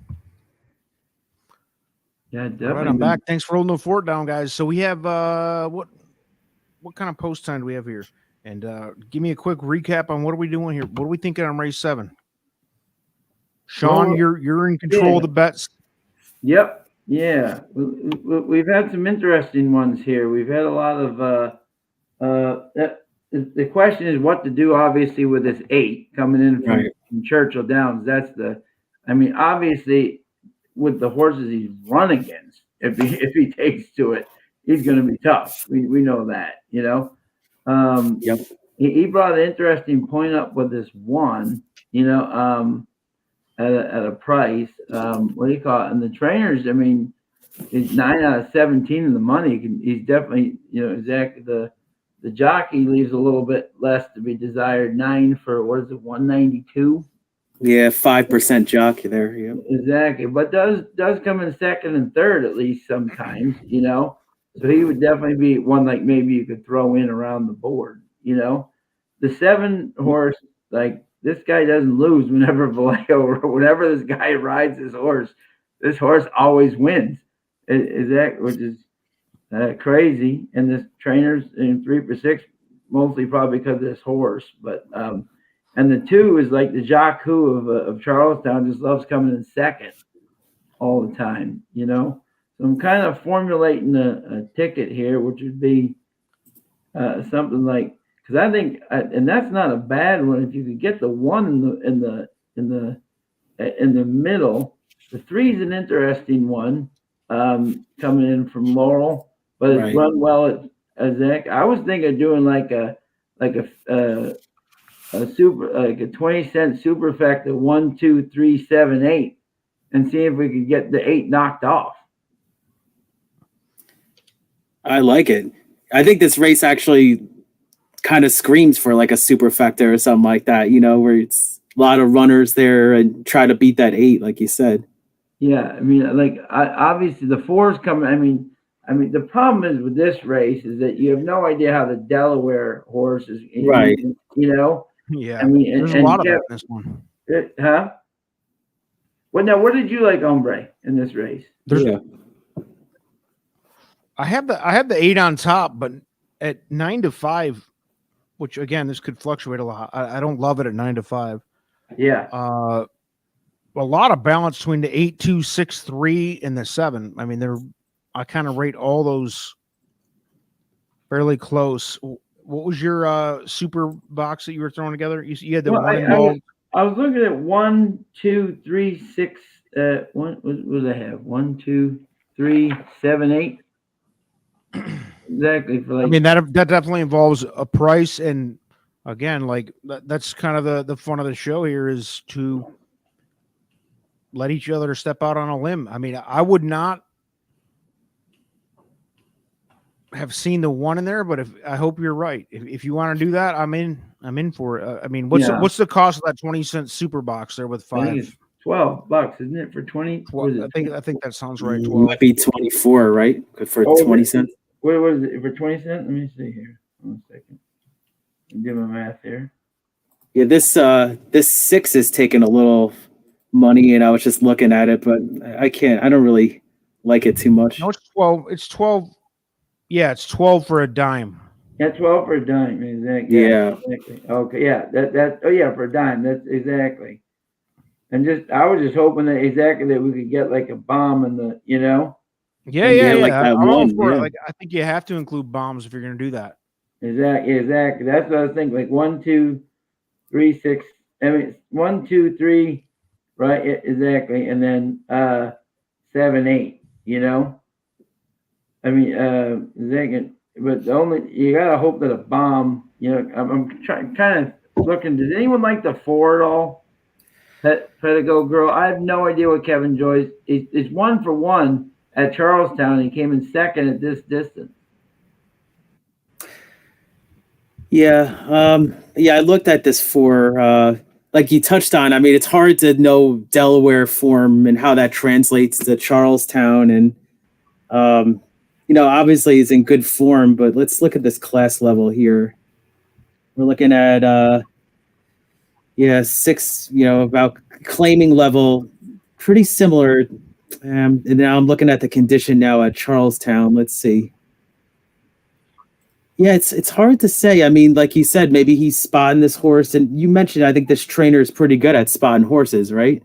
Yeah, definitely. All right, I'm back. Thanks for holding the fort down, guys. So we have what kind of post time do we have here? And give me a quick recap on what are we doing here? What are we thinking on race 7? Sean, you're in control of the bets. Yep. Yeah. We've had some interesting ones here. We've had a lot of the question is what to do, obviously, with this 8 coming in from Churchill Downs. Obviously, with the horses he's run against, if he takes to it, he's going to be tough. We know that, Yep. He brought an interesting point up with this 1, at a price. What do you call it? And the trainers, he's 9 out of 17 in the money. He's definitely, exactly the jockey leaves a little bit less to be desired. 9 for what is it, 192? Yeah, 5% jockey there. Yeah. Exactly, but does come in second and third at least sometimes, So he would definitely be one like maybe you could throw in around the board, The 7 horse, like this guy doesn't lose whenever Vallejo or whenever this guy rides his horse. This horse always wins. Which is crazy. And this trainers in 3 for 6, mostly probably because of this horse. But and the 2 is like the Jacques of Charlestown, just loves coming in second all the time, So I'm kind of formulating a ticket here, which would be something like, because I think, and that's not a bad one. If you could get the 1 in the middle, the 3 is an interesting one coming in from Laurel, but it's run well at Zach. I was thinking of doing like a super, like a 20-cent superfecta 1, 2, 3, 7, 8, and see if we could get the 8 knocked off. I like it. I think this race actually kind of screams for like a superfecta or something like that, where it's a lot of runners there and try to beat that 8, like you said. Yeah, I mean, like obviously the 4's coming. I mean, the problem is with this race is that you have no idea how the Delaware horse is. Right. Yeah. I mean, there's a lot of that in this one. Huh? Well, now, what did you like, Hombre, in this race? I have the 8 on top, but at 9-5, which again, this could fluctuate a lot. I don't love it at 9-5. Yeah. A lot of balance between the 8, 2, 6, 3, and the 7. I mean, I kind of rate all those fairly close. What was your super box that you were throwing together? You had the one involved. I was looking at 1, 2, 3, 6. What did I have? 1, 2, 3, 7, 8. Exactly. For like, I mean, that definitely involves a price, and again, like that's kind of the fun of the show here is to let each other step out on a limb. I mean, I would not have seen the 1 in there, but I hope you're right. If you want to do that, I'm in for it. I mean, what's the cost of that 20-cent super box there with 5? I think it's $12, isn't it, for 20? I think that sounds right. 12. Might be 24, right? For 20 cents. What was it for 20 cents? Let me see here. 1 second. Do my math here. Yeah, this 6 is taking a little money, and I was just looking at it, but I don't really like it too much. No, it's 12. It's 12. Yeah, it's 12 for a dime. Yeah, 12 for a dime, exactly. Yeah. Exactly. Okay, yeah. For a dime. That's exactly. And I was just hoping that we could get like a bomb in the, Yeah. Like that I'm all one, for it. yeah. Like, I think you have to include bombs if you're going to do that. Exactly. That's what I was thinking. Like 1, 2, 3, 6. I mean, 1, 2, 3. Right. Exactly. And then 7, 8. I mean, exactly. But you gotta hope that a bomb. I'm kind of looking. Does anyone like the 4 at all? Pedigo Girl. I have no idea what Kevin Joyce. It's 1 for 1 at Charlestown. He came in second at this distance. Yeah. I looked at this 4. Like you touched on, I mean, it's hard to know Delaware form and how that translates to Charlestown. And, obviously he's in good form, but let's look at this class level here. We're looking at, 6, about claiming level, pretty similar. And now I'm looking at the condition now at Charlestown. Let's see. Yeah, it's hard to say. I mean, like you said, maybe he's spotting this horse, and you mentioned I think this trainer is pretty good at spotting horses, right?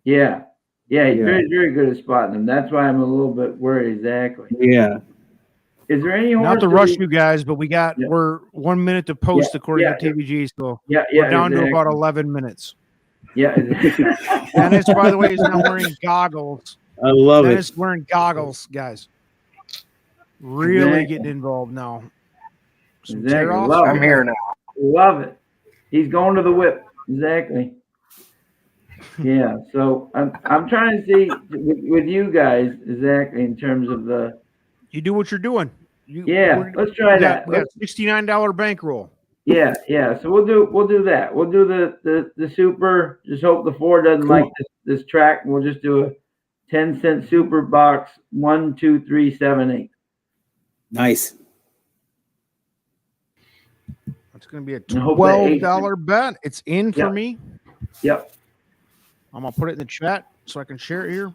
Yeah, he's very, very good at spotting them. That's why I'm a little bit worried. Exactly. Yeah. Is there any horse? Not to rush you guys, but we're 1 minute to post according to TVG, so we're down to about 11 minutes. Yeah. Dennis, by the way, is now wearing goggles. I love Dennis it. wearing goggles, guys. Really getting involved now. Exactly. I'm here now. Love it. He's going to the whip. Exactly. Yeah. So I'm trying to see with you guys exactly in terms of the. You do what you're doing. Let's try that. We got $69 bankroll. Yeah. So we'll do that. We'll do the super. Just hope the 4 doesn't like this track, and we'll just do a 10-cent super box. 1, 2, 3, 7, 8. Nice. It's going to be a $12 bet. It's in for me. Yep. I'm going to put it in the chat so I can share it here.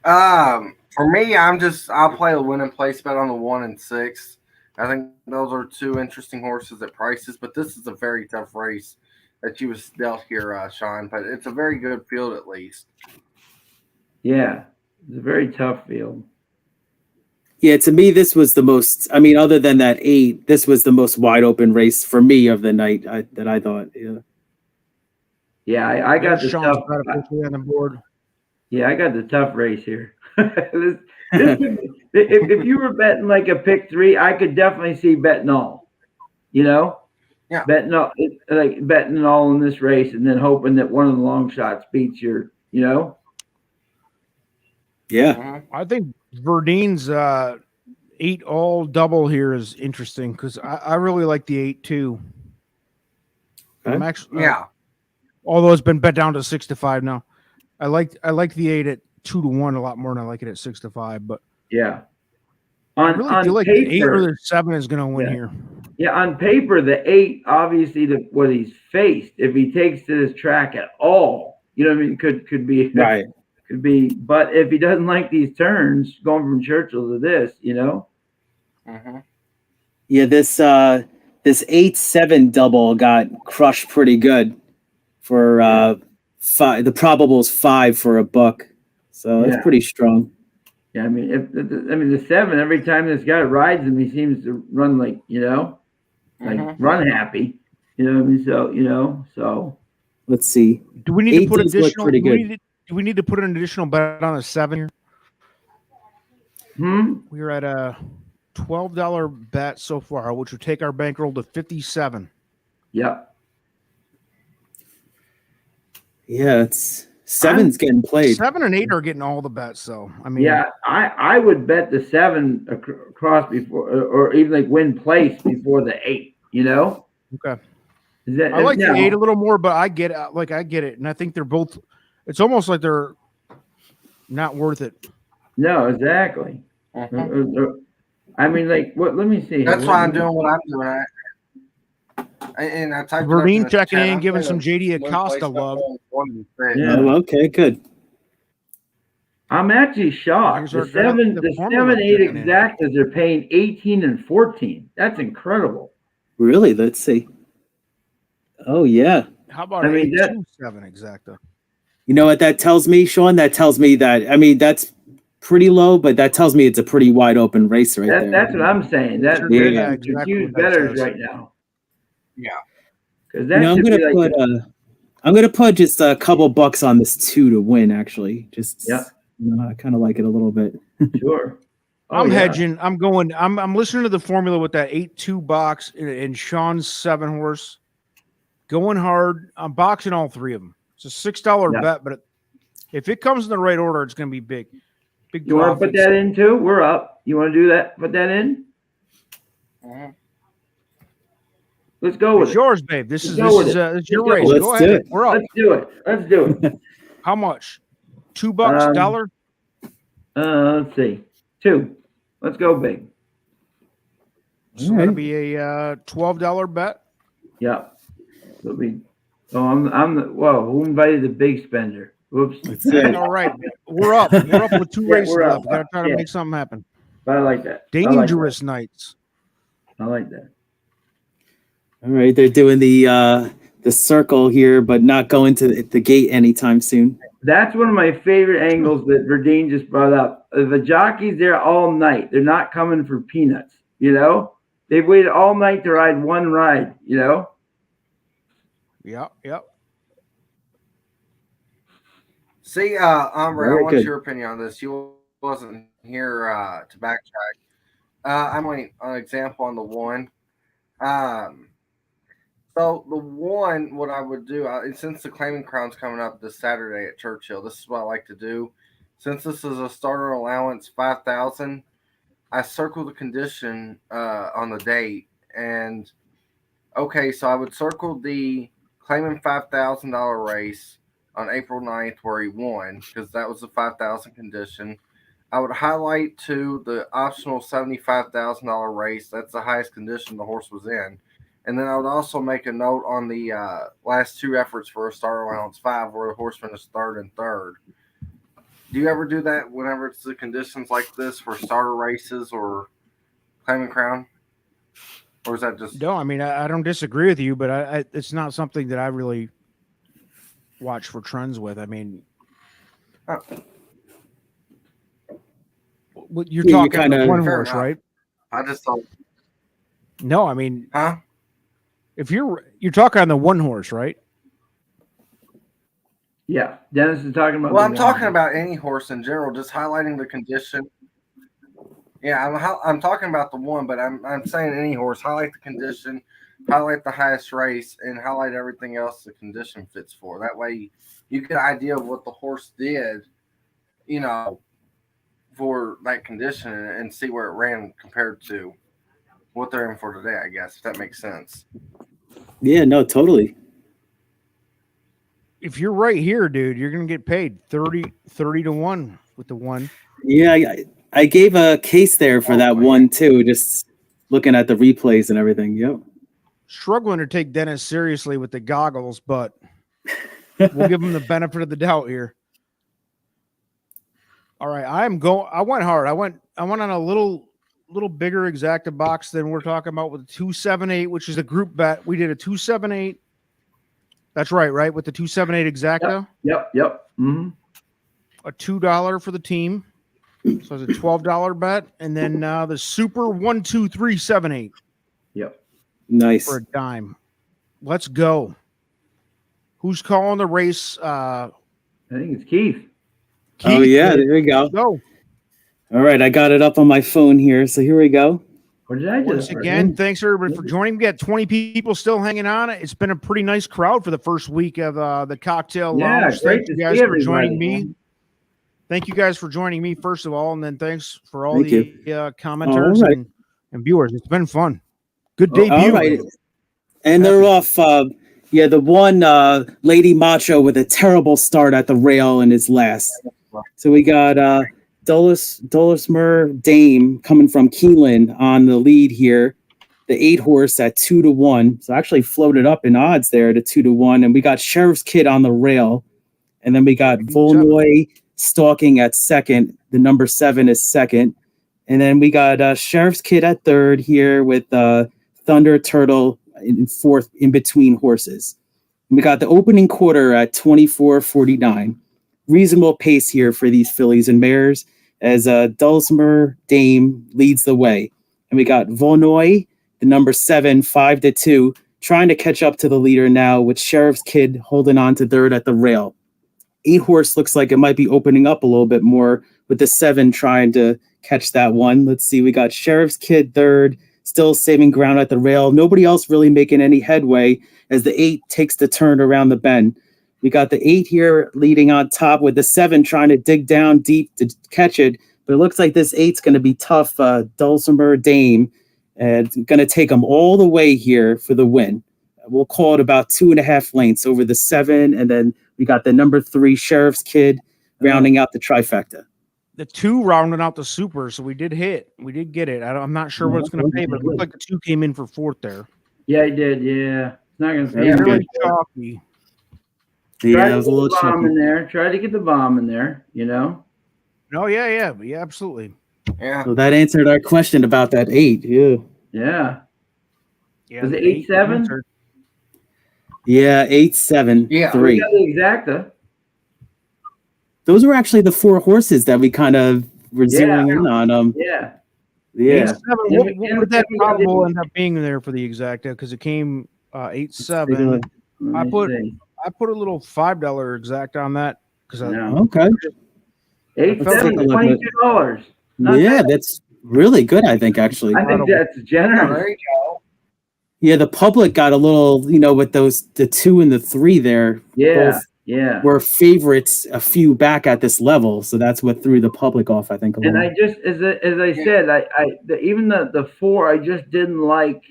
For me, I'll play a win and place bet on the 1 and 6. I think those are 2 interesting horses at prices, but this is a very tough race that you was dealt here, Sean. But it's a very good field at least. Yeah, it's a very tough field. Yeah, to me, this was the most. I mean, other than that 8, this was the most wide open race for me of the night. That I thought. Yeah, I got the Sean's tough on the board. Yeah, I got the tough race here. If you were betting like a pick 3, I could definitely see betting all. Yeah, betting all in this race, and then hoping that one of the long shots beats your. Yeah, I think Verdine's 8 all double here is interesting because I really like the 8 too. Okay. I'm actually Yeah. although it's been bet down to 6-5 now. I like the 8 at 2-1 a lot more than I like it at 6-5. But Yeah. I really feel like the 8 or the 7 is going to win Yeah. here. Yeah, on paper, the 8, obviously, what he's faced, if he takes to this track at all, you know what I mean, could be Right. could be. But if he doesn't like these turns, going from Churchill to this, Mm-hmm. Yeah, this 8-7 double got crushed pretty good for five. The probable's 5 for a buck, so it's Yeah. pretty strong. Yeah, I mean, the 7, every time this guy rides him, he seems to run like Mm-hmm. run happy. You know what I mean? So Let's see. Do we need to 8 put does look additional? pretty Do we, good. need do we need to put an additional bet on a 7 here? We're at a $12 bet so far, which would take our bankroll to 57. Yep. Yeah, it's 7's getting played. 7 and 8 are getting all the bets, so I mean, Yeah, I would bet the 7 across before, or even like win place before the 8. okay. Is that, I like now, the 8 a little more, but I get it. Like I get it, and I think they're both. It's almost like they're not worth it. No, exactly. Mm-hmm. I mean, like, what? Let me see. That's why I'm doing what I'm doing. And I typed it up in Verdine the checking chat. in, I'm giving saying some JD win Acosta place love. up on 1 and 6. Yeah. Oh, okay, good. I'm actually shocked. Here's our The guy, 7, the the formula 7, 8 checking in. exactas are paying 18 and 14. That's incredible. Really? Let's see. Oh yeah. How about I mean, 8-2-7 exacta? You know what that tells me, Sean? That tells me that that's pretty low, but that tells me it's a pretty wide open race right there. That's what I'm saying. That Sure, there's yeah, some exactly huge what that bettors says. right now. Yeah. Because that I'm should gonna be like put I'm gonna put just a couple bucks on this 2 to win. Actually, just Yeah. I kind of like it a little bit. sure. I'm yeah. hedging. I'm going. I'm listening to the formula with that 8-2 box and Sean's 7 horse. Going hard. I'm boxing all 3 of them. It's a $6 Yeah. bet, but if it comes in the right order, it's going to be big. Big You want to put profits. that in too? We're up. You want to do that? Put that in? Mm-hmm. Let's go with It's it. yours, babe. This is go with it's your Let's race. go. Let's Go do ahead. it. We're up. Let's do it. Let's do it. How much? $2, dollar? Let's see. 2. Let's go big. So All that'll right. be a $12 bet. Yeah. It'll be. Oh, I'm the. Whoa, who invited the big spender? Whoops. That's it. All right. We're up. We're up with 2 Yeah, races we're up. left. We got to try to Yeah. make something happen. But I like that. Dangerous nights. I like that. All right, they're doing the circle here, but not going to the gate anytime soon. That's one of my favorite angles that Verdine just brought up. The jockey's there all night. They're not coming for peanuts. They've waited all night to ride one ride. Yep. See, Amber, Very I want good. your opinion on this. You wasn't here to backtrack. I'm an example on the 1. So the 1, what I would do, since the Claiming Crown's coming up this Saturday at Churchill, this is what I like to do. Since this is a starter allowance 5,000, I circle the condition on the date, and okay, so I would circle the Claiming $5,000 race on April 9th where he won because that was the 5,000 condition. I would highlight to the optional $75,000 race. That's the highest condition the horse was in. And then I would also make a note on the last 2 efforts for a starter allowance 5 where the horse finished 3rd and 3rd. Do you ever do that whenever it's the conditions like this for starter races or Claiming Crown? Or is that just... No, I mean, I don't disagree with you, but it's not something that I really watch for trends with. I mean, you're Yeah, you talking kinda- the 1 Fair horse, enough. right? I just thought... No, I mean, Huh? if you're talking on the 1 horse, right? Yeah. Dennis is talking about. Well, the I'm one. talking about any horse in general, just highlighting the condition. Yeah, I'm talking about the 1, but I'm saying any horse. Highlight the condition, highlight the highest race, and highlight everything else the condition fits for. That way, you get an idea of what the horse did, for that condition and see where it ran compared to what they're in for today, I guess, if that makes sense. Yeah, no, totally. If you're right here, dude, you're going to get paid 30 to 1 with the one. Yeah, I gave a case there for that one too, just looking at the replays and everything. Yep. Struggling to take Dennis seriously with the goggles, but we'll give him the benefit of the doubt here. All right, I went hard. I went on a little bigger exacta box than we're talking about with the 278, which is a group bet. We did a 278. That's right, with the 278 exacta. Yep. Mm-hmm. A $2 for the team. So it's a $12 bet, and then the Super 12378. Yep. Nice. For a dime. Let's go. Who's calling the race? I think it's Keith. Oh yeah, there we go. Let's go. All right, I got it up on my phone here, so here we go. Or did I Once again, thanks everybody for joining. We got 20 people still hanging on. It's been a pretty nice crowd for the first week of the cocktail lounge. Thank you guys for joining me. Thank you guys for joining me, first of all, and then thanks for all the commenters and viewers. It's been fun. Good debut. All right. And they're off. The one Lady Macho with a terrible start at the rail in his last. So we got Dolismer Dame coming from Keeneland on the lead here. The 8 horse at 2 to 1. So actually floated up in odds there to 2 to 1. And we got Sheriff's Kid on the rail. And then we got Volnoy stalking at second. The number 7 is second. And then we got Sheriff's Kid at third here with Thunder Turtle in fourth in between horses. And we got the opening quarter at 24.49. Reasonable pace here for these fillies and mares as Dulcimer Dame leads the way. And we got Volnoy, the number 7, 5 to 2, trying to catch up to the leader now with Sheriff's Kid holding on to third at the rail. 8 horse looks like it might be opening up a little bit more with the 7 trying to catch that one. Let's see. We got Sheriff's Kid third, still saving ground at the rail. Nobody else really making any headway as the 8 takes the turn around the bend. We got the 8 here leading on top with the 7 trying to dig down deep to catch it. But it looks like this 8's going to be tough. Dulcimer Dame, and going to take them all the way here for the win. We'll call it about 2.5 lengths over the 7. And then we got the number 3 Sheriff's Kid rounding out the trifecta. The 2 rounding out the super. So we did hit. We did get it. I'm not sure what it's going to pay, but it looked like the 2 came in for 4th there. Yeah, he did. Yeah. It's not going to pay. Really chalky. Yeah, it was a little bomb in there. Try to get the bomb in there, Oh, yeah, absolutely. Yeah. So that answered our question about that 8. Yeah. Was it 8-7? Yeah, 8-7. Yeah. 3. We got the exacta. Those were actually the 4 horses that we kind of were zeroing in on them. Yeah. 8-7. What would that probable end up being there for the exacta? Because it came 8-7. I put a little $5 exact on that because okay. 8-7, $22. Yeah, that's really good. I think actually. I think that's generous. There you go. Yeah, the public got a little, with the 2 and the 3 there. Yeah, were favorites a few back at this level, so that's what threw the public off. I think. And I just, as I said, even the 4, I just didn't like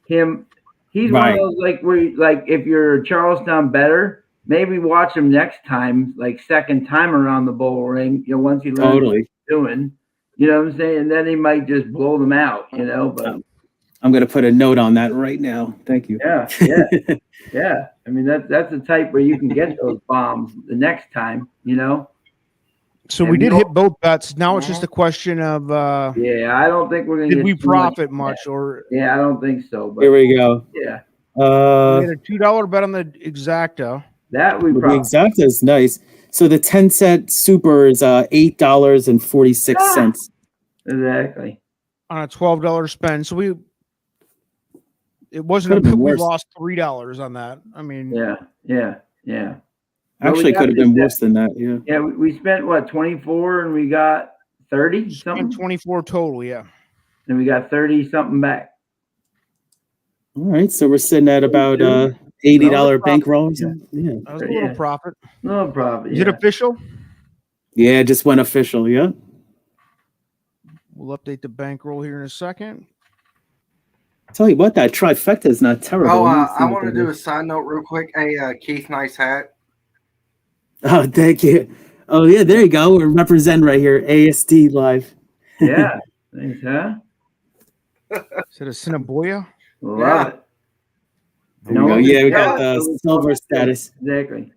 him. He's one of those where if you're Charlestown better, maybe watch him next time, second time around the bull ring. Once he learns what he's doing, you know what I'm saying. And then he might just blow them out, But I'm gonna put a note on that right now. Thank you. Yeah. I mean that's the type where you can get those bombs the next time, So we did hit both bets. Now it's just a question of I don't think we're gonna. Did we profit much or? Yeah, I don't think so. But here we go. Yeah. We had a $2 bet on the exacta. That we the exacta is nice. So the 10-cent super is $8.46. Exactly. On a $12 spend. So it wasn't we lost $3 on that. I mean Yeah. Actually could have been worse than that, yeah. Yeah, we spent 24 and we got 30 something. 24 total, yeah. And we got 30 something back. All right, so we're sitting at about $80 bankroll. Yeah. That was a little profit. No profit. Is it official? Yeah, it just went official, yeah. We'll update the bankroll here in a second. Tell you what, that trifecta is not terrible. Oh, Let me see I what want to that do a is. side note real quick. Hey, Keith, nice hat. Oh, thank you. Oh, yeah, there you go. We're representing right here. ASD Live. Yeah. Thanks, huh? Is it a Cinnaboya? Love Yeah. it. There we go. Yeah, we got Yeah. silver status. Exactly.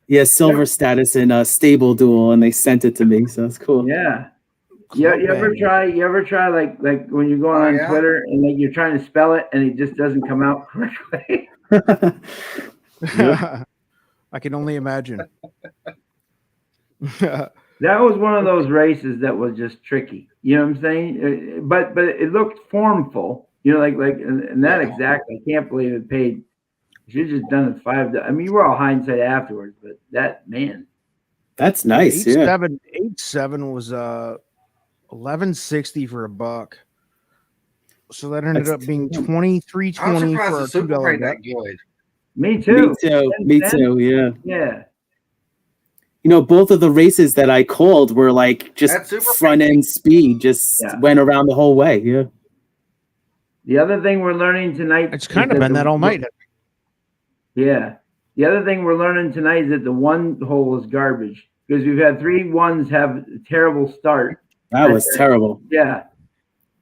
Yeah, silver status in a stable duel, and they sent it to me, so it's cool. Yeah. Club You ever bang. try like when you're going Oh, on yeah? Twitter and like you're trying to spell it and it just doesn't come out correctly? I can only imagine. That was one of those races that was just tricky. You know what I'm saying? But it looked formful. You know, and that Yeah. exactly. I can't believe it paid. You should have just done it $5. I mean, you were all hindsight afterwards, but that man. That's nice. Yeah. 8-7 was $11.60 for a buck. So that ended That's up being too $23.20 I'm surprised for the a Super $2 paid bet. that good. Me Me too. too. 10 Me cents? too. Yeah. Yeah. You know, both of the races that I called were like just That's super front end speed, just Yeah. went around the whole way. Yeah. The other thing we're learning tonight. It's kind is of been that all night. Yeah. The other thing we're learning tonight is that the one hole is garbage because we've had 3 ones have a terrible start. That was terrible. Yeah.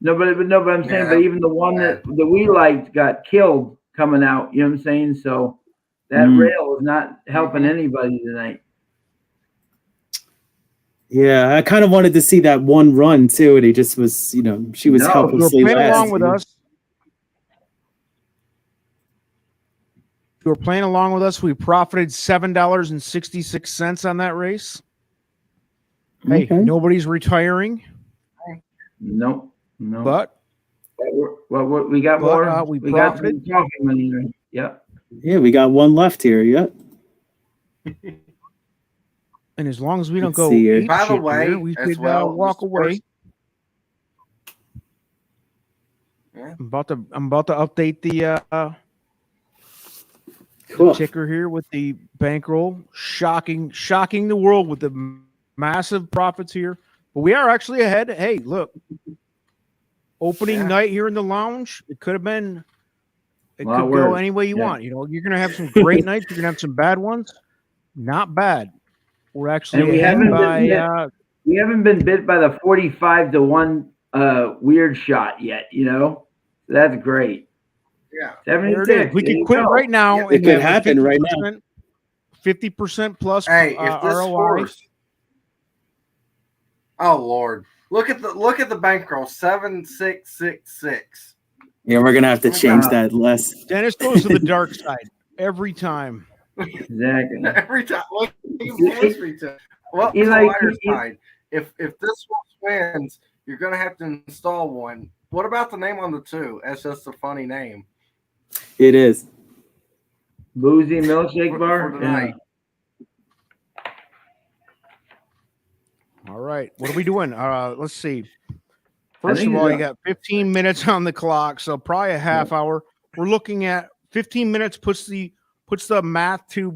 No, but I'm saying, Yeah, but even the one that we liked got killed coming out. You know what I'm saying? So that rail is not helping anybody tonight. Yeah, I kind of wanted to see that one run too, and he just was, you know, she was No, If you're helplessly playing last. along with us, if you were playing along with us, we profited $7.66 on that race. Hey, Okay. nobody's retiring, No. but What we got more. we got some profited. talking money. Right? Yep. Yeah, we got one left here. Yeah. And as long as we don't Let's go see here. ape By the shit way, here, we as could well, walk Mr. away. Yeah. I'm about to update the Cool. ticker here with the bankroll. Shocking the world with the massive profits here. But we are actually ahead. Hey, look. Opening night here in the lounge. It could have been it Lot could go worse. any way you Yeah. want. You know, you're gonna have some great nights, you're gonna have some bad ones. Not bad. We're actually And we ahead haven't by been we haven't been bit by the 45-1 weird shot yet, you know? That's great. Yeah. 76. there it is. We there could you quit go. right now. Yeah, and it could have a happen right now. 50% plus Hey, if this ROI. horse, oh Lord, look at the bankroll 7666. Yeah, we're gonna have to change that less. Dennis goes to the dark side every time. Exactly. Every time. Look, he forced me to. Well, He it's a like- liar's he- side. If this horse wins, you're gonna have to install one. What about the name on the 2? That's just a funny name. It is. Boozy milkshake For bar. tonight. All right. What are we doing? Let's see. I First think of all, it's you got 15 minutes on the clock, so probably a half hour. We're looking at 15 minutes puts the math to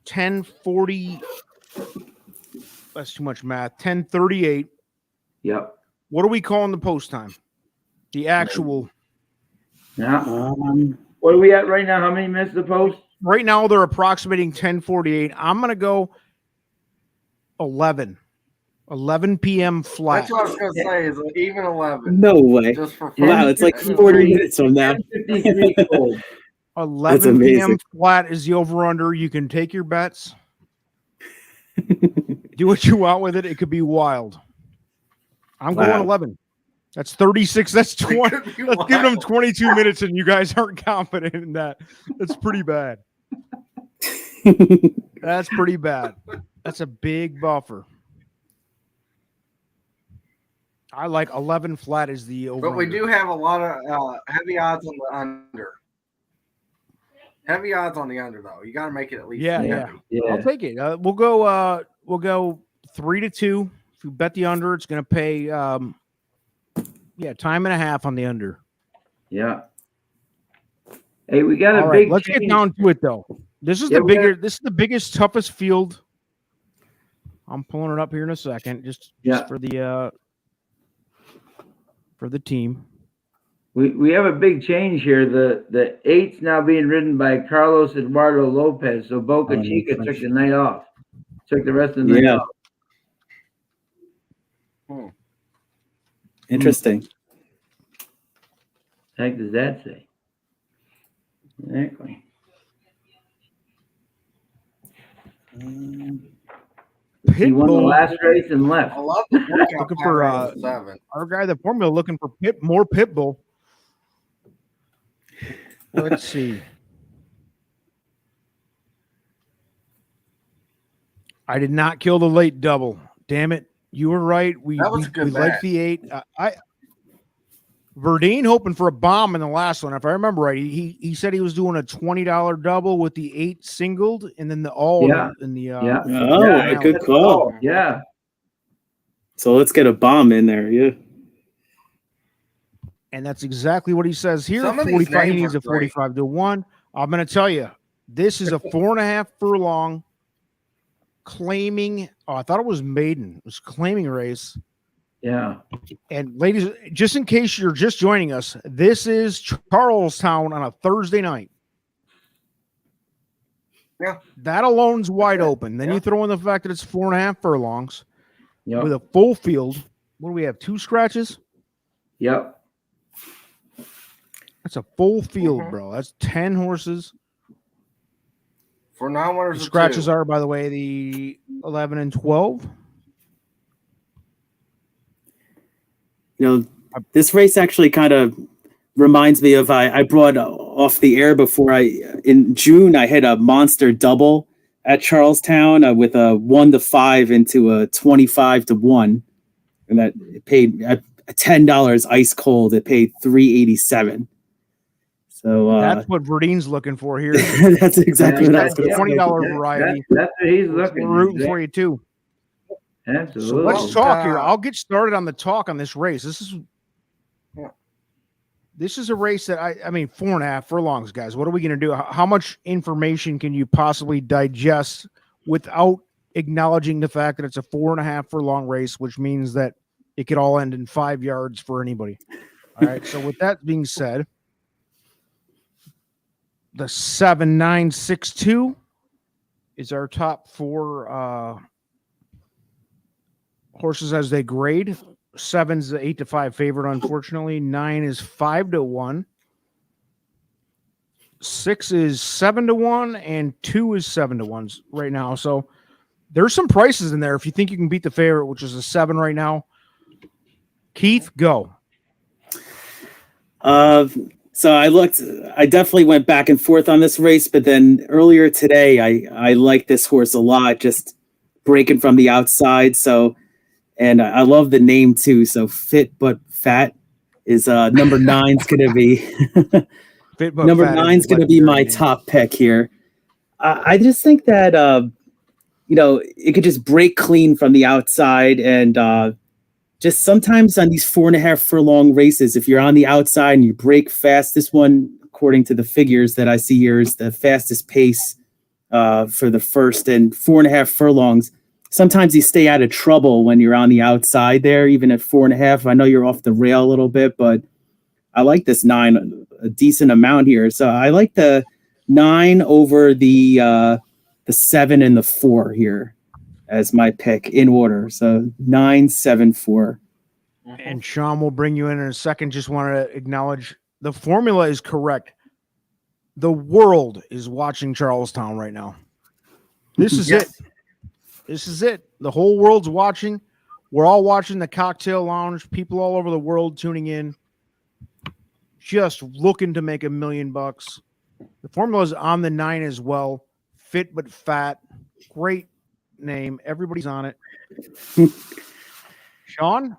10:40. That's too much math. 10:38. Yep. What are we calling the post time? The actual. Yeah. What are we at right now? How many minutes to post? Right now they're approximating 10:48. I'm gonna go 11 p.m. flat. That's what I was gonna say. Is even 11. No way. Just for fun. Wow, it's like 40 minutes from now. 53 cold. 11 p.m. amazing. flat is the over/under. You can take your bets. Do what you want with it. It could be wild. I'm going Wow. 11. That's 36. That's 20. It could be Let's give them wild. 22 minutes, and you guys aren't confident in that. That's pretty bad. That's pretty bad. That's a big buffer. I like 11 flat is the over. But we do have a lot of heavy odds on the under. Heavy odds on the under, though. You got to make it at least. Yeah, 50. yeah. Yeah. I'll take it. We'll go 3-2. If you bet the under, it's going to pay time and a half on the under. Yeah. Hey, we got a All right, big let's change. get down to it though. This is Yeah, the biggest, toughest field I'm pulling it up here in a second, just for the team. We have a big change here. The 8's now being ridden by Carlos Eduardo Lopez. So Boca Chica took the night off. Took the rest of the night off. Interesting. The heck does that say? Exactly. He won the last race and left. I love the looking for our guy, the formula, looking for more Pitbull. Let's see. I did not kill the late double. Damn it! You were right. We like the 8. Verdine hoping for a bomb in the last one. If I remember right, he said he was doing a $20 double with the 8 singled and then the in the good call. Yeah. So let's get a bomb in there. Yeah. And that's exactly what he says here. Some of 45. He these needs a 45 to 1. I'm going to tell you, this is a 4.5 furlong claiming. Oh, I thought it was maiden. It was claiming race. Yeah. And ladies, just in case you're just joining us, this is Charlestown on a Thursday night. Yeah. That alone's wide open. Then you throw in the fact that it's 4.5 furlongs with a full field. What do we have? 2 scratches? Yep. That's a full field, bro. That's 10 horses. For non-winners, the scratches are, by the way, the 11 and 12. This race actually kind of reminds me of I brought off the air before in June I hit a monster double at Charlestown with a 1 to 5 into a 25 to 1, and that it paid $10 ice cold. It paid $387. So that's what Verdine's looking for here. That's exactly what I was going to say. $20 variety. That's what he's looking. We're rooting for you too. Absolutely. So let's talk here. I'll get started on the talk on this race. This is a race that I mean 4.5 furlongs, guys. What are we going to do? How much information can you possibly digest without acknowledging the fact that it's a 4.5 furlong race, which means that it could all end in 5 yards for anybody. All right. So with that being said, the 7-9-6-2 is our top 4 horses as they grade. 7's the 8 to 5 favorite, unfortunately. 9 is 5 to 1. 6 is 7 to 1, and 2 is 7 to 1 right now. So there's some prices in there if you think you can beat the favorite, which is a 7 right now. Keith, go. So I definitely went back and forth on this race, but then earlier today, I like this horse a lot, just breaking from the outside. So, and I love the name too. So Fit But Fat is number 9's going to be number 9's going to be my top pick here. I just think that, it could just break clean from the outside and, just sometimes on these 4.5 furlong races, if you're on the outside and you break fast, this one, according to the figures that I see here, is the fastest pace for the first and 4.5 furlongs. Sometimes you stay out of trouble when you're on the outside there, even at 4.5. I know you're off the rail a little bit, but I like this 9 a decent amount here. So I like the 9 over the 7 and the 4 here as my pick in order. So 9, 7, 4. And Sean will bring you in a second. Just want to acknowledge the formula is correct. The world is watching Charlestown right now. This is it. This is it. The whole world's watching. We're all watching the cocktail lounge. People all over the world tuning in, just looking to make $1 million. The formula is on the 9 as well. Fit But Fat. Great name. Everybody's on it. Sean,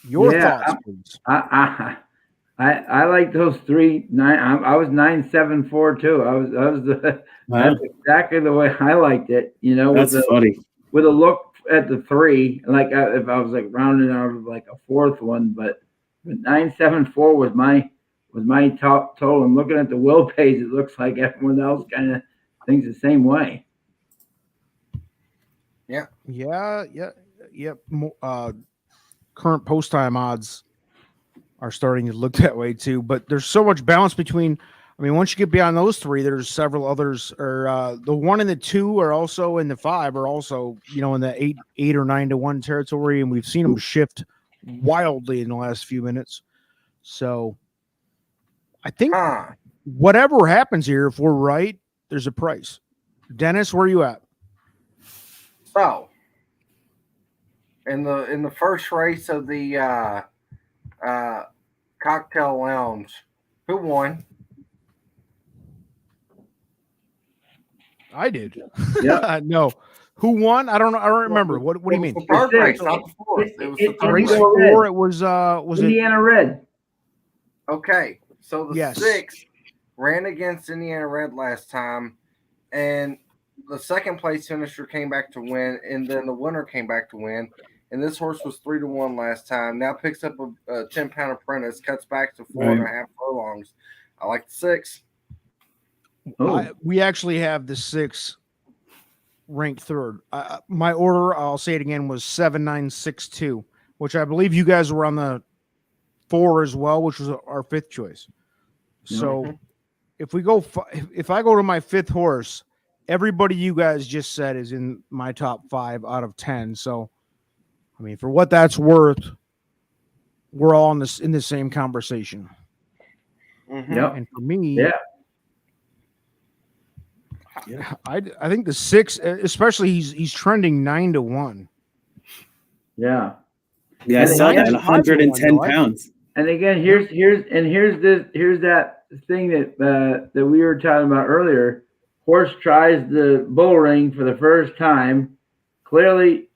your thoughts, please. I like those 3 9. I was 9 7 4 too. That's exactly the way I liked it. That's funny. With a look at the 3, like if I was like rounding out of like a 4th one, but 9 7 4 was my top total. And looking at the will page, it looks like everyone else kind of thinks the same way. Yeah. Yeah. Current post time odds are starting to look that way too. But there's so much balance between. I mean, once you get beyond those three, there's several others. Or the 1 and the 2 are also in the 5 are also in the 8 or 9-1 territory, and we've seen them shift wildly in the last few minutes. So I think whatever happens here, if we're right, there's a price. Dennis, where are you at? So in the first race of the cocktail lounge, who won? I did. Yeah. No. Who won? I don't know. I don't remember. What do you mean? The third The race, sixth. not the fourth. It was the third Race race. 4, it was it Indiana Red. Okay, so the Yes. 6 ran against Indiana Red last time, and the second place finisher came back to win, and then the winner came back to win. And this horse was 3-1 last time. Now picks up a 10-pound apprentice, cuts back to 4.5 furlongs. I like the 6. we actually have the 6 ranked third. My order, I'll say it again, was 7, 9, 6, 2, which I believe you guys were on the 4 as well, which was our 5th choice. So if we go, if I go to my 5th horse, everybody you guys just said is in my top 5 out of 10. So, I mean, for what that's worth, we're all in the same conversation. Yep. And for me, Yeah. I think the 6, especially he's trending 9-1. Yeah. Yeah, I And saw that, it's 110 5-1, pounds. And again, here's that thing that we were talking about earlier. Horse tries the bull ring for the first time. Clearly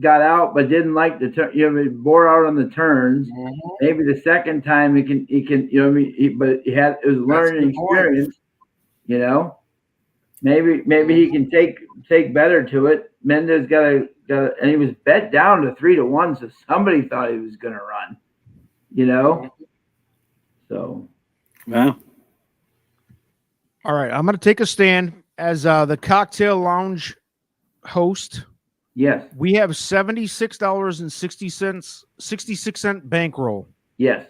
got out, but didn't like the turn. It bore out on the turns. Maybe the second time he can. But it was a learning experience. Maybe he can take better to it. Mendez got and he was bet down to 3-1, so somebody thought he was going to run. So. Wow. All right, I'm going to take a stand as the cocktail lounge host. Yes. We have $76.66 bankroll. Yes.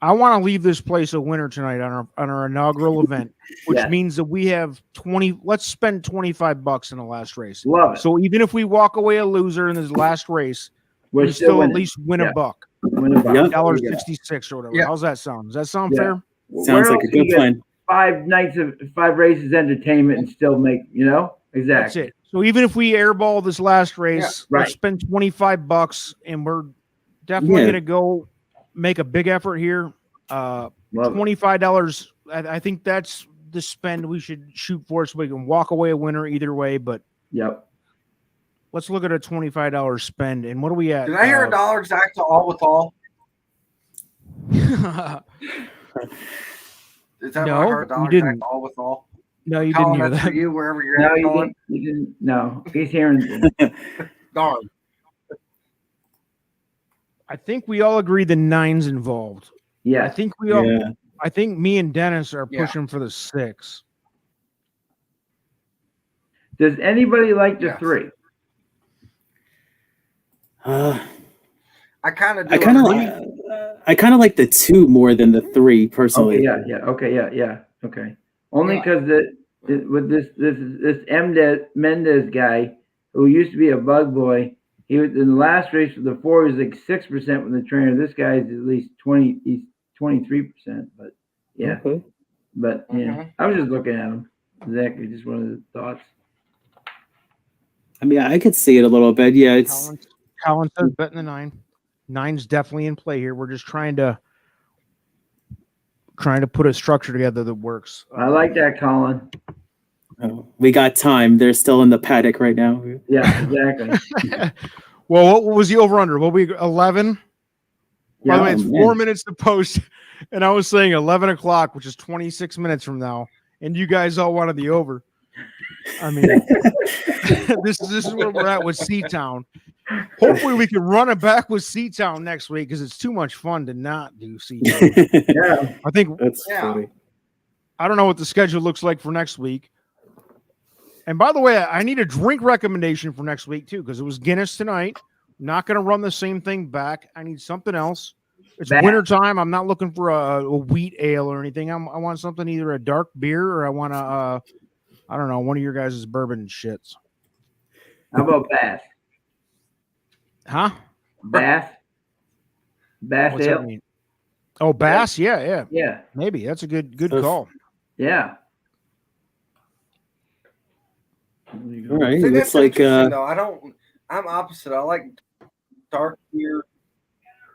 I want to leave this place a winner tonight on our inaugural event, which Yes. means that we have 20. Let's spend $25 in the last race. Love it. So even if we walk away a loser in this last race, We're we still at winning. least win a buck. Win a buck. Yep. $1.66 or whatever. Yeah. How's that sound? Does that sound Yeah. fair? Sounds Where like else a do you good get plan. 5 nights of 5 races entertainment and still make, exactly. That's it. So even if we airball this last race, right. let's spend $25 and we're definitely going to go make a big effort here. Love it. $25. I think that's the spend we should shoot for so we can walk away a winner either way. But Yep. let's look at a $25 spend. And what are we at? Did I hear a dollar exact to all with all? Is that No, what I heard? you $1 didn't. exact all with all? No, you didn't Colin, hear that's that. for you wherever you're No, at, you Colin. didn't. No, he's hearing things. Darn. I think we all agree the 9's involved. I Yes. think we all. Yeah. I think me and Dennis are Yeah. pushing for the 6. Does anybody like the Yes. 3? I I kind of do. kind of agree. like the 2 more than the 3 personally. Okay, yeah. Okay, yeah. Okay. Only Yeah. because with this Mendez guy who used to be a bug boy, he was in the last race with the 4. He was like 6% with the trainer. This guy's at least 20. He's 23%. But yeah, Okay. but yeah, I was just looking at him. Exactly, just one of the thoughts. I mean, I could see it a little bit. Yeah, it's Colin says betting the 9. 9's definitely in play here. We're just trying to put a structure together that works. I like that, Colin. we got time. They're still in the paddock right now. Yeah, exactly. Well, what was the over under? What we 11? By the way, it's man. 4 minutes to post, and I was saying 11 o'clock, which is 26 minutes from now, and you guys all wanted the over. I mean, this is where we're at with Seatown. Hopefully, we can run it back with Seatown next week because it's too much fun to not do Seatown. Yeah. I think That's Yeah. funny. I don't know what the schedule looks like for next week. And by the way, I need a drink recommendation for next week too, because it was Guinness tonight. Not going to run the same thing back. I need something else. It's wintertime. I'm not looking for a wheat ale or anything. I want something, either a dark beer or I want I don't know, one of your guys' bourbon shits. How about Bass? Huh? Bass What's ale? that mean? Oh, Bass? Yeah. Yeah. Maybe. That's a good call. Yeah. All right. See, Looks that's like interesting, though. I'm opposite. I like dark beer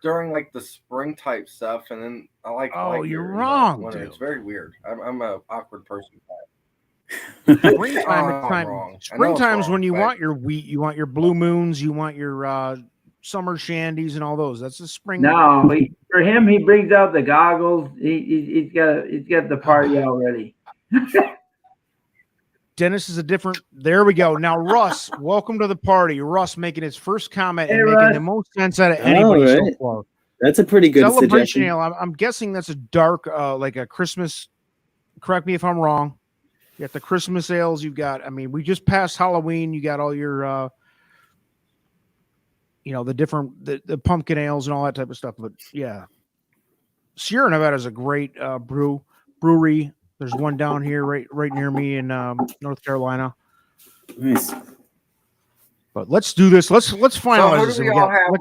during like the spring type stuff, and then I like. Oh, light you're beer in the wrong, winter. dude. It's very weird. I'm a awkward person. Springtime. Springtime's when you want your wheat, you want your blue moons, you want your summer shandies and all those. That's the spring. No, for him, he brings out the goggles. He's got the party already. Dennis is a different. There we go. Now, Russ, welcome to the party. Russ making his first comment Hey, and making Russ. the most sense out of anybody so right. far. That's a pretty good Celebration suggestion. ale. I'm guessing that's a dark, like a Christmas. Correct me if I'm wrong. You got the Christmas ales. You've got. I mean, we just passed Halloween. You got all your, the different the pumpkin ales and all that type of stuff. But yeah, Sierra Nevada is a great brewery. There's one down here right near me in North Carolina. Nice. But let's do this. Let's finalize this. So who do we all have?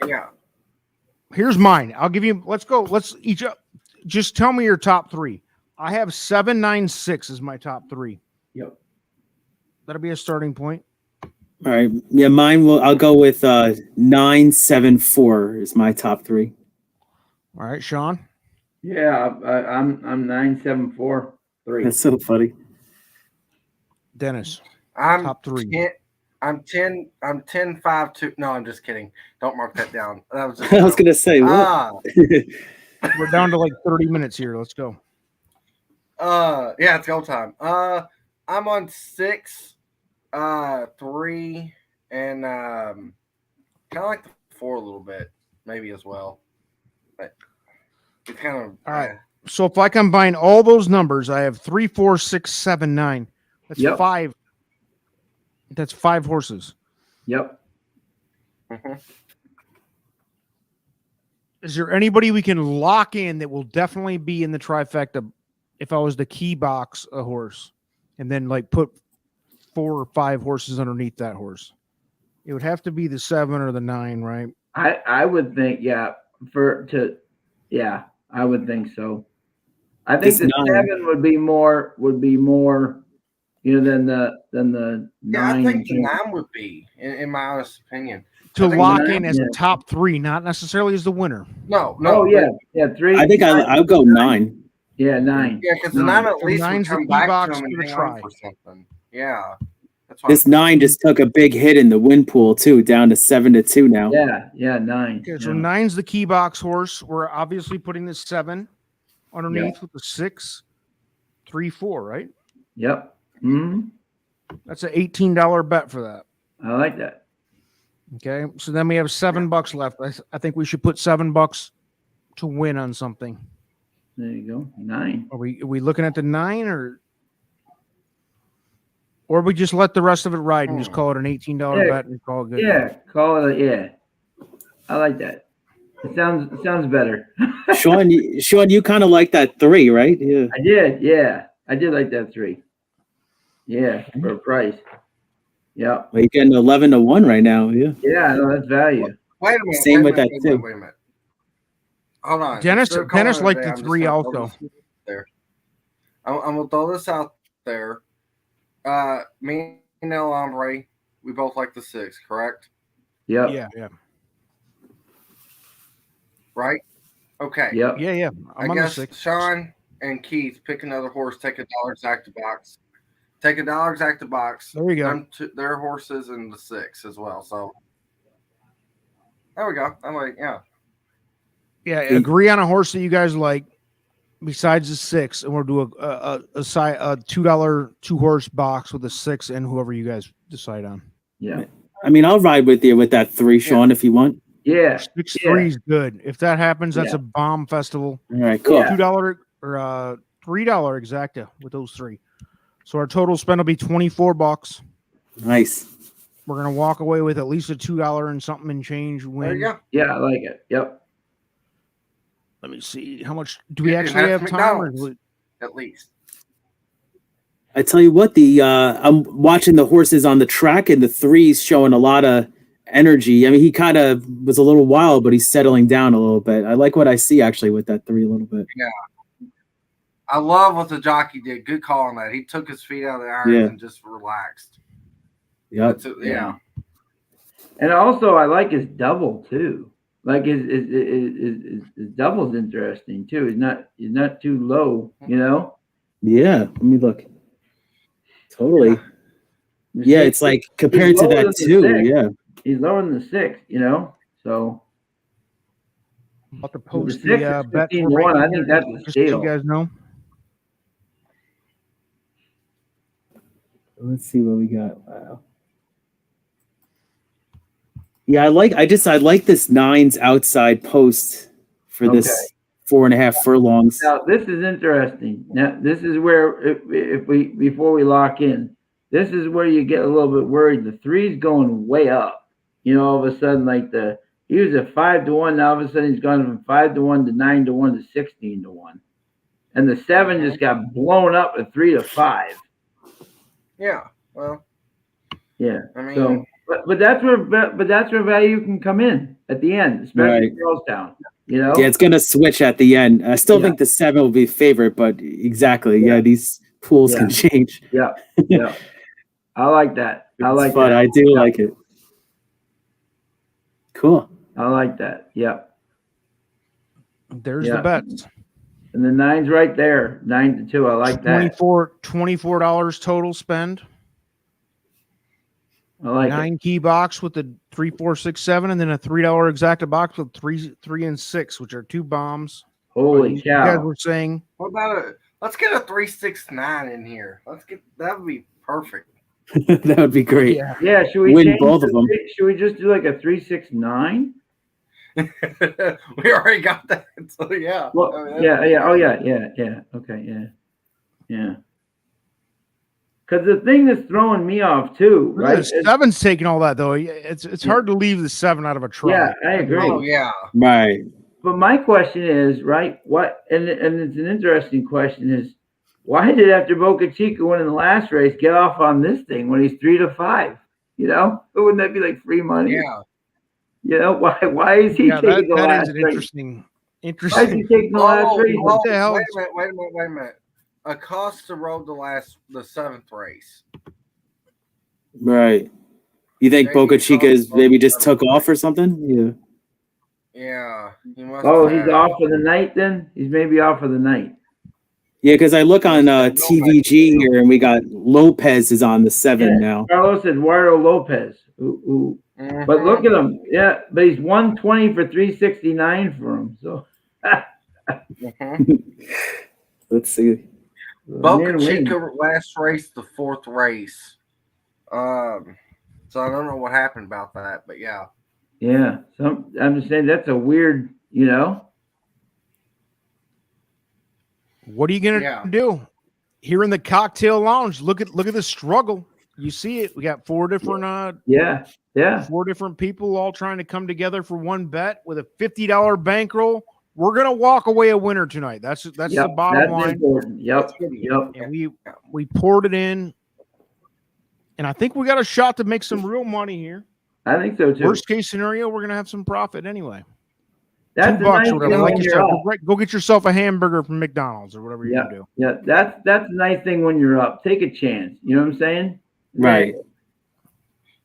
Yeah. Here's mine. I'll give you. Let's go. Let's each up. Just tell me your top three. I have 796 as my top three. Yep. That'll be a starting point. All right. Yeah, mine will. I'll go with 974 is my top three. All right, Sean. Yeah, I'm 974.3. That's so funny. Dennis. I'm top three. 10. I'm 10-5-2. No, I'm just kidding. Don't mark that down. That was just I was gonna say what? We're down to like 30 minutes here. Let's go. Yeah, it's go time. I'm on 6, 3, and kind of like the 4 a little bit, maybe as well. But it's kind of all right. So if I combine all those numbers, I have 3, 4, 6, 7, 9. That's 5. That's 5 horses. Yep. Mm-hmm. Is there anybody we can lock in that will definitely be in the trifecta if I was to key box a horse and then like put 4 or 5 horses underneath that horse? It would have to be the 7 or the 9, right? I would think, I would think so. I think the 7 would be more, than the 9. Yeah, I think the 9 would be, in my honest opinion. To lock in as a top 3, not necessarily as the winner. No. Oh, yeah, 3. I think I'll go 9. Yeah, 9. Yeah, because the 9 at least would 9's the come key back box to him for and the hang try. on for something. Yeah. That's why This 9 just took a big hit in the win pool too, down to 7-2 now. Yeah, 9. Okay, so 9's the key box horse. We're obviously putting the 7 underneath with the 6, 3, 4, right? Yep. Mm-hmm. That's an $18 bet for that. I like that. Okay, so then we have $7 left. I think we should put $7 to win on something. There you go. 9. Are we looking at the 9 or we just let the rest of it ride and just call it an $18 bet and call it good? Yeah, call it. Yeah, I like that. It sounds better. Sean, you kind of like that 3, right? Yeah. I did. Yeah, I did like that 3. Yeah, for a price. Yeah. Well, you're getting 11-1 right now. Yeah. Yeah, no, that's value. Wait a minute. Same with that too. Wait a minute. Hold on. Dennis liked the I'm just 3 gonna also. throw this there. I'm gonna throw this out there. Me and El Hombre, we both like the 6, correct? Yep. Yeah. Right? Okay. Yep. Yeah. I'm I on the guess 6. Sean and Keith pick another horse, take $1 exacta box. Take $1 exacta box. There you go. Their horses in the 6 as well. So there we go. I'm like, yeah. Yeah, agree on a horse that you guys like besides the 6, and we'll do a $2 2-horse box with a 6 and whoever you guys decide on. Yeah. I mean, I'll ride with you with that 3, Sean, if you want. Yeah. 6-3 is good. If that happens, that's a bomb festival. All right, cool. $2 or $3 exacta with those 3. So our total spend will be $24. Nice. We're gonna walk away with at least a $2 and something and change win. There you go. Yeah, I like it. Yep. Let me see how much do we And actually that's have time? Or McDonald's, at least. I tell you what, I'm watching the horses on the track, and the 3's showing a lot of energy. I mean, he kind of was a little wild, but he's settling down a little bit. I like what I see actually with that 3 a little bit. Yeah. I love what the jockey did. Good call on that. He took his feet out of the irons and just relaxed. Yep. Yeah. And also, I like his double too. Like his double's interesting too. He's not too low, you know. Yeah. Let me look. Totally. Yeah, it's like compared to that 2. Yeah. He's lower than the 6, you know. So about to post the 6 the is bet 15 to 1. I think that's a just so you steal. guys know. Let's see what we got. Wow. Yeah, I like this 9's outside post for this 4.5 furlongs. Now this is interesting. Now this is where if we before we lock in, this is where you get a little bit worried. The 3's going way up. You know, all of a sudden, like he was at 5 to 1. Now all of a sudden he's gone from 5 to 1 to 9 to 1 to 16 to 1, and the 7 just got blown up at 3 to 5. Yeah. Well. Yeah. I mean. So, but that's where value can come in at the end, especially Charlestown. You know. Yeah, it's gonna switch at the end. I still think the 7 will be favorite, but exactly. Yeah, these pools can change. Yeah. Yeah. I like that. I like that. I do like it. Cool. I like that. Yep. There's the bets. And the 9's right there. 9 to 2. I like that. $24 total spend. I like 9 key box with the 3, 4, 6, 7, and then a $3 exacta box with 3, 3, and 6, which are 2 bombs. Holy cow! You guys were saying. What about let's get a 3, 6, 9 in here. That would be perfect. That would be great. Yeah. Should we win both of them? Should we just do like a 3, 6, 9? We already got that. So yeah. Well, I mean, yeah. Oh yeah. Okay. Yeah. Because the thing that's throwing me off too, right? The 7's taking all that though. It's hard to leave the 7 out of a try. Yeah, I agree. Oh yeah. Right. But my question is, right? What? And it's an interesting question is, why did after Boca Chica win in the last race get off on this thing when he's 3 to 5? You know, wouldn't that be like free money? Yeah. You know, why is he taking the last race? Interesting. Why is he taking the last race? What the hell? Wait a minute. Acosta rode the 7th race. Right. You think Yeah, Boca Chica maybe just took off or something? Yeah. Yeah. He must He's off for the night then? He's maybe off for the night. Yeah, because I look on TVG here, and we got Lopez is on the 7 now. Carlos Eduardo Lopez. But look at him. Yeah, but he's 120 for 369 for him. So Let's see. Boca Chica last race, the 4th race. So I don't know what happened about that, but yeah. Yeah. So I'm just saying that's a weird, you know. What are you gonna do? Here in the cocktail lounge, look at the struggle. You see it. We got 4 different 4 different people all trying to come together for one bet with a $50 bankroll. We're gonna walk away a winner tonight. That's the bottom line. Important. Yep. And we poured it in, and I think we got a shot to make some real money here. I think so too. Worst case scenario, we're gonna have some profit anyway. That's $2 or whatever. Like you said, go get yourself a hamburger from McDonald's or whatever you're gonna do. Yeah, that's a nice thing when you're up. Take a chance. You know what I'm saying? Right.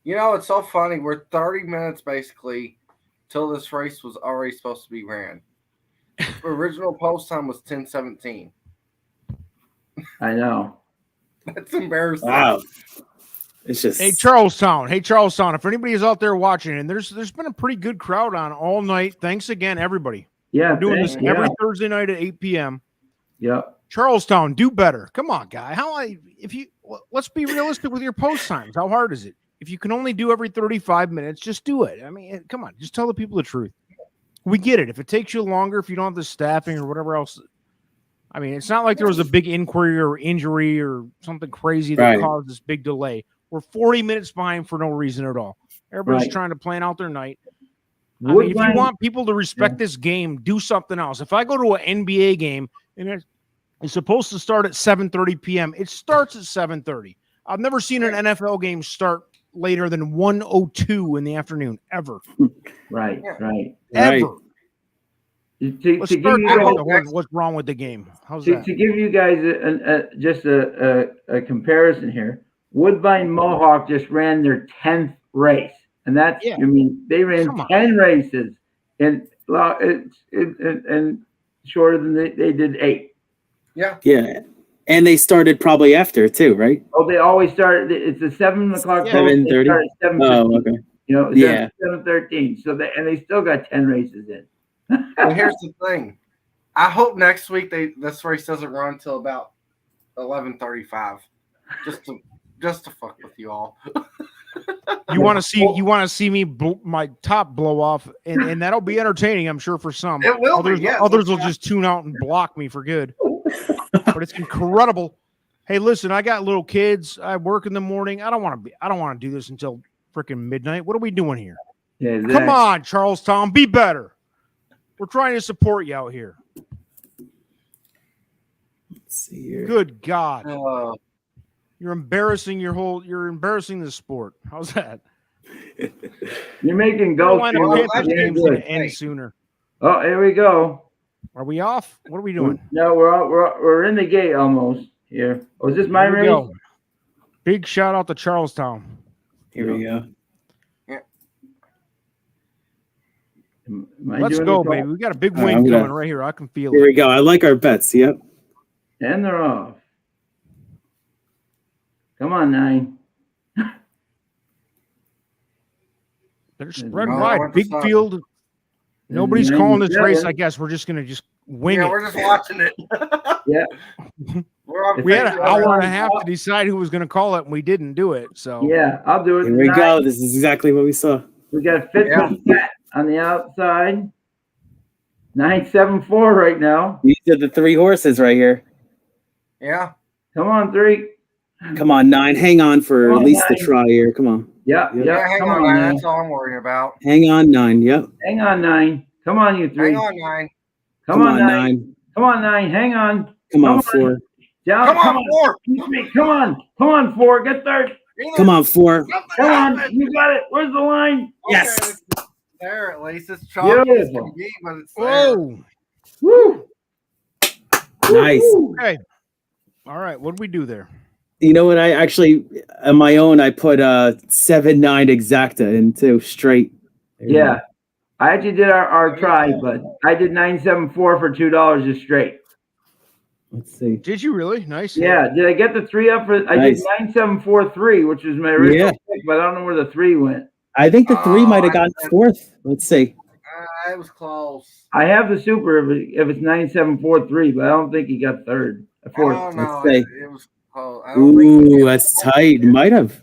You know, it's so funny. We're 30 minutes basically till this race was already supposed to be ran. The original post time was 10:17. I know. That's embarrassing. Wow. It's just Hey Charlestown. If anybody is out there watching, and there's been a pretty good crowd on all night. Thanks again, everybody. Yeah. We're doing this every Thursday night at 8 p.m. Yeah. Charlestown, do better. Come on, guy. Let's be realistic with your post times. How hard is it? If you can only do every 35 minutes, just do it. I mean, come on, just tell the people the truth. We get it. If it takes you longer, if you don't have the staffing or whatever else, I mean, it's not like there was a big inquiry or injury or something crazy that Right. caused this big delay. We're 40 minutes behind for no reason at all. Everybody's Right. trying to plan out their night. I mean, if you want people to respect this game, do something else. If I go to an NBA game and it's supposed to start at 7:30 p.m., it starts at 7:30. I've never seen an NFL game start later than 1:02 in the afternoon, ever. Right. Right. Ever. To Let's give start you talking guys, about what's wrong with the game. How's to that? give you guys just a comparison here, Woodbine Mohawk just ran their 10th race, and that's Yeah. I mean they ran Come on. 10 races and shorter than they did 8. Yeah. Yeah. And they started probably after too, right? Oh, they always start. It's a 7 o'clock. Yeah. post, they 7:30? start at 7:15. Oh, okay. You know, Yeah. 7:13. So they still got 10 races in. But here's the thing. I hope next week this race doesn't run until about 11:35. Just to fuck with you all. You want to see me my top blow off, and that'll be entertaining, I'm sure, for some. It will Others, be, yeah. others will just tune out and block me for good. But it's incredible. Hey, listen, I got little kids. I work in the morning. I don't want to do this until freaking midnight. What are we doing here? Yeah, exactly. Come on, Charlestown, be better. We're trying to support you out here. Let's see here. Good God. Uh, You're embarrassing you're embarrassing the sport. How's that? You're making goals. Carolina well, Panthers that's game's good. going to end sooner. Oh, here we go. Are we off? What are we doing? No, we're in the gate almost here. Oh, is this my Here we race? go. Big shout out to Charlestown. Here we go. Am I Let's doing go, the call? baby. We got a big All right, win I'm gonna- coming right here. I can feel Here it. we go. I like our bets. Yep. And they're off. Come on, 9. They're spread No, I wide. went to Big seven. field. Nobody's Nine calling to this race. 7. I guess we're just going to just wing yeah, it. we're just watching it. Yeah. We're on We had an Facebook. hour and a half to decide who was going to call it, and we didn't do it. So Yeah, I'll do it. Here we 9. go. This is exactly what we saw. We got Fitz Yeah. and Fat on the outside. 974 right now. These are the 3 horses right here. Yeah. Come on, 3. Come on, 9. Hang on for Come at on, least the 9. try here. Come on. Yeah, Yeah. yeah. Yeah, hang Come on, on, man. now. That's all I'm worrying about. Hang on, 9. Yep. Hang on, 9. Come on, you 3. Hang on, 9. Come on, 9. 9. Come on, 9. Hang on. Come on, Come on. 4. Down. Come on, 4. Come on. Come on, 4. Get third. Come on, 4. Come on. You got it. Where's the line? Yes. There, at least it's chocolate. Beautiful. But it's there. whoa. Woo. Nice. Woo. Okay. All right. What do we do there? You know what? I actually, on my own, I put 7-9 exacta in too, straight. There you Yeah. I actually did our try, but I did 974 for $2 just straight. go. Let's see. Did you really? Nice. Yeah. Did I get the 3 up for? I Nice. did 9743, which was my original Yeah. pick, but I don't know where the 3 went. I think the 3 might have I- gotten 4th. Let's see. It was close. I have the super if it's 9743, but I don't think he got third. I Fourth. don't know. Let's It was close. I don't think we Ooh, did. that's tight. Might have.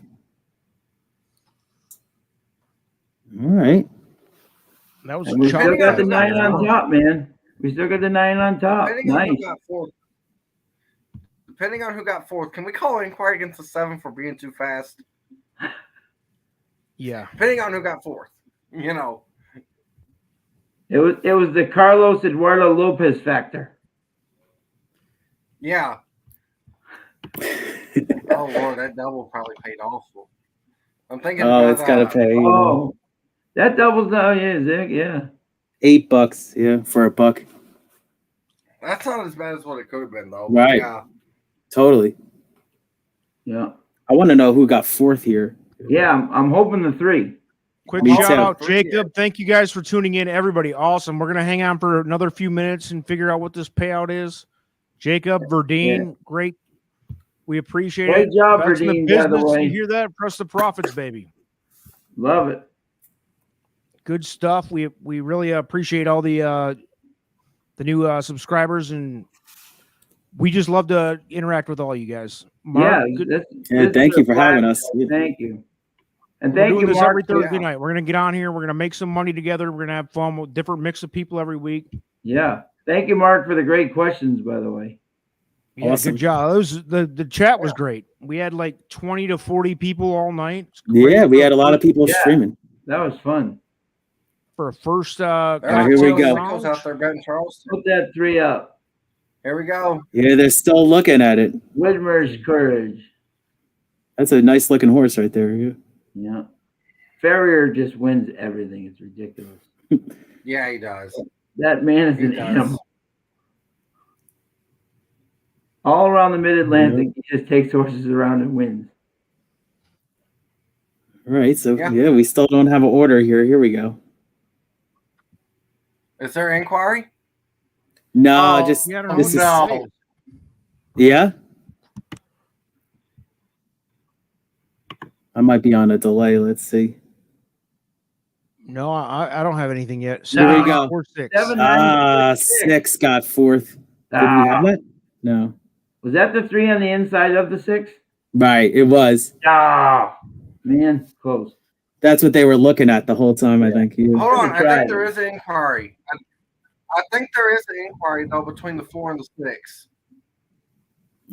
All right. That was And we still chocolate. got the 9 on top, man. We still got the 9 on top. Depending on Nice. who got 4th. Depending on who got 4th, can we call an inquiry against the 7 for being too fast? Yeah. Depending on who got 4th, you know. It was the Carlos Eduardo Lopez factor. Yeah. Oh Lord, that double probably paid awful. I'm thinking. Oh, about, it's got to pay. Oh, that doubles out. Yeah, Zig, yeah. $8. Yeah, for $1. That's not as bad as what it could have been, though. Right. Yeah. Totally. Yeah. I want to know who got 4th here. Yeah, I'm hoping the 3. Quick Me shout too. out, Jacob. Thank you guys for tuning in. Everybody, awesome. We're going to hang on for another few minutes and figure out what this payout is. Jacob, Verdine, great. We appreciate Great it. job, That's in the Verdine, by the business. way. You hear that? Press the profits, baby. Love it. Good stuff. We really appreciate all the new subscribers, and we just love to interact with all you guys. Mark, Yeah, good. Yeah, thank you for having us. Thank you. And We're thank doing you, this Mark. every Thursday Yeah. night. We're gonna get on here. We're gonna make some money together. We're gonna have fun with different mix of people every week. Yeah. Thank you, Mark, for the great questions, by the way. Yeah, Awesome. good job. The chat was great. We had like 20 to 40 people all night. It's Yeah, great we had a lot of people Yeah. streaming. That was fun. for a first There are here we go. sickos out there betting Charleston. Put that 3 up. Here we go. Yeah, they're still looking at it. Widmer's courage. That's a nice looking horse right there. Yeah. Yeah. Farrier just wins everything. It's ridiculous. Yeah, he does. That man is He an does. animal. All around the Mid-Atlantic, he just takes horses around and wins. All right, so Yeah. yeah, we still don't have an order here. Here we go. Is there inquiry? No, Oh, just yeah, I don't know this who is no. this is. yeah. I might be on a delay. Let's see. No, I don't have anything yet. Here we go. 7-4-6. 6 got fourth. Did we have that? No. Was that the 3 on the inside of the 6? Right, it was. Ah, man, close. That's what they were looking at the whole time, I think. Yeah. Hold on. I Try think it. there is an inquiry. I think there is an inquiry, though, between the 4 and the 6.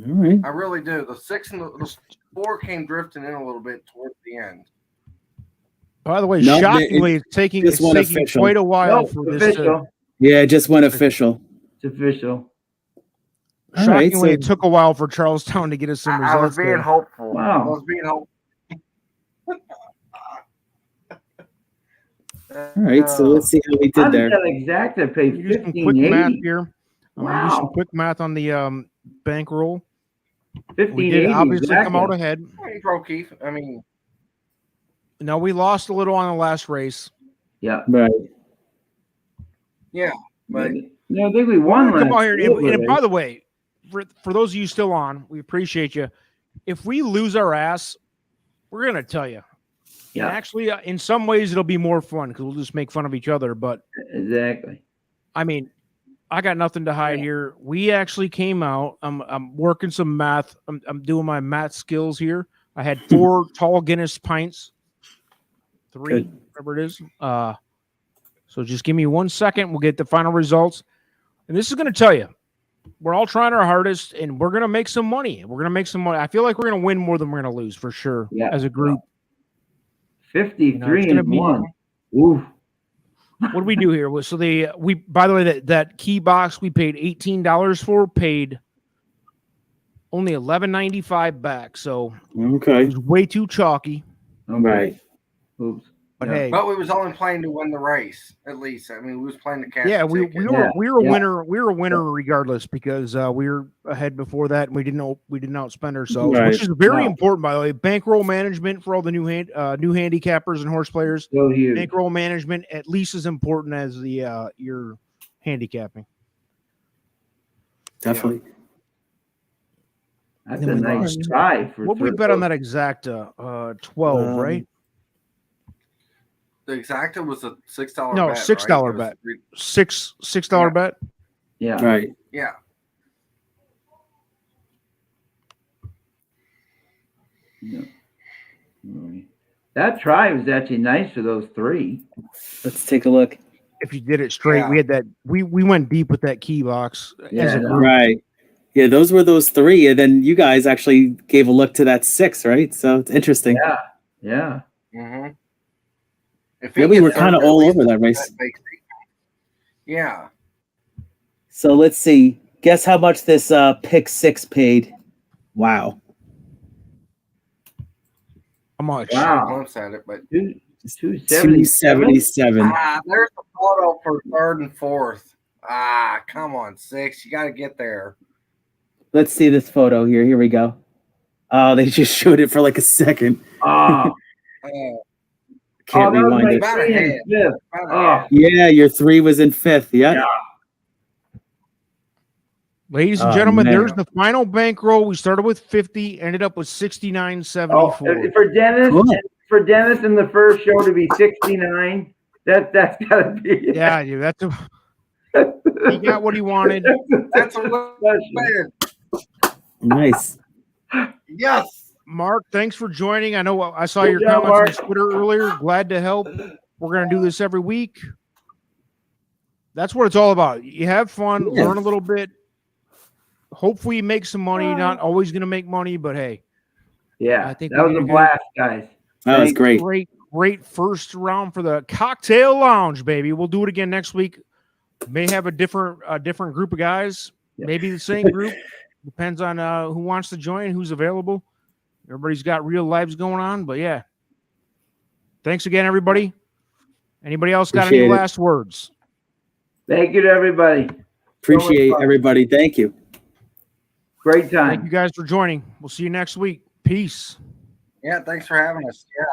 All right. I really do. The 6 and the 4 came drifting in a little bit towards the end. By the way, No, shockingly, it's taking this one taking official. quite a while No, for this. official. Yeah, it just went official. It's official. All right, Shockingly, so- it took a while for Charlestown to get us some I results. was being there. hopeful. Wow. I was being hopeful. All right, so let's see how we How did did there. that exacta pay Do some quick math 1580? here. I'm gonna do some Wow. quick math on the bankroll. We 1580. did obviously come out exactly. ahead. Pro Keith. I mean, No, we lost a little on the last race. Yeah. Right. yeah. But No, I think we won Come last out here, year. and by the way, for those of you still on, we appreciate you. If we lose our ass, we're gonna tell you. Yeah. And actually, in some ways, it'll be more fun because we'll just make fun of each other. But Exactly. I mean, I got nothing to hide here. We actually came out. I'm working some math. I'm doing my math skills here. I had 4 tall Guinness pints, 3, Good. whatever it is. So just give me 1 second. We'll get the final results. And this is going to tell you, we're all trying our hardest, and we're going to make some money. We're going to make some money. I feel like we're going to win more than we're going to lose for sure. Yeah. As a group. 53 gonna and be- 1. Oof. What do we do here? So we by the way, that key box we paid $18 for, paid only $11.95 back. So it Okay. was way too chalky. Okay. Right. Oops. But Yeah. hey, but we was only playing to win the race, at least. I mean, we was playing to cash. yeah, the we ticket. were a Yeah. winner. We were a winner regardless because we were ahead before that, and we didn't outspend ourselves, Right. which is very Wow. important, by the way. Bankroll management for all the new handicappers and horse players. So huge. Bankroll management at least as important as the your handicapping. Definitely. That's Then a we nice lost. try for What we third bet on place. that exact 12, right? The exacta was a $6 No, bet. $6 right? It was bet. three- $6 bet. Yeah. Right. Yeah. Yeah. All right. That try was actually nice for those 3. Let's take a look. If you did it straight, Yeah. we had that. We went deep with that key box Yeah, as a I know. group. Right. Yeah, those were those 3, and then you guys actually gave a look to that 6, right? So it's interesting. Yeah. Yeah. Mm-hmm. If Yeah, he we gets were kind of third, at all least over that it's race. big. Yeah. So let's see. Guess how much this pick 6 paid? Wow. How much? Wow. A glimpse at it, but 277. 277. there's a photo for 3rd and 4th. Come on, 6. You got to get there. Let's see this photo here. Here we go. Oh, they just showed it for like a second. Oh, Can't that was rewind my it. About a 3 and head. 5th. Oh, Yeah, your 3 was in 5th. Yeah. Yeah. Ladies and Oh, gentlemen, man. there's the final bankroll. We started with 50, ended up with 69.74. for Dennis, Cool. for Dennis in the first show to be 69, that's gotta be. Yeah, dude, that's he got what he wanted. That's a win. Nice. Yes. Mark, thanks for joining. I know I saw Good your job, comments on Twitter earlier. Glad to help. We're gonna do this every week. That's what it's all about. You have fun, Yeah. learn a little bit. Hopefully, you make some money. Not always going to make money, but hey, Yeah, I think that we was did a a blast, guys. That was Thank- great. great first round for the cocktail lounge, baby. We'll do it again next week. May have a different group of guys, Yeah. maybe the same group. Depends on who wants to join, who's available. Everybody's got real lives going on, but yeah. Thanks again, everybody. Anybody else got any Appreciate it. last words? Thank you to everybody. Appreciate fun. everybody. Thank you. Great time. Thank you guys for joining. We'll see you next week. Peace. Yeah, thanks for having us. Yeah.